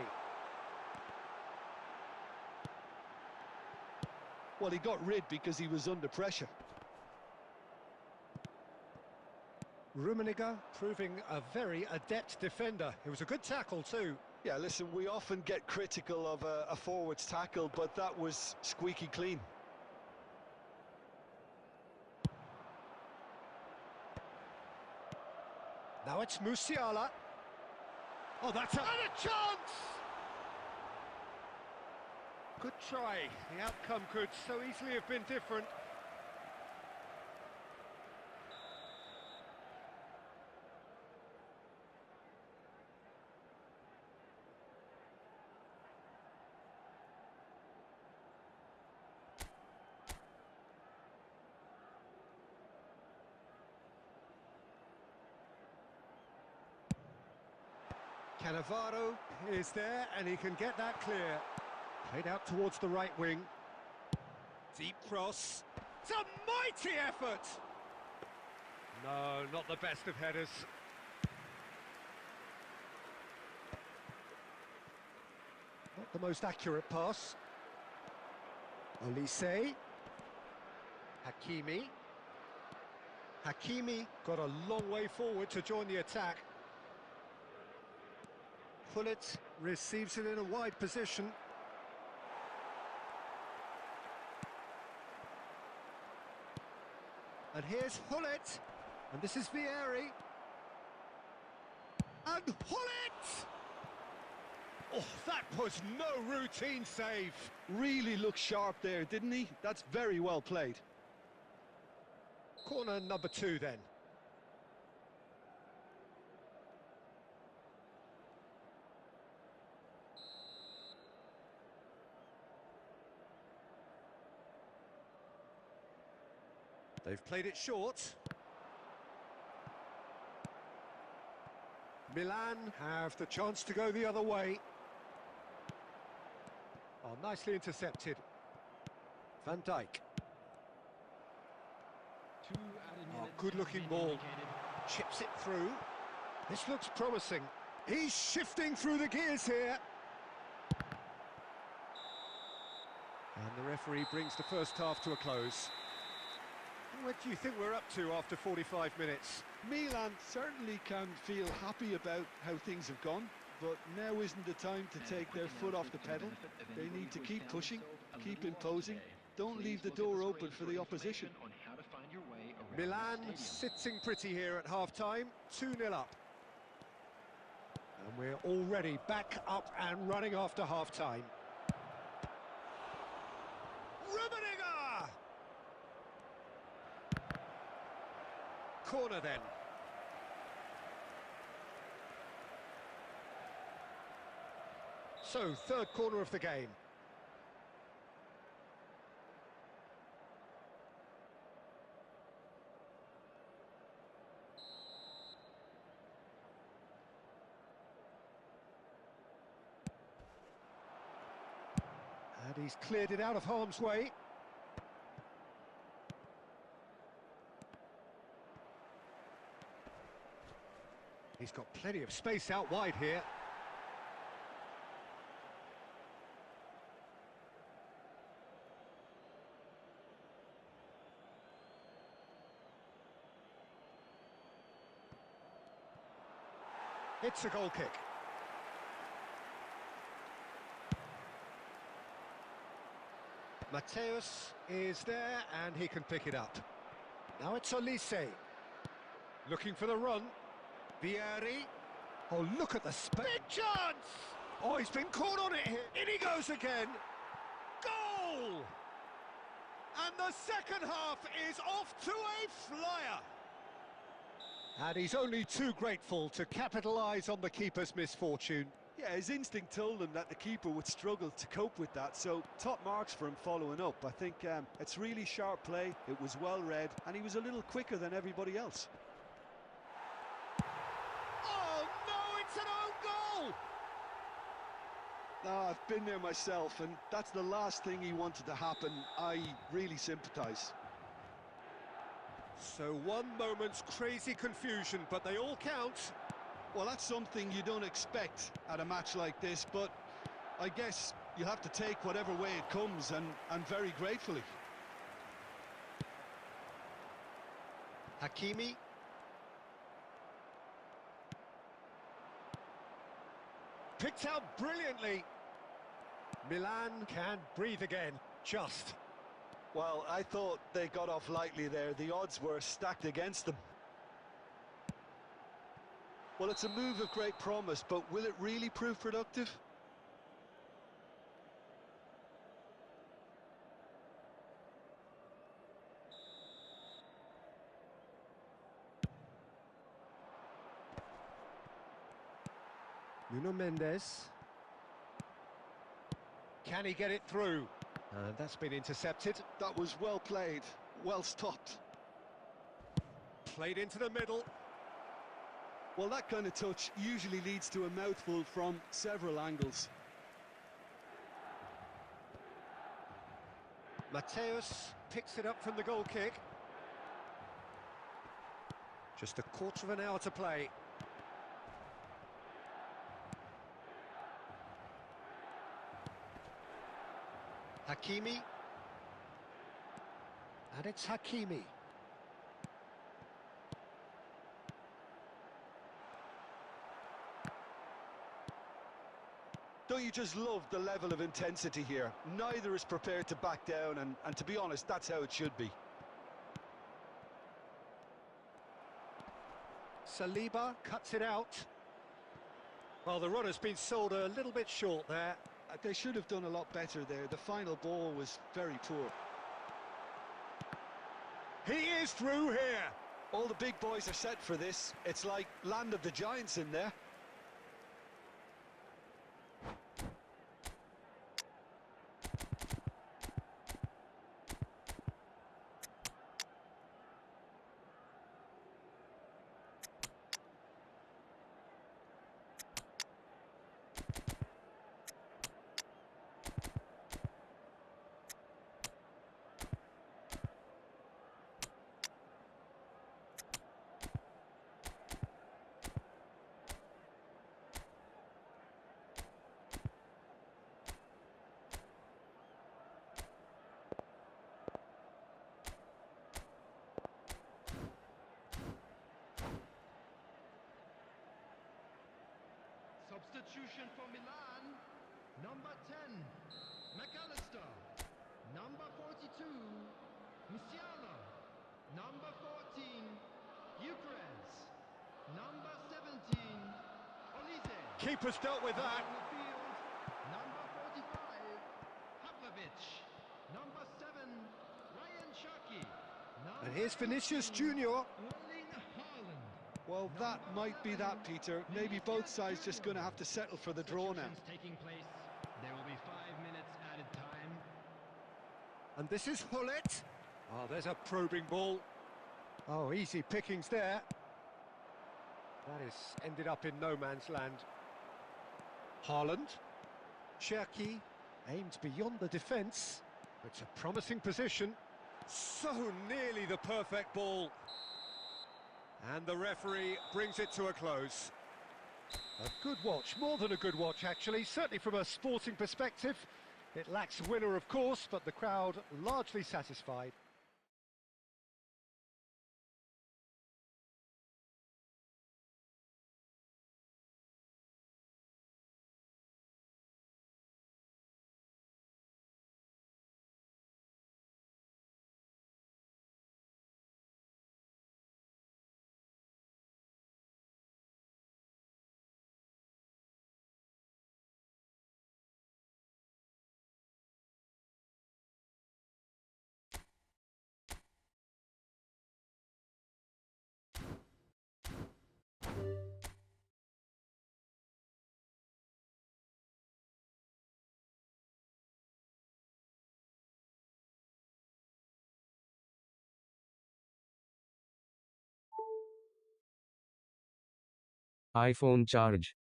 Well, he got rid because he was under pressure. Rummenigge proving a very adept defender. It was a good tackle too. Yeah, listen, we often get critical of a forward's tackle, but that was squeaky clean. Now it's Musiala. Oh, that's a chance! Good try. The outcome could so easily have been different. Cannavaro is there, and he can get that clear. Played out towards the right wing. Deep cross. It's a mighty effort! No, not the best of headers. Not the most accurate pass. Olise. Hakimi. Hakimi got a long way forward to join the attack. Pullet receives it in a wide position. And here's Hullet, and this is Vieri. And Hullet! Oh, that was no routine save. Really looked sharp there, didn't he? That's very well played. Corner number 2 then. They've played it short. Milan have the chance to go the other way. Oh, nicely intercepted. Van Dijk. 2 added Oh, minutes good-looking have been ball. indicated. Chips it through. This looks promising. He's shifting through the gears here. And the referee brings the first half to a close. What do you think we're up to after 45 minutes? Milan certainly can feel happy about how things have gone, but now isn't the time to take their foot off the pedal. They need to keep pushing, keep imposing. Don't leave the door open for the opposition. Milan sitting pretty here at half-time, 2-0 up. And we're already back up and running after half-time. Rummenigge! Corner then. So, third corner of the game. And he's cleared it out of harm's way. He's got plenty of space out wide here. It's a goal kick. Mateus is there and he can pick it up. Now it's Olise. Looking for the run. Vieri. Oh, look at the space. Big chance! Oh, he's been caught on it here. In he goes again. Goal! And the second half is off to a flyer. And he's only too grateful to capitalise on the keeper's misfortune. Yeah, his instinct told him that the keeper would struggle to cope with that, so top marks for him following up. I think it's really sharp play, it was well read, and he was a little quicker than everybody else. Oh no, it's an own goal! No, I've been there myself, and that's the last thing he wanted to happen. I really sympathise. So one moment's crazy confusion, but they all count. Well, that's something you don't expect at a match like this, but I guess you have to take whatever way it comes, and very gratefully. Hakimi. Picked out brilliantly. Milan can breathe again, just. Well, I thought they got off lightly there. The odds were stacked against them. Well, it's a move of great promise, but will it really prove productive? Nuno Mendes. Can he get it through? And that's been intercepted. That was well played, well stopped. Played into the middle. Well, that kind of touch usually leads to a mouthful from several angles. Mateus picks it up from the goal kick. Just a quarter of an hour to play. Hakimi. And it's Hakimi. Don't you just love the level of intensity here? Neither is prepared to back down, and to be honest, that's how it should be. Saliba cuts it out. Well, the runner's been sold a little bit short there. They should have done a lot better there. The final ball was very poor. He is through here. All the big boys are set for this. It's like land of the giants in there. Substitution for Milan. Number 10, McAllister. Number 42, Musiala. Number 14, Gyökeres. Number 17, Olise. Keeper's dealt with that. On the field, number 45, Pavlovic. Number 7, Ryan Cherki. And here's Vinicius Junior. Erling Haaland. Well, that might be that, Peter. Maybe both sides just going to have to settle for the draw now. Substitutions taking place. There will be 5 minutes added time. And this is Hullet. Oh, there's a probing ball. Oh, easy pickings there. That is ended up in no man's land. Haaland. Cherki aimed beyond the defence. It's a promising position. So nearly the perfect ball. And the referee brings it to a close. A good watch, more than a good watch actually, certainly from a sporting perspective. It lacks winner of course, but the crowd largely satisfied. iPhone charge.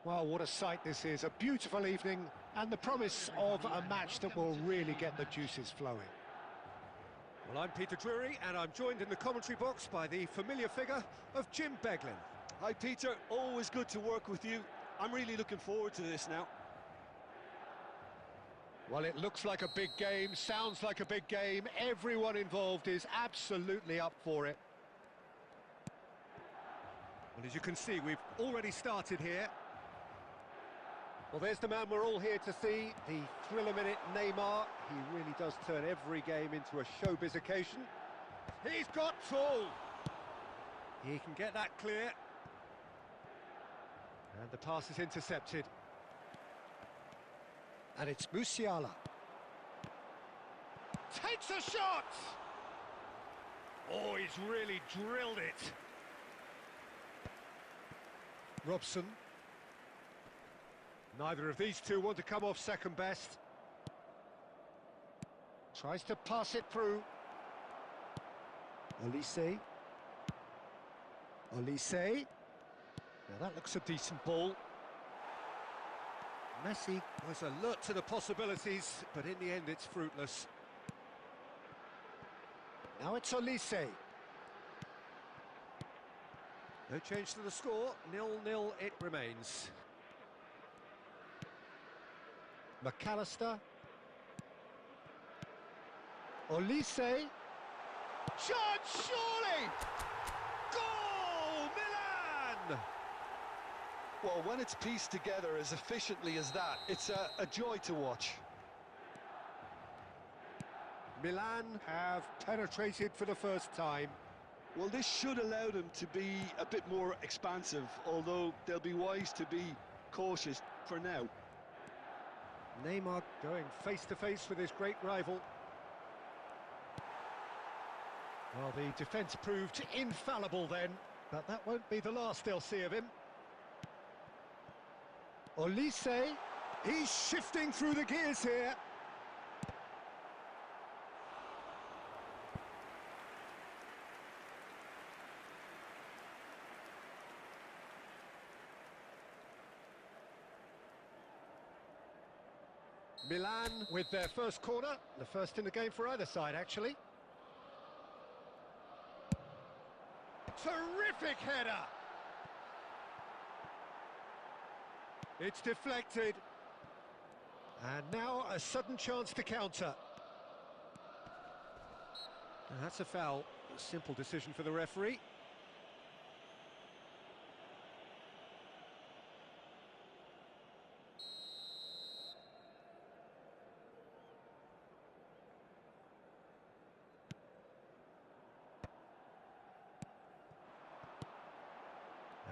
Well, what a sight this is. A beautiful evening and the promise of a match that will really get the juices flowing. Well, I'm Peter Drury and I'm joined in the commentary box by the familiar figure of Jim Beglin. Hi, Peter. Always good to work with you. I'm really looking forward to this now. Well, it looks like a big game, sounds like a big game. Everyone involved is absolutely up for it. Well, as you can see, we've already started here. Well, there's the man we're all here to see, the thriller-minute Neymar. He really does turn every game into a showbiz occasion. He's got tall! He can get that clear. And the pass is intercepted. And it's Musiala. Takes a shot! Oh, he's really drilled it. Robson. Neither of these two want to come off second best. Tries to pass it through. Olise. Olise. Now that looks a decent ball. Messi was alert to the possibilities, but in the end it's fruitless. Now it's Olise. No change to the score, 0-0 it remains. McAllister. Olise. Shot, surely! Goal, Milan! Well, when it's pieced together as efficiently as that, it's a joy to watch. Milan have penetrated for the first time. Well, this should allow them to be a bit more expansive, although they'll be wise to be cautious for now. Neymar going face-to-face with his great rival. Well, the defence proved infallible then, but that won't be the last they'll see of him. Olise, he's shifting through the gears here. Milan with their first corner, the first in the game for either side actually. Terrific header! It's deflected. And now a sudden chance to counter. And that's a foul. A simple decision for the referee.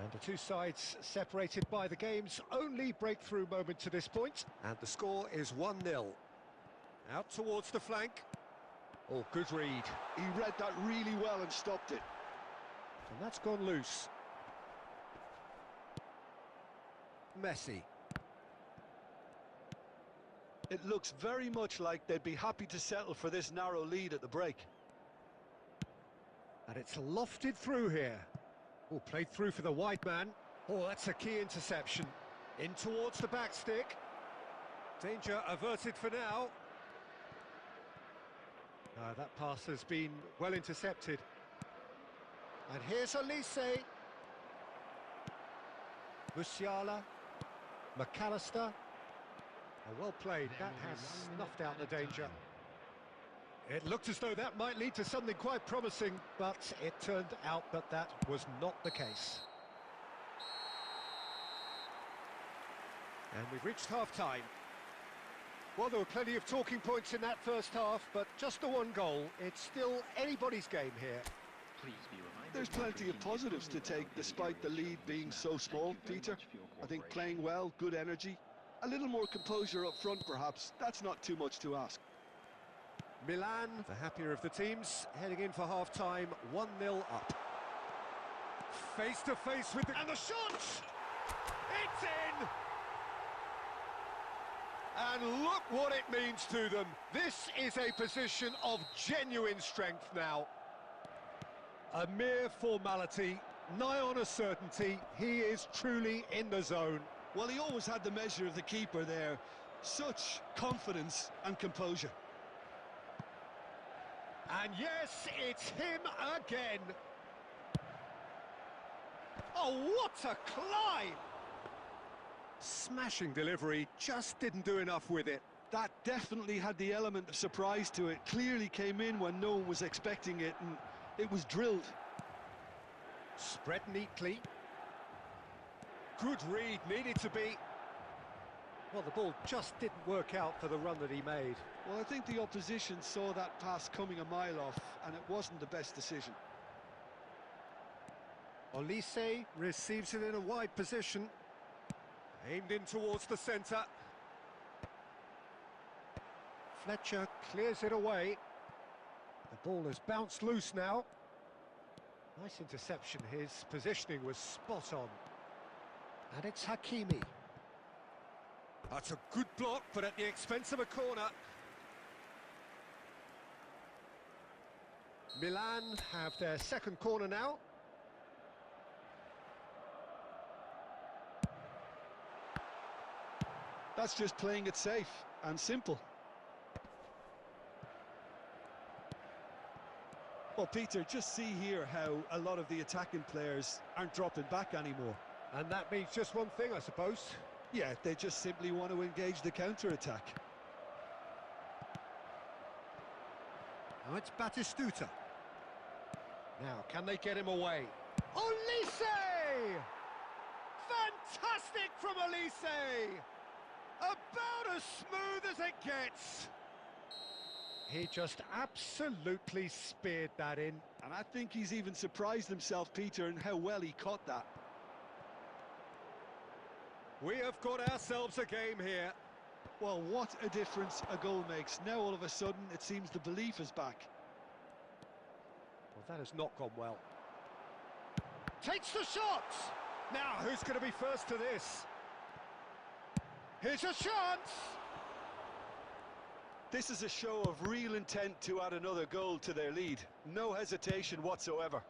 And the two sides separated by the game's only breakthrough moment to this point. And the score is 1-0. Out towards the flank. Oh, good read. He read that really well and stopped it. And that's gone loose. Messi. It looks very much like they'd be happy to settle for this narrow lead at the break. And it's lofted through here. Oh, played through for the wide man. Oh, that's a key interception. In towards the back stick. Danger averted for now. That pass has been well intercepted. And here's Olise. Musiala. McAllister. Oh, well played. That has snuffed out the danger. It looked as though that might lead to something quite promising, but it turned out that that was not the case. And we've reached half-time. Well, there were plenty of talking points in that first half, but just the one goal. It's still anybody's game here. Please be reminded. There's plenty of positives to take despite the lead being so small, Peter. I think playing well, good energy, a little more composure up front perhaps. That's not too much to ask. Milan, the happier of the teams, heading in for half-time, 1-0 up. Face-to-face with the... And the shot! It's in! And look what it means to them. This is a position of genuine strength now. A mere formality, nigh on a certainty. He is truly in the zone. Well, he always had the measure of the keeper there. Such confidence and composure. And yes, it's him again. Oh, what a climb! Smashing delivery, just didn't do enough with it. That definitely had the element of surprise to it. Clearly came in when no one was expecting it, and it was drilled. Spread neatly. Good read, needed to be. Well, the ball just didn't work out for the run that he made. Well, I think the opposition saw that pass coming a mile off, and it wasn't the best decision. Olise receives it in a wide position. Aimed in towards the centre. Fletcher clears it away. The ball has bounced loose now. Nice interception. His positioning was spot on. And it's Hakimi. That's a good block, but at the expense of a corner. Milan have their second corner now. That's just playing it safe and simple. Well, Peter, just see here how a lot of the attacking players aren't dropping back anymore. And that means just one thing, I suppose. Yeah, they just simply want to engage the counter-attack. Now it's Batistuta. Now, can they get him away? Olise! Fantastic from Olise! About as smooth as it gets. He just absolutely speared that in. And I think he's even surprised himself, Peter, in how well he caught that. We have got ourselves a game here. Well, what a difference a goal makes. Now all of a sudden it seems the belief is back. Well, that has not gone well. Takes the shot! Now, who's going to be first to this? Here's a chance! This is a show of real intent to add another goal to their lead. No hesitation whatsoever.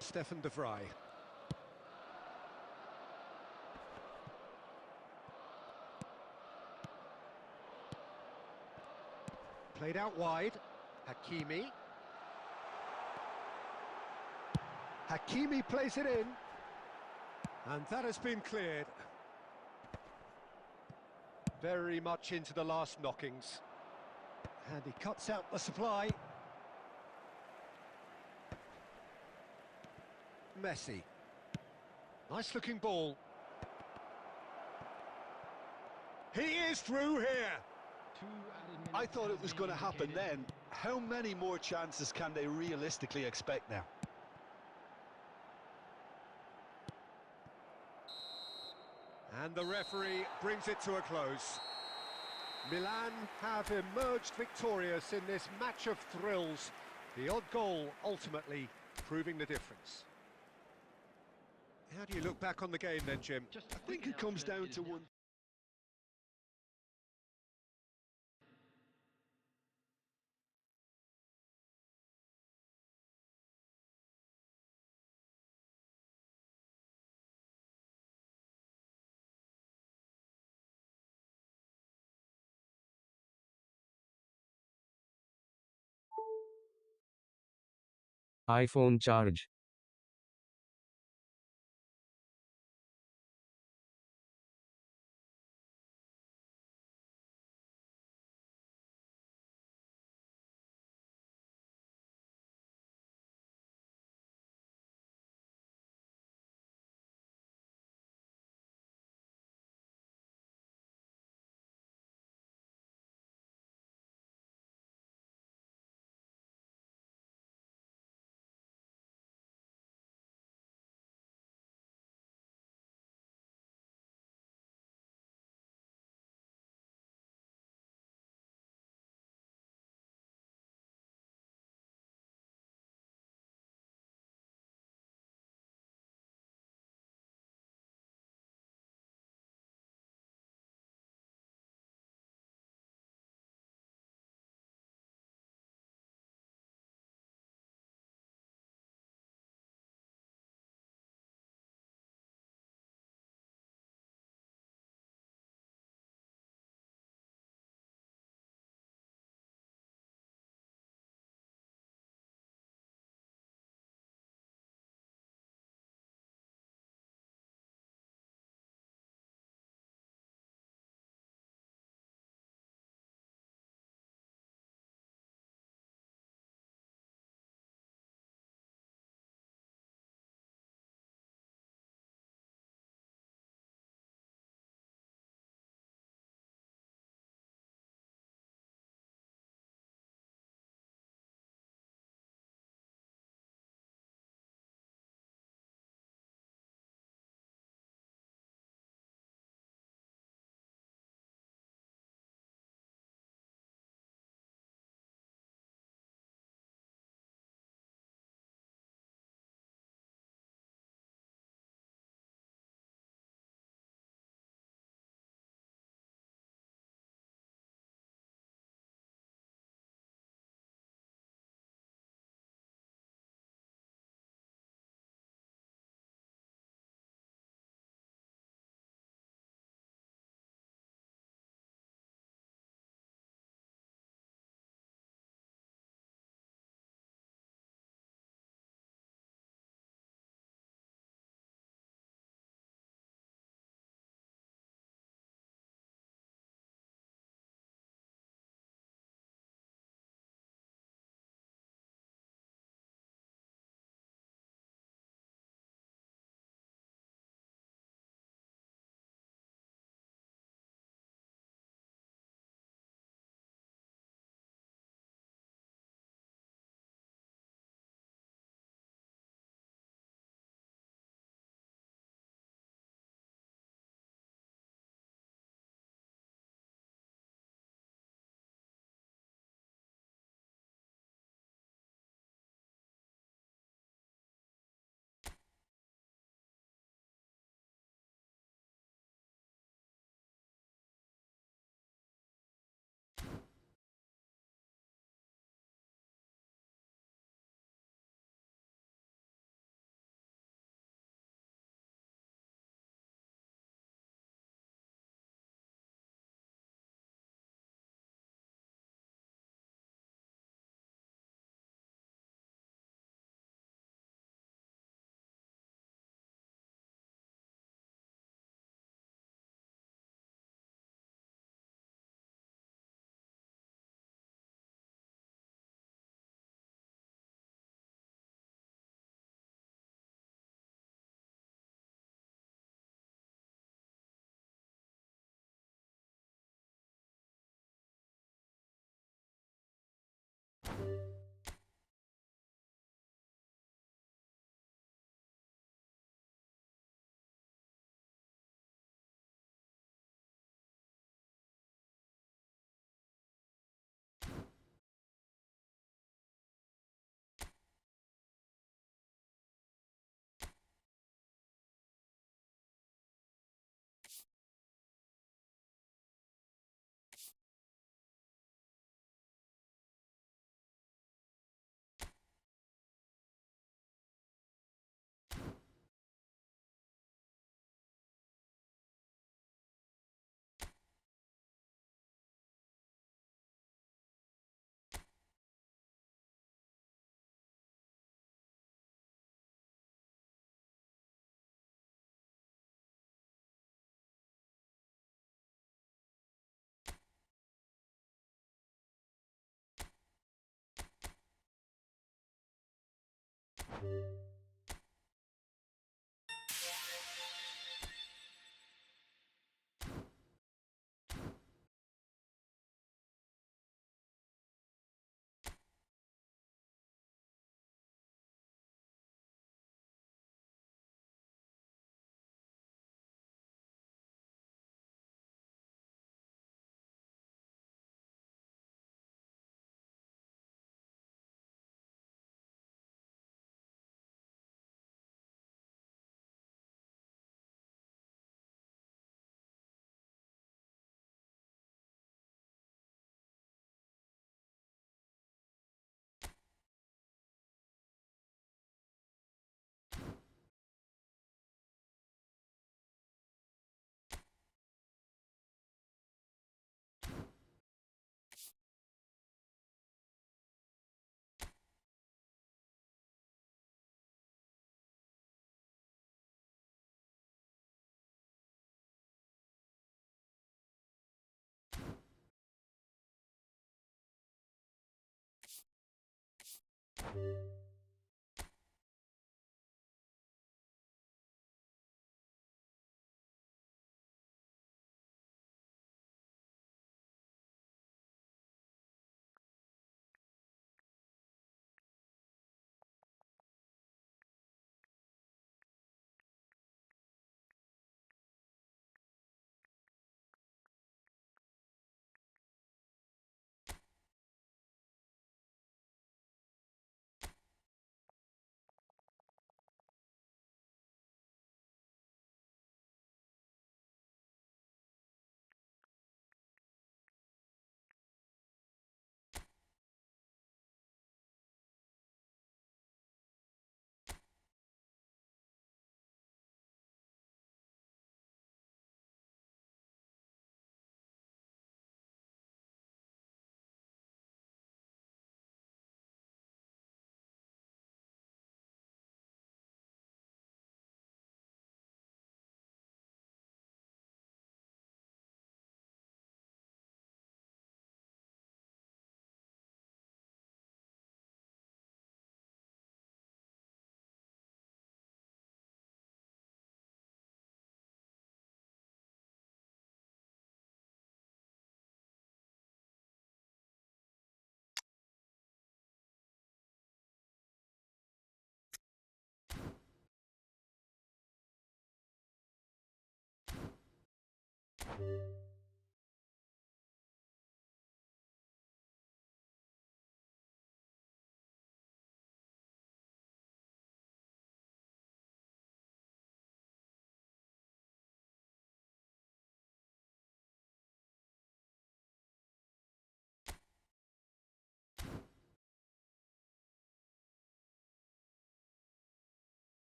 Stefan de Vrij. Played out wide. Hakimi. Hakimi plays it in. And that has been cleared. Very much into the last knockings. And he cuts out the supply. Messi. Nice looking ball. He is through here. I thought it was going to happen then. How many more chances can they realistically expect now? And the referee brings it to a close. Milan have emerged victorious in this match of thrills. The odd goal ultimately proving the difference. How do you look back on the game then, Jim? I think it comes down to one iPhone charge.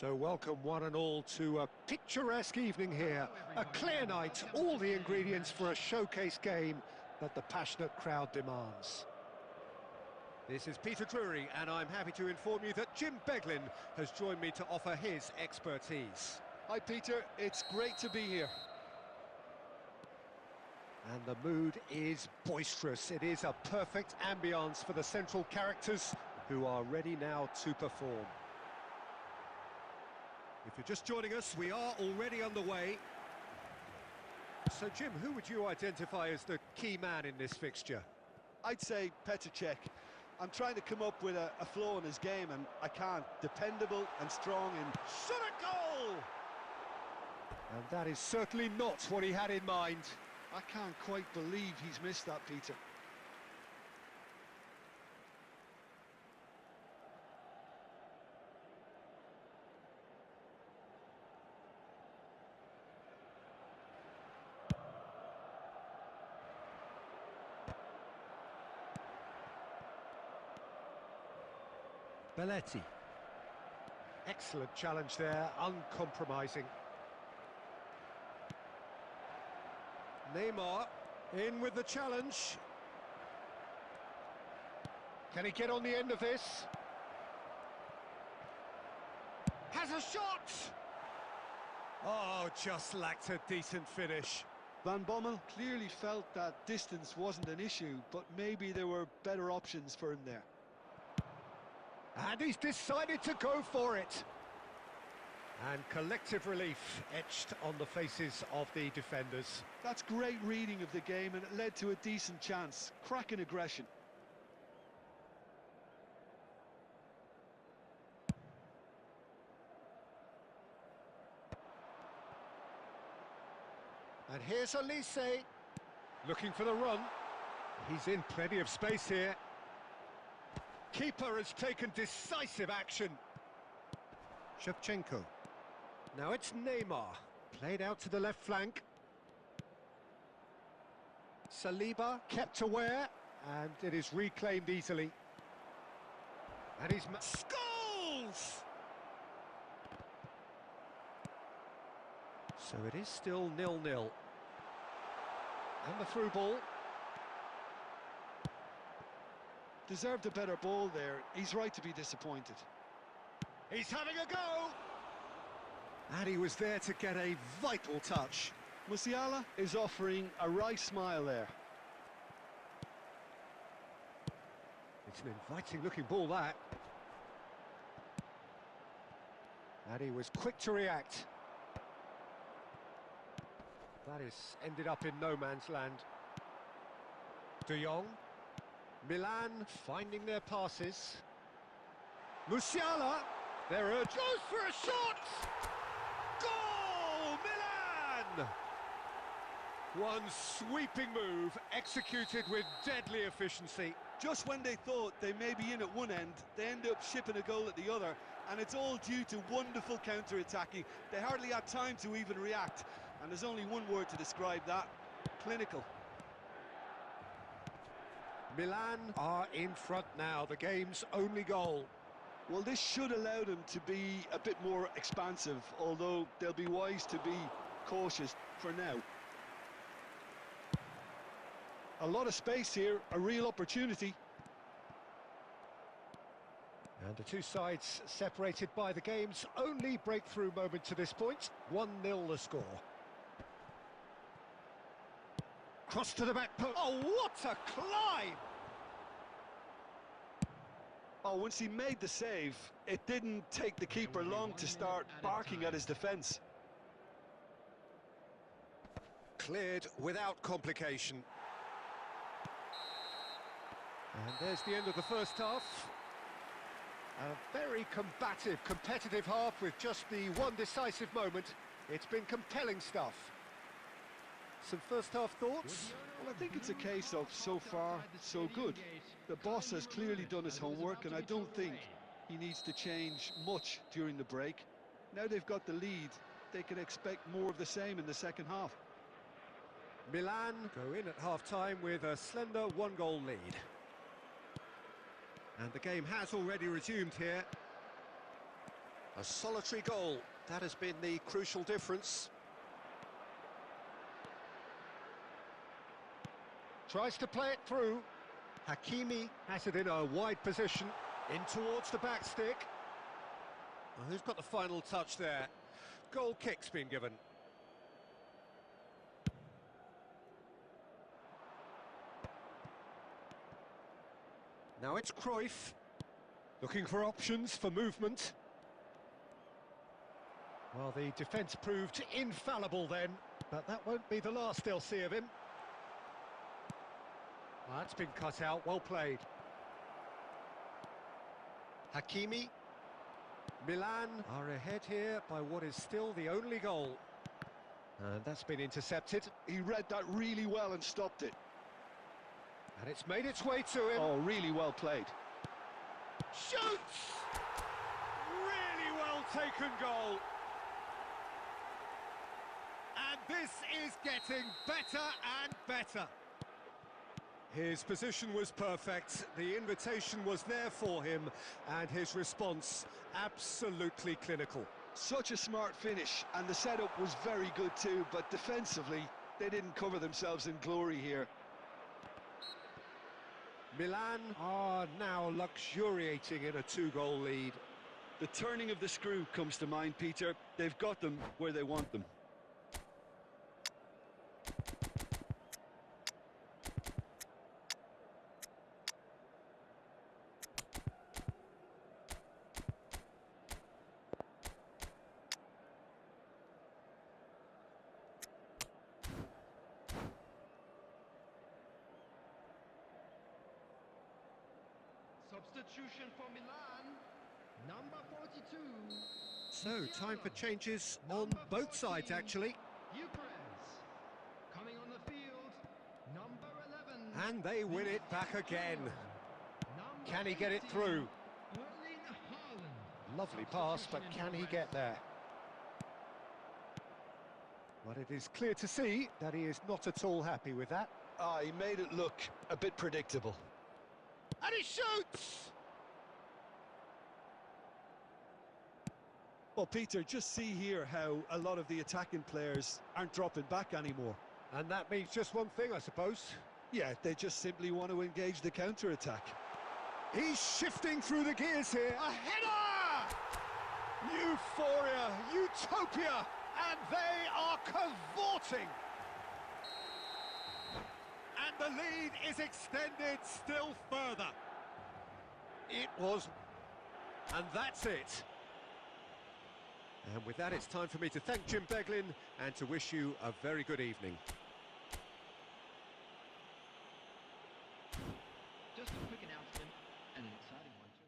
So welcome one and all to a picturesque evening here. A clear night, all the ingredients for a showcase game that the passionate crowd demands. This is Peter Drury, and I'm happy to inform you that Jim Beglin has joined me to offer his expertise. Hi Peter, it's great to be here. And the mood is boisterous. It is a perfect ambience for the central characters who are ready now to perform. If you're just joining us, we are already underway. So Jim, who would you identify as the key man in this fixture? I'd say Petr Cech. I'm trying to come up with a flaw in his game and I can't. Dependable and strong and shot a goal! And that is certainly not what he had in mind. I can't quite believe he's missed that, Peter. Belletti. Excellent challenge there, uncompromising. Neymar in with the challenge. Can he get on the end of this? Has a shot! Oh, just lacked a decent finish. Van Bommel clearly felt that distance wasn't an issue, but maybe there were better options for him there. And he's decided to go for it. And collective relief etched on the faces of the defenders. That's great reading of the game, and it led to a decent chance. Cracking aggression. And here's Elise, looking for the run. He's in plenty of space here. Keeper has taken decisive action. Shevchenko. Now it's Neymar, played out to the left flank. Saliba kept aware, and it is reclaimed easily. And he's scores! So it is still 0-0. And the through ball. Deserved a better ball there. He's right to be disappointed. He's having a go! And he was there to get a vital touch. Musiala is offering a wry smile there. It's an inviting-looking ball, that. And he was quick to react. That has ended up in no man's land. De Jong. Milan finding their passes. Musiala, their urge goes for a shot! Goal! Milan! One sweeping move, executed with deadly efficiency. Just when they thought they may be in at one end, they end up shipping a goal at the other, and it's all due to wonderful counter-attacking. They hardly had time to even react, and there's only one word to describe that: clinical. Milan are in front now, the game's only goal. Well, this should allow them to be a bit more expansive, although they'll be wise to be cautious for now. A lot of space here, a real opportunity. And the two sides separated by the game's only breakthrough moment to this point. 1-0 the score. Cross to the back post. Oh, what a climb! Oh, once he made the save, it didn't take the keeper long to start barking at his defence. Cleared without complication. And there's the end of the first half. A very combative, competitive half with just the one decisive moment. It's been compelling stuff. Some first-half thoughts? Well, I think it's a case of so far, so good. The boss has clearly done his homework, and I don't think he needs to change much during the break. Now they've got the lead, they can expect more of the same in the second half. Milan go in at half-time with a slender one-goal lead. And the game has already resumed here. A solitary goal, that has been the crucial difference. Tries to play it through. Hakimi has it in a wide position, in towards the back stick. Well, who's got the final touch there? Goal kick's been given. Now it's Cruyff, looking for options for movement. Well, the defence proved infallible then, but that won't be the last they'll see of him. Well, that's been cut out, well played. Hakimi. Milan are ahead here by what is still the only goal. And that's been intercepted. He read that really well and stopped it. And it's made its way to him. Oh, really well played. Shoots! Really well taken goal. And this is getting better and better. His position was perfect, the invitation was there for him, and his response absolutely clinical. Such a smart finish, and the setup was very good too, but defensively, they didn't cover themselves in glory here. Milan are now luxuriating in a 2-goal lead. The turning of the screw comes to mind, Peter. They've got them where they want them. Substitution for Milan, number 42. So, time for changes on both sides, actually. Eucharist. Coming on the field, number 11. And they win it back again. Number Can he get it 18, through? Erling Haaland. Lovely pass, but Substitution can in he get there? But it is clear to see that he is not at all happy with that. He made it look a bit predictable. And he shoots! Well, Peter, just see here how a lot of the attacking players aren't dropping back anymore. And that means just one thing, I suppose. Yeah, they just simply want to engage the counter-attack. He's shifting through the gears here. A header! Euphoria, utopia, and they are cavorting. And the lead is extended still further. It was, and that's it. And with that, it's time for me to thank Jim Beglin and to wish you a very good evening. Just a quick announcement, and an exciting one too.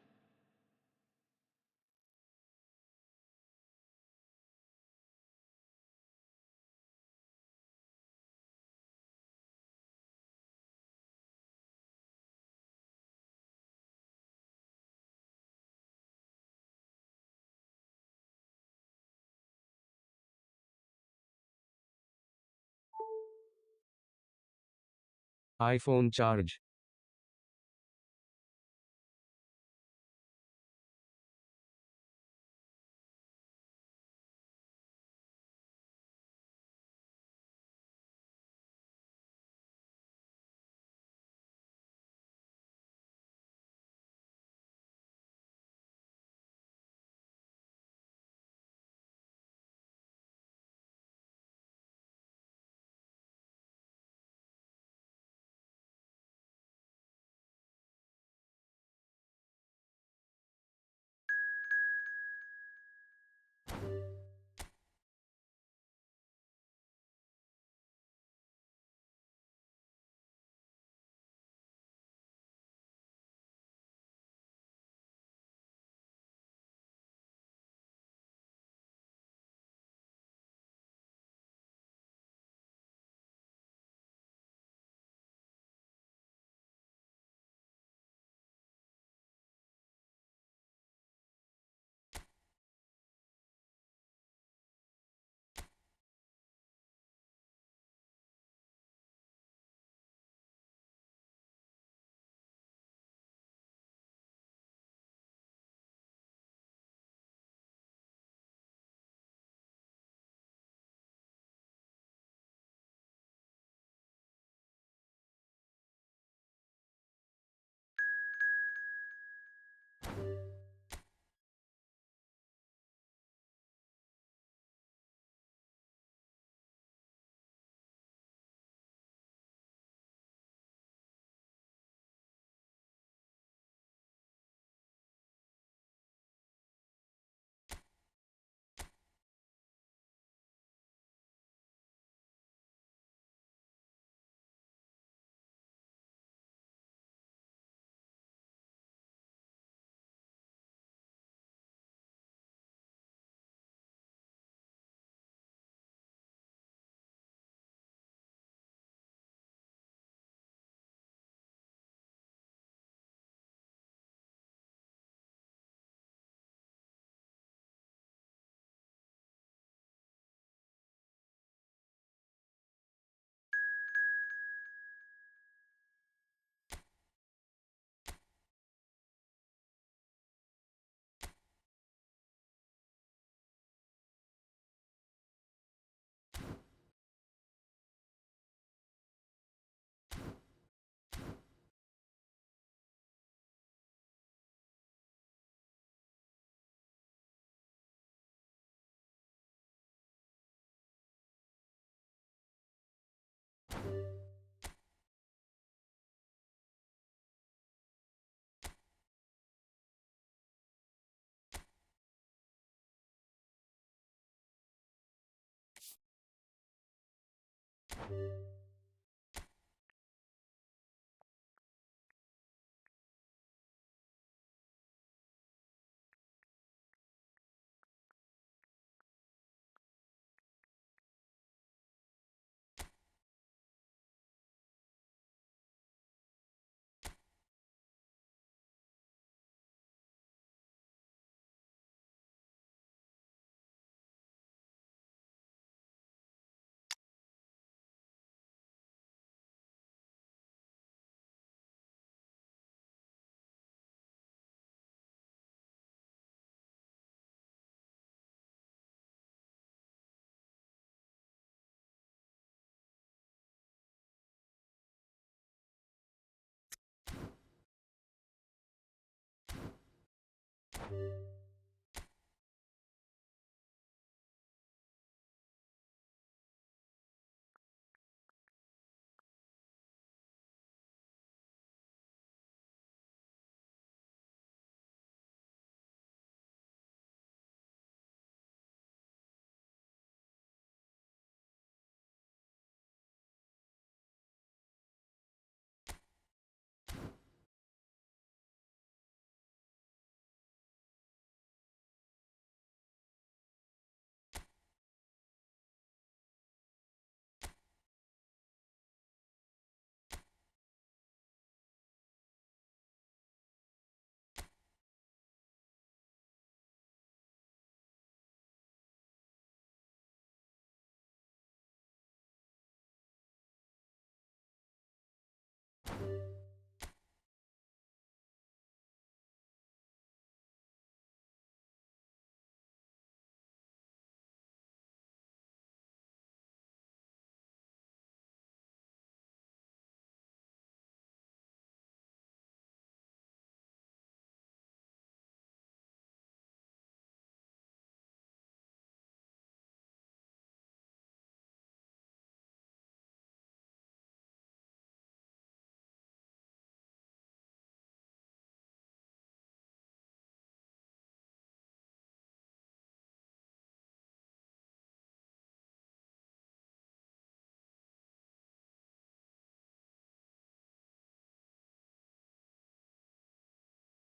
iPhone charge.